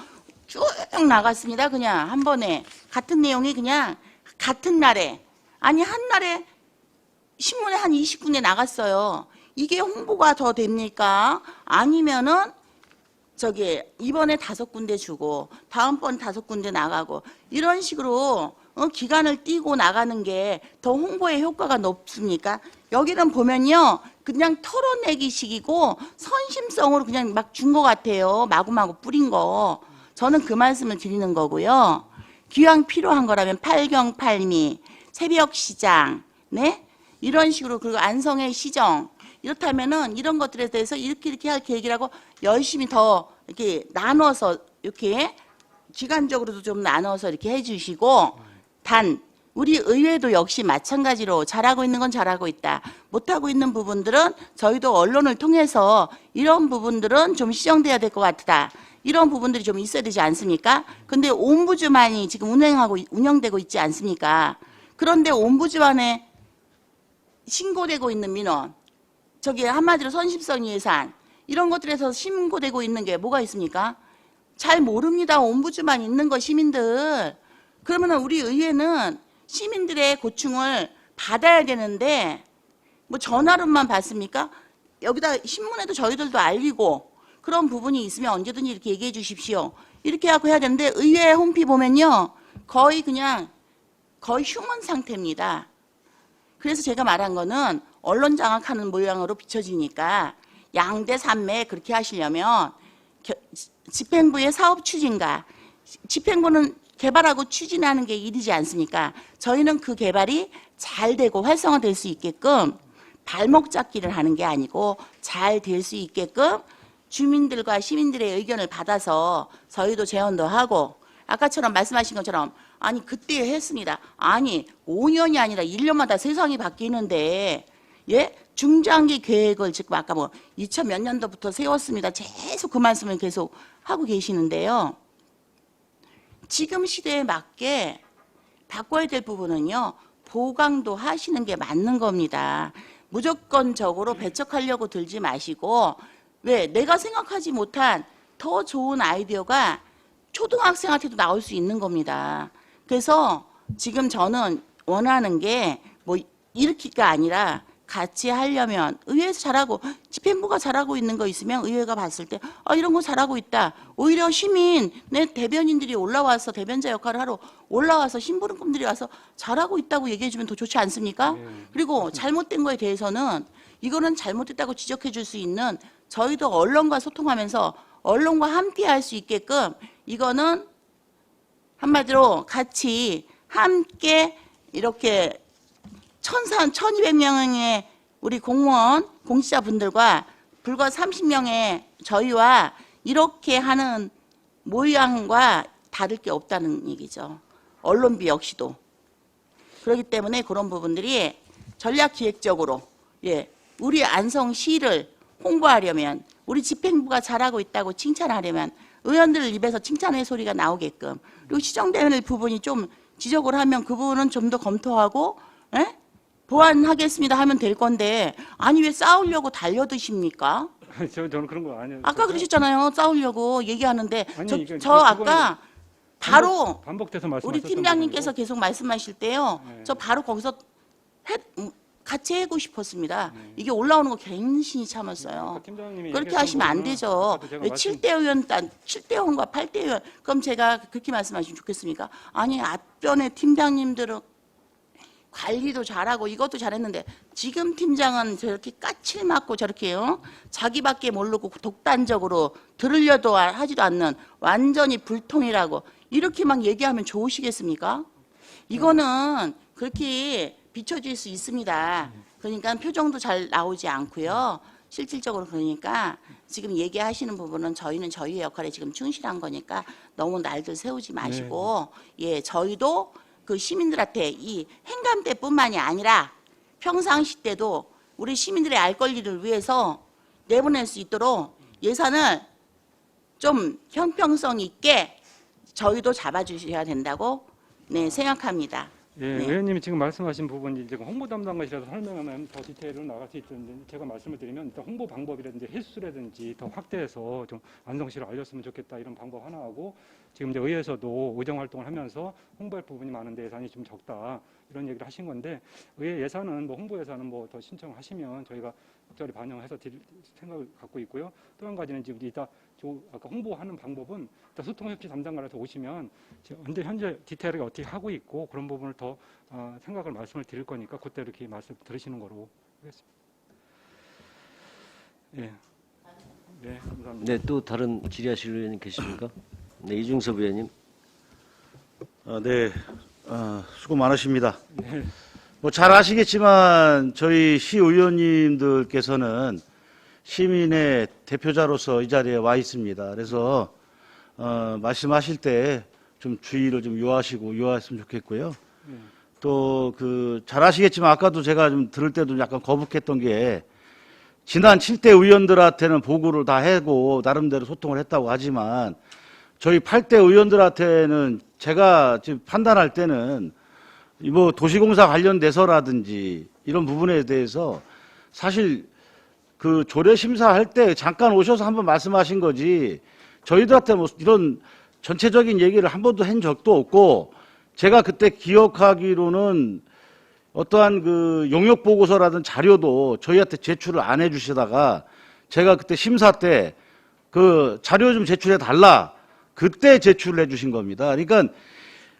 쭉 나갔습니다. 그냥 한 번에 같은 내용이 그냥 같은 날에 아니 한 날에 신문에 한 20군데 나갔어요. 이게 홍보가 더 됩니까? 아니면은 이번에 5군데 주고 다음번 5군데 나가고 이런 식으로 기간을 띄고 나가는 게 더 홍보의 효과가 높습니까? 여기는 보면요. 그냥 털어내기식이고 선심성으로 그냥 막 준 것 같아요. 마구마구 뿌린 거. 저는 그 말씀을 드리는 거고요. 기왕 필요한 거라면 8경 8미, 새벽시장, 네? 이런 식으로 그리고 안성의 시정 이렇다면은 이런 것들에 대해서 이렇게 할 계획이라고 열심히 더 이렇게 나눠서 이렇게 기간적으로도 좀 나눠서 이렇게 해주시고 단 우리 의회도 역시 마찬가지로 잘하고 있는 건 잘하고 있다. 못하고 있는 부분들은 저희도 언론을 통해서 이런 부분들은 좀 시정돼야 될 것 같다. 이런 부분들이 좀 있어야 되지 않습니까? 근데 옴부즈만이 지금 운영되고 있지 않습니까? 그런데 옴부즈만에 신고되고 있는 민원, 한마디로 선심성 예산, 이런 것들에서 신고되고 있는 게 뭐가 있습니까? 잘 모릅니다. 옴부즈만 있는 거 시민들. 그러면 우리 의회는 시민들의 고충을 받아야 되는데 뭐 전화로만 받습니까? 여기다 신문에도 저희들도 알리고 그런 부분이 있으면 언제든지 이렇게 얘기해 주십시오. 이렇게 하고 해야 되는데 의회 홈피 보면요. 거의 휴먼 상태입니다. 그래서 제가 말한 거는 언론 장악하는 모양으로 비춰지니까 양대 산매 그렇게 하시려면 집행부의 사업 추진과 집행부는 개발하고 추진하는 게 일이지 않습니까? 저희는 그 개발이 잘 되고 활성화될 수 있게끔 발목 잡기를 하는 게 아니고 잘 될 수 있게끔 주민들과 시민들의 의견을 받아서 저희도 제언도 하고 아까처럼 말씀하신 것처럼 아니 그때 했습니다. 아니 5년이 아니라 1년마다 세상이 바뀌는데 예? 중장기 계획을 지금 아까 2000 몇 년도부터 세웠습니다. 계속 그 말씀을 계속 하고 계시는데요. 지금 시대에 맞게 바꿔야 될 부분은요. 보강도 하시는 게 맞는 겁니다. 무조건적으로 배척하려고 들지 마시고 왜 내가 생각하지 못한 더 좋은 아이디어가 초등학생한테도 나올 수 있는 겁니다. 그래서 지금 저는 원하는 게 뭐 이렇게가 아니라 같이 하려면 의회에서 잘하고 집행부가 잘하고 있는 거 있으면 의회가 봤을 때 이런 거 잘하고 있다. 오히려 시민 내 대변인들이 올라와서 대변자 역할을 하러 올라와서 심부름꾼들이 와서 잘하고 있다고 얘기해 주면 더 좋지 않습니까? 그리고 잘못된 거에 대해서는 이거는 잘못됐다고 지적해 줄 수 있는 저희도 언론과 소통하면서 언론과 함께 할 수 있게끔 이거는 한마디로 같이 함께 이렇게 1200명의 우리 공무원, 공직자분들과 불과 30명의 저희와 이렇게 하는 모양과 다를 게 없다는 얘기죠. 언론비 역시도. 그렇기 때문에 그런 부분들이 전략기획적으로 우리 안성시를 홍보하려면 우리 집행부가 잘하고 있다고 칭찬하려면 의원들 입에서 칭찬의 소리가 나오게끔 그리고 시정될 부분이 좀 지적을 하면 그 부분은 좀 더 검토하고 보완하겠습니다 하면 될 건데 아니 왜 싸우려고 달려드십니까? 저는 그런 거 아니에요. 아까 그러셨잖아요. 싸우려고 얘기하는데 아니, 저 아까 바로 반복돼서 말씀하셨던 우리 팀장님께서 부분이고. 계속 말씀하실 때요. 네. 저 바로 거기서 같이 하고 싶었습니다. 이게 올라오는 거 굉장히 참았어요. 팀장님이 그렇게 얘기했던 하시면 안 부분은 되죠. 아까도 제가 왜 말씀- 7대 의원, 7대 의원과 8대 의원. 그럼 제가 그렇게 말씀하시면 좋겠습니까? 아니, 앞전에 팀장님들은 관리도 잘하고 이것도 잘했는데 지금 팀장은 저렇게 까칠 맞고 저렇게요. 자기밖에 모르고 독단적으로 들으려도 하지도 않는 완전히 불통이라고 이렇게 막 얘기하면 좋으시겠습니까? 이거는 그렇게 비춰질 수 있습니다. 그러니까 표정도 잘 나오지 않고요. 실질적으로 그러니까 지금 얘기하시는 부분은 저희는 저희의 역할에 지금 충실한 거니까 너무 날들 세우지 마시고 저희도 그 시민들한테 이 행감 때뿐만이 아니라 평상시 때도 우리 시민들의 알 권리를 위해서 내보낼 수 있도록 예산을 좀 형평성 있게 저희도 잡아주셔야 된다고 생각합니다. 예, 의원님이 지금 말씀하신 부분이 이제 홍보 담당관이라서 설명하면 더 디테일로 나갈 수 있는데 제가 말씀을 드리면 일단 홍보 방법이라든지 횟수라든지 더 확대해서 좀 안성시를 알렸으면 좋겠다 이런 방법 하나 하고 지금 이제 의회에서도 의정 활동을 하면서 홍보할 부분이 많은데 예산이 좀 적다 이런 얘기를 하신 건데 의회 예산은 뭐 홍보 예산은 뭐 더 신청하시면 저희가 적절히 반영해서 드릴 생각을 갖고 있고요. 또 한 가지는 지금 이따 아까 홍보하는 방법은 소통협치 담당관에서 오시면 현재 디테일하게 어떻게 하고 있고 그런 부분을 더 생각을 말씀을 드릴 거니까 그때 이렇게 말씀 들으시는 거로 하겠습니다. 네, 감사합니다. 네, 또 다른 질의하실 의원님 계십니까? 네, 이중섭 의원님. 네, 수고 많으십니다. 뭐 잘 아시겠지만 저희 시의원님들께서는 시민의 대표자로서 이 자리에 와 있습니다. 그래서 말씀하실 때 좀 주의를 좀 유하했으면 좋겠고요. 또 잘 아시겠지만 아까도 제가 좀 들을 때도 약간 거북했던 게 지난 7대 의원들한테는 보고를 다 하고 나름대로 소통을 했다고 하지만 저희 8대 의원들한테는 제가 지금 판단할 때는 뭐 도시공사 관련돼서라든지 이런 부분에 대해서 사실 그 조례 심사할 때 잠깐 오셔서 한번 말씀하신 거지 저희들한테 뭐 이런 전체적인 얘기를 한 번도 한 적도 없고 제가 그때 기억하기로는 어떠한 그 용역 보고서라든 자료도 저희한테 제출을 안 해주시다가 제가 그때 심사 때 그 자료 좀 제출해 달라 그때 제출을 해주신 겁니다. 그러니까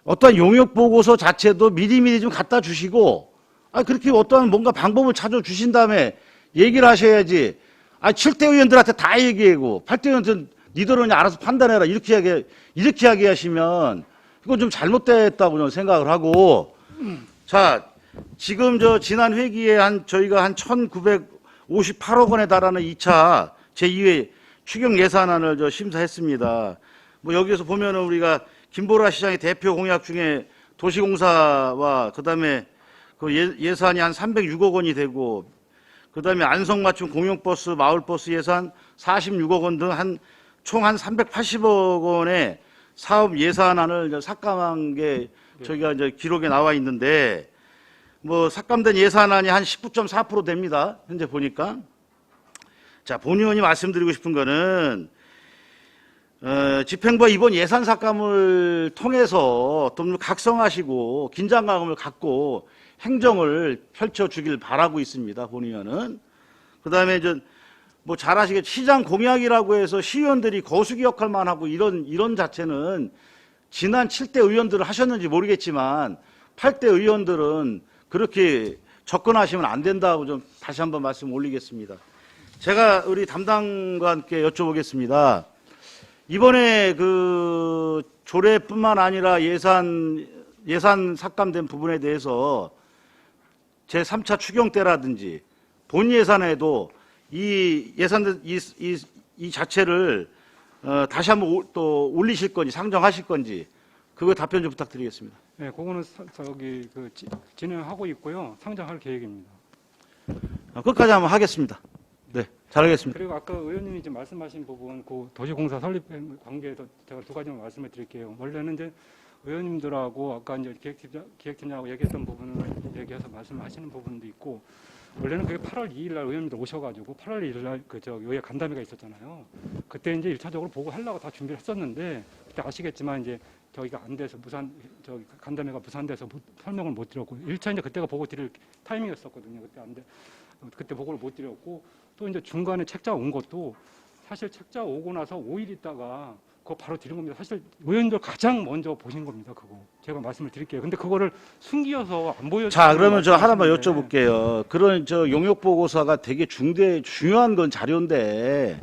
어떠한 용역 보고서 자체도 미리미리 좀 갖다 주시고 그렇게 어떠한 뭔가 방법을 찾아 주신 다음에 얘기를 하셔야지 7대 의원들한테 다 얘기하고 8대 의원들은 니들은 그냥 알아서 판단해라 이렇게 이야기하시면 이건 좀 잘못됐다고 저는 생각을 하고 자 지금 지난 회기에 저희가 한 1958억 원에 달하는 2차 제2회 추경 예산안을 심사했습니다. 뭐 여기에서 보면은 우리가 김보라 시장의 대표 공약 중에 도시공사와 그다음에 그 예산이 한 306억 원이 되고 그다음에 안성맞춤 공용버스 마을버스 예산 46억 원 등 총 한 380억 원의 사업 예산안을 삭감한 게 저희가 이제 기록에 나와 있는데 뭐 삭감된 예산안이 한 19.4% 됩니다. 현재 보니까. 자, 본 의원이 말씀드리고 싶은 거는 집행부가 이번 예산 삭감을 통해서 좀 각성하시고 긴장감을 갖고 행정을 펼쳐주길 바라고 있습니다. 본 의원은. 그다음에 뭐 잘 아시겠죠. 시장 공약이라고 해서 시의원들이 거수기 역할만 하고 이런 자체는 지난 7대 의원들을 하셨는지 모르겠지만 8대 의원들은 그렇게 접근하시면 안 된다고 좀 다시 한번 말씀 올리겠습니다. 제가 우리 담당관께 여쭤보겠습니다. 이번에 그 조례뿐만 아니라 예산 삭감된 부분에 대해서 제3차 추경 때라든지 본 예산에도 이 예산 이 자체를 다시 한번 또 올리실 건지 상정하실 건지 그거 답변 좀 부탁드리겠습니다. 네, 그거는 진행하고 있고요. 상정할 계획입니다. 끝까지 한번 하겠습니다. 네, 잘하겠습니다. 그리고 아까 의원님이 지금 말씀하신 부분, 그 도시공사 설립 관계에서 제가 두 가지만 말씀을 드릴게요. 원래는 이제 의원님들하고 아까 이제 기획팀장하고 얘기했던 부분을 얘기해서 말씀하시는 부분도 있고, 원래는 그게 8월 2일 날 의원님들 오셔가지고 8월 2일 날 요에 간담회가 있었잖아요. 그때 이제 1차적으로 보고하려고 다 준비를 했었는데, 그때 아시겠지만 이제 저희가 안 돼서 간담회가 무산돼서 설명을 못 드렸고, 1차 이제 그때가 보고 드릴 타이밍이었었거든요. 그때 보고를 못 드렸고, 또 이제 중간에 책자 온 것도 사실 책자 오고 나서 5일 있다가 그거 바로 드린 겁니다. 사실 의원님들 가장 먼저 보신 겁니다. 그거 제가 말씀을 드릴게요. 근데 그거를 숨기어서 안 보여. 자, 그러면 저 하나만 여쭤볼게요. 그런 용역 보고서가 되게 중요한 건 자료인데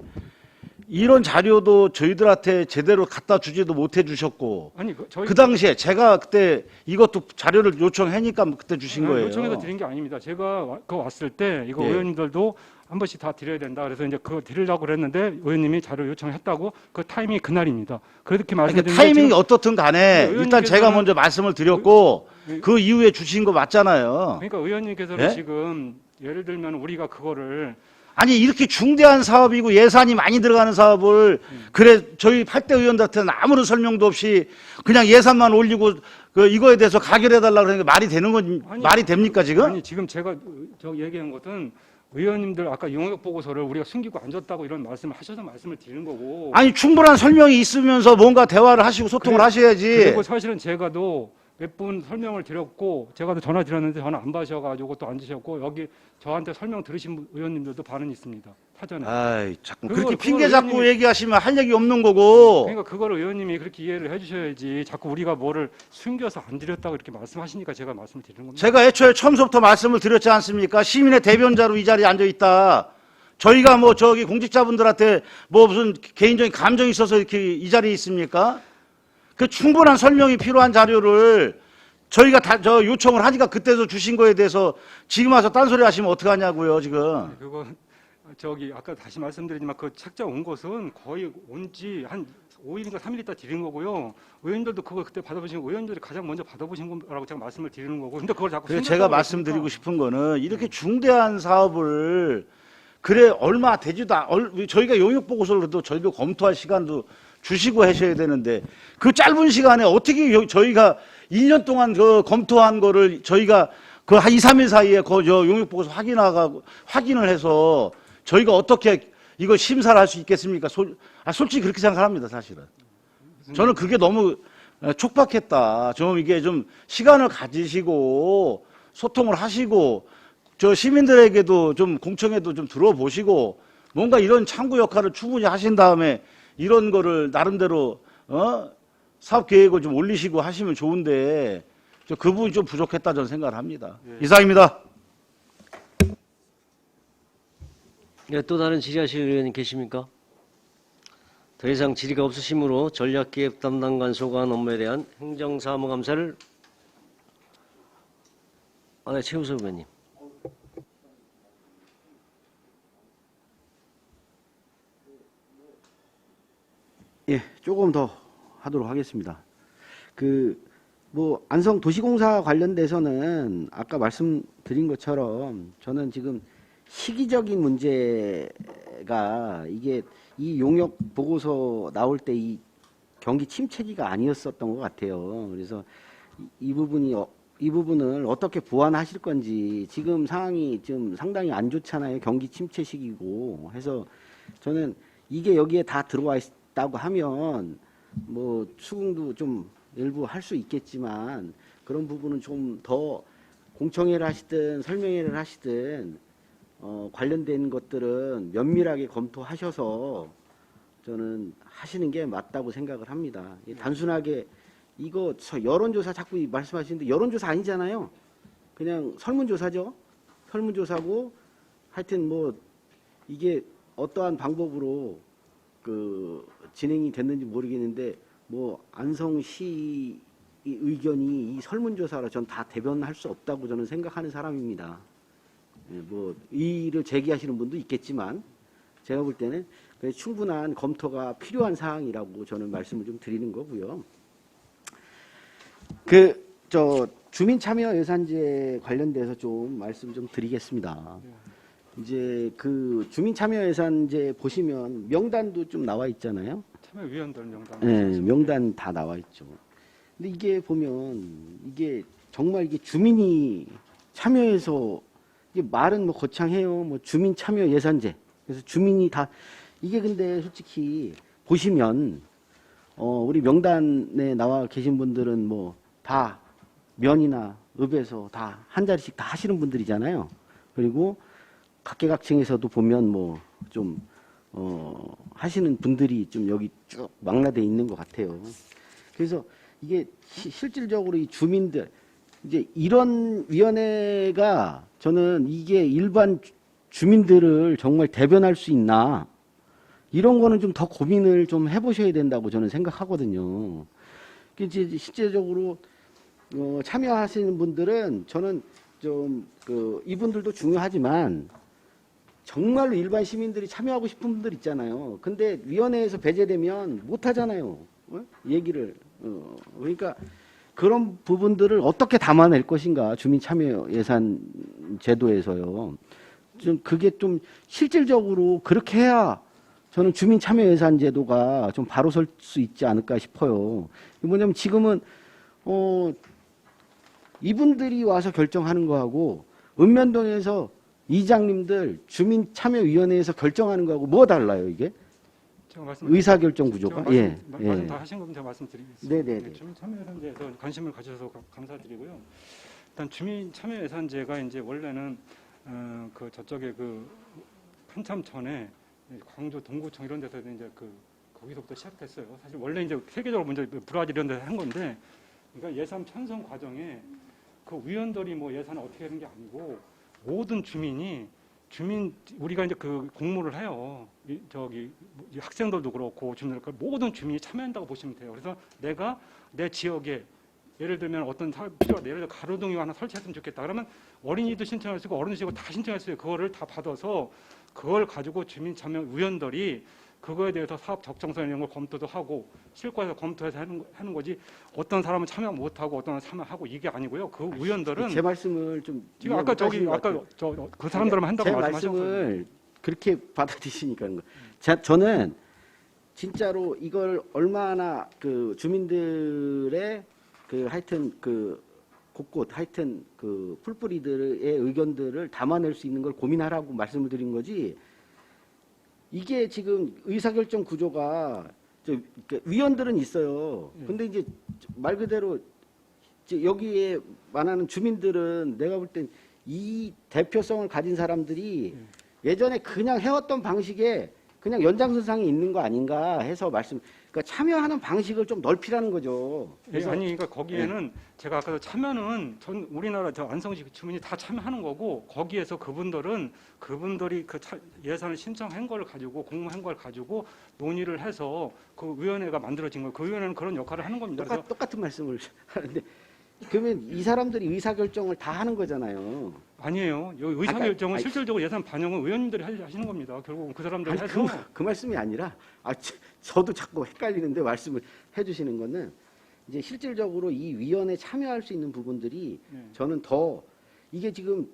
이런 자료도 저희들한테 제대로 갖다 주지도 못해 주셨고, 아니 그 당시에 제가 그때 이것도 자료를 요청하니까 그때 주신 거예요. 요청해서 드린 게 아닙니다. 제가 그거 왔을 때 이거 예. 의원님들도 한 번씩 다 드려야 된다. 그래서 이제 그거 드리려고 그랬는데 의원님이 자료 요청했다고 그 타이밍이 그날입니다. 그렇게 말씀드린 타이밍이 어떻든 간에 일단 제가 의원님께서는- 먼저 말씀을 드렸고 그 이후에 주신 거 맞잖아요. 그러니까 의원님께서는 예? 지금 예를 들면 우리가 그거를 아니 이렇게 중대한 사업이고 예산이 많이 들어가는 사업을 그래 저희 8대 의원들한테는 아무런 설명도 없이 그냥 예산만 올리고 이거에 대해서 가결해달라고 그러는 게 말이 되는 건 말이 됩니까 지금? 아니 지금 제가 얘기한 것은 의원님들 아까 용역 보고서를 우리가 숨기고 안 줬다고 이런 말씀을 하셔서 말씀을 드리는 거고. 아니 충분한 설명이 있으면서 뭔가 대화를 하시고 소통을 하셔야지. 그리고 사실은 제가도 몇 분 설명을 드렸고 제가도 전화 드렸는데 전화 안 받으셔가지고 또 안 주셨고 여기 저한테 설명 들으신 의원님들도 반은 있습니다. 사전에. 아이 자꾸 그걸- 그렇게 그걸 핑계 잡고 의원님이- 얘기하시면 할 얘기 없는 거고. 그러니까 그걸 의원님이 그렇게 이해를 해주셔야지 자꾸 우리가 뭐를 숨겨서 안 드렸다고 이렇게 말씀하시니까 제가 말씀을 드리는 겁니다. 제가 애초에 처음부터 말씀을 드렸지 않습니까? 시민의 대변자로 이 자리에 앉아 있다. 저희가 뭐 저기 공직자분들한테 뭐 무슨 개인적인 감정이 있어서 이렇게 이 자리에 있습니까? 그 충분한 설명이 필요한 자료를 저희가 저 요청을 하니까 그때도 주신 거에 대해서 지금 와서 딴소리 하시면 어떡하냐고요, 지금. 그거 아까 다시 말씀드리지만 그 책자 온 것은 거의 온지 한 5일인가 3일 있다 드린 거고요. 의원들도 그거 그때 받아보신 의원들이 가장 먼저 받아보신 거라고 제가 말씀을 드리는 거고. 근데 그걸 자꾸 그래서 숨겼다고 제가 그러니까. 말씀드리고 싶은 거는 이렇게 중대한 사업을 그래 얼마 되지도 저희가 용역 보고서를 저희도 검토할 시간도 주시고 하셔야 되는데 그 짧은 시간에 어떻게 저희가 1년 동안 그 검토한 거를 저희가 그 한 2, 3일 사이에 그 용역 보고서 확인을 해서 저희가 어떻게 이거 심사를 할 수 있겠습니까? 솔직히 그렇게 생각합니다, 사실은. 저는 그게 너무 촉박했다. 좀 이게 좀 시간을 가지시고 소통을 하시고 저 시민들에게도 좀 공청회도 좀 들어보시고 뭔가 이런 참고 역할을 충분히 하신 다음에 이런 거를 나름대로 사업 계획을 좀 올리시고 하시면 좋은데 그 부분이 좀 부족했다 저는 생각을 합니다. 이상입니다. 네, 또 다른 질의하실 의원님 계십니까? 더 이상 질의가 없으시므로 전략기획 담당관 소관 업무에 대한 행정사무감사를 네, 최우석 의원님. 예, 조금 더 하도록 하겠습니다. 안성 도시공사 관련돼서는 아까 말씀드린 것처럼 저는 지금 시기적인 문제가 이게 이 용역 보고서 나올 때 이 경기 침체기가 아니었었던 것 같아요. 그래서 이 부분이 이 부분을 어떻게 보완하실 건지 지금 상황이 지금 상당히 안 좋잖아요. 경기 침체 시기고 해서 저는 이게 여기에 다 들어와 있다고 하면 뭐 수긍도 좀 일부 할 수 있겠지만 그런 부분은 좀 더 공청회를 하시든 설명회를 하시든 관련된 것들은 면밀하게 검토하셔서 저는 하시는 게 맞다고 생각을 합니다. 단순하게 이거 여론조사 자꾸 말씀하시는데 여론조사 아니잖아요. 그냥 설문조사죠. 설문조사고 하여튼 뭐 이게 어떠한 방법으로 그 진행이 됐는지 모르겠는데 뭐 안성시 의견이 이 설문조사로 전 다 대변할 수 없다고 저는 생각하는 사람입니다. 뭐 이의를 제기하시는 분도 있겠지만 제가 볼 때는 충분한 검토가 필요한 사항이라고 저는 말씀을 좀 드리는 거고요. 주민참여예산제 관련돼서 좀 말씀 좀 드리겠습니다. 이제 그 주민참여예산제 보시면 명단도 좀 나와 있잖아요. 참여위원들 명단. 네, 명단 다 나와 있죠. 근데 이게 보면 이게 정말 이게 주민이 참여해서 이게 말은 뭐 거창해요. 뭐 주민참여예산제. 그래서 주민이 다 이게 근데 솔직히 보시면 우리 명단에 나와 계신 분들은 뭐 다 면이나 읍에서 다 한 자리씩 다 하시는 분들이잖아요. 그리고 각계각층에서도 보면 뭐 좀 하시는 분들이 좀 여기 쭉 망라돼 있는 것 같아요. 그래서 이게 실질적으로 이 주민들 이제 이런 위원회가 저는 이게 일반 주민들을 정말 대변할 수 있나 이런 거는 좀 더 고민을 좀 해보셔야 된다고 저는 생각하거든요. 이제 실제적으로 참여하시는 분들은 저는 좀 이분들도 중요하지만 정말로 일반 시민들이 참여하고 싶은 분들 있잖아요. 근데 위원회에서 배제되면 못 하잖아요. 얘기를. 그러니까 그런 부분들을 어떻게 담아낼 것인가 주민참여예산 제도에서요. 좀 그게 좀 실질적으로 그렇게 해야 저는 주민참여예산 제도가 좀 바로 설 수 있지 않을까 싶어요. 뭐냐면 지금은 이분들이 와서 결정하는 거하고 읍면동에서 이장님들 주민참여위원회에서 결정하는 거하고 뭐가 달라요 이게? 의사결정 구조가? 말씀 다 하신 거면 제가 말씀드리겠습니다. 네네네. 주민참여예산제에서 관심을 가져서 감사드리고요. 일단 주민참여예산제가 이제 원래는 저쪽에 한참 전에 광주 동구청 이런 데서 이제 거기서부터 시작됐어요. 사실 원래 이제 세계적으로 먼저 브라질 이런 데서 한 건데, 그러니까 예산 편성 과정에 그 위원들이 뭐 예산을 어떻게 하는 게 아니고 모든 주민이 우리가 이제 공모를 해요. 학생들도 그렇고 주민들 모든 주민이 참여한다고 보시면 돼요. 그래서 내가 내 지역에 예를 들면 어떤 필요한 예를 들어 가로등이 하나 설치했으면 좋겠다. 그러면 어린이도 신청할 수 있고 어른도 다 신청할 수 있고 그거를 다 받아서 그걸 가지고 주민참여위원들이 그거에 대해서 사업 적정성 이런 걸 검토도 하고 실과에서 검토해서 하는 거지 어떤 사람은 참여 못하고 어떤 사람은 참여하고 이게 아니고요. 그 위원들은 제 말씀을 좀 지금 아까 그 사람들만 한다고 제 말씀하셨어요. 말씀을 그렇게 받아들이시니까 그런 거예요. 저는 진짜로 이걸 얼마나 주민들의 하여튼 곳곳 하여튼 풀뿌리들의 의견들을 담아낼 수 있는 걸 고민하라고 말씀을 드린 거지. 이게 지금 의사결정 구조가 위원들은 있어요. 근데 이제 말 그대로 여기에 말하는 주민들은 내가 볼 땐 이 대표성을 가진 사람들이 예전에 그냥 해왔던 방식에 그냥 연장선상에 있는 거 아닌가 해서 그러니까 참여하는 방식을 좀 넓히라는 거죠. 그러니까 거기에는 제가 아까 참여는 우리나라 안성시 주민이 다 참여하는 거고 거기에서 그분들이 예산을 신청한 걸 가지고 공모한 걸 가지고 논의를 해서 그 위원회가 만들어진 거예요. 그 위원회는 그런 역할을 하는 겁니다. 똑같은 말씀을 하는데 그러면 이 사람들이 의사결정을 다 하는 거잖아요. 아니에요. 의사결정은 실질적으로 예산 반영은 의원님들이 하시는 겁니다. 결국은 그 사람들이 해서 그 말씀이 아니라 저도 자꾸 헷갈리는데 말씀을 해주시는 거는 이제 실질적으로 이 위원회에 참여할 수 있는 부분들이 저는 더 이게 지금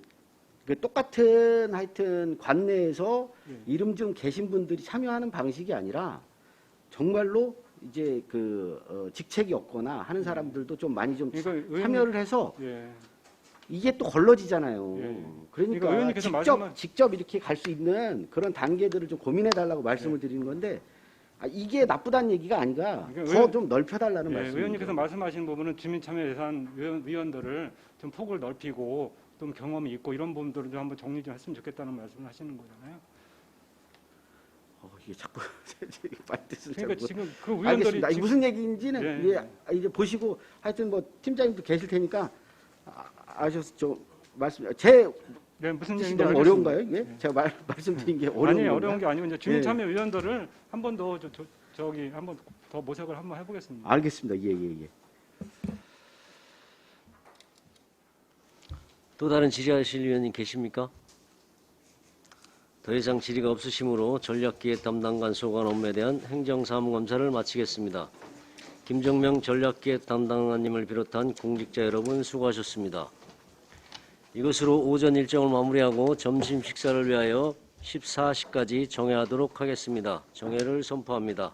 똑같은 하여튼 관내에서 이름 좀 계신 분들이 참여하는 방식이 아니라 정말로 이제 직책이 없거나 하는 사람들도 좀 많이 좀 이거 의원님- 참여를 해서 예. 이게 또 걸러지잖아요. 예. 그러니까 이거 의원님께서 직접 이렇게 갈 수 있는 그런 단계들을 좀 고민해 달라고 말씀을 드리는 건데 이게 나쁘다는 얘기가 아니라 그러니까 더 좀 넓혀 달라는 예, 말씀입니다. 의원님께서 말씀하시는 부분은 주민참여예산 위원들을 좀 폭을 넓히고 좀 경험이 있고 이런 부분들을 좀 한번 정리 좀 했으면 좋겠다는 말씀을 하시는 거잖아요. 이게 자꾸 말뜻을 그러니까 자꾸. 지금 그 의원들이 알겠습니다. 아니, 무슨 얘기인지는 예, 이제 보시고 하여튼 뭐 팀장님도 계실 테니까 아셔서 좀 말씀. 제 네, 무슨 뜻이 얘기인지 너무 알겠습니다. 어려운가요? 이게 예. 제가 말씀드린 게 어려운 아니 건가요? 어려운 게 아니고 이제 주민참여위원들을 한 번 더 저기 한 번 더 모색을 한번 해보겠습니다. 알겠습니다. 예. 또 다른 질의하실 위원님 계십니까? 더 이상 질의가 없으시므로 전략기획 담당관 소관 업무에 대한 행정사무검사를 마치겠습니다. 김정명 전략기획 담당관님을 비롯한 공직자 여러분 수고하셨습니다. 이것으로 오전 일정을 마무리하고 점심 식사를 위하여 14시까지 정회하도록 하겠습니다. 정회를 선포합니다.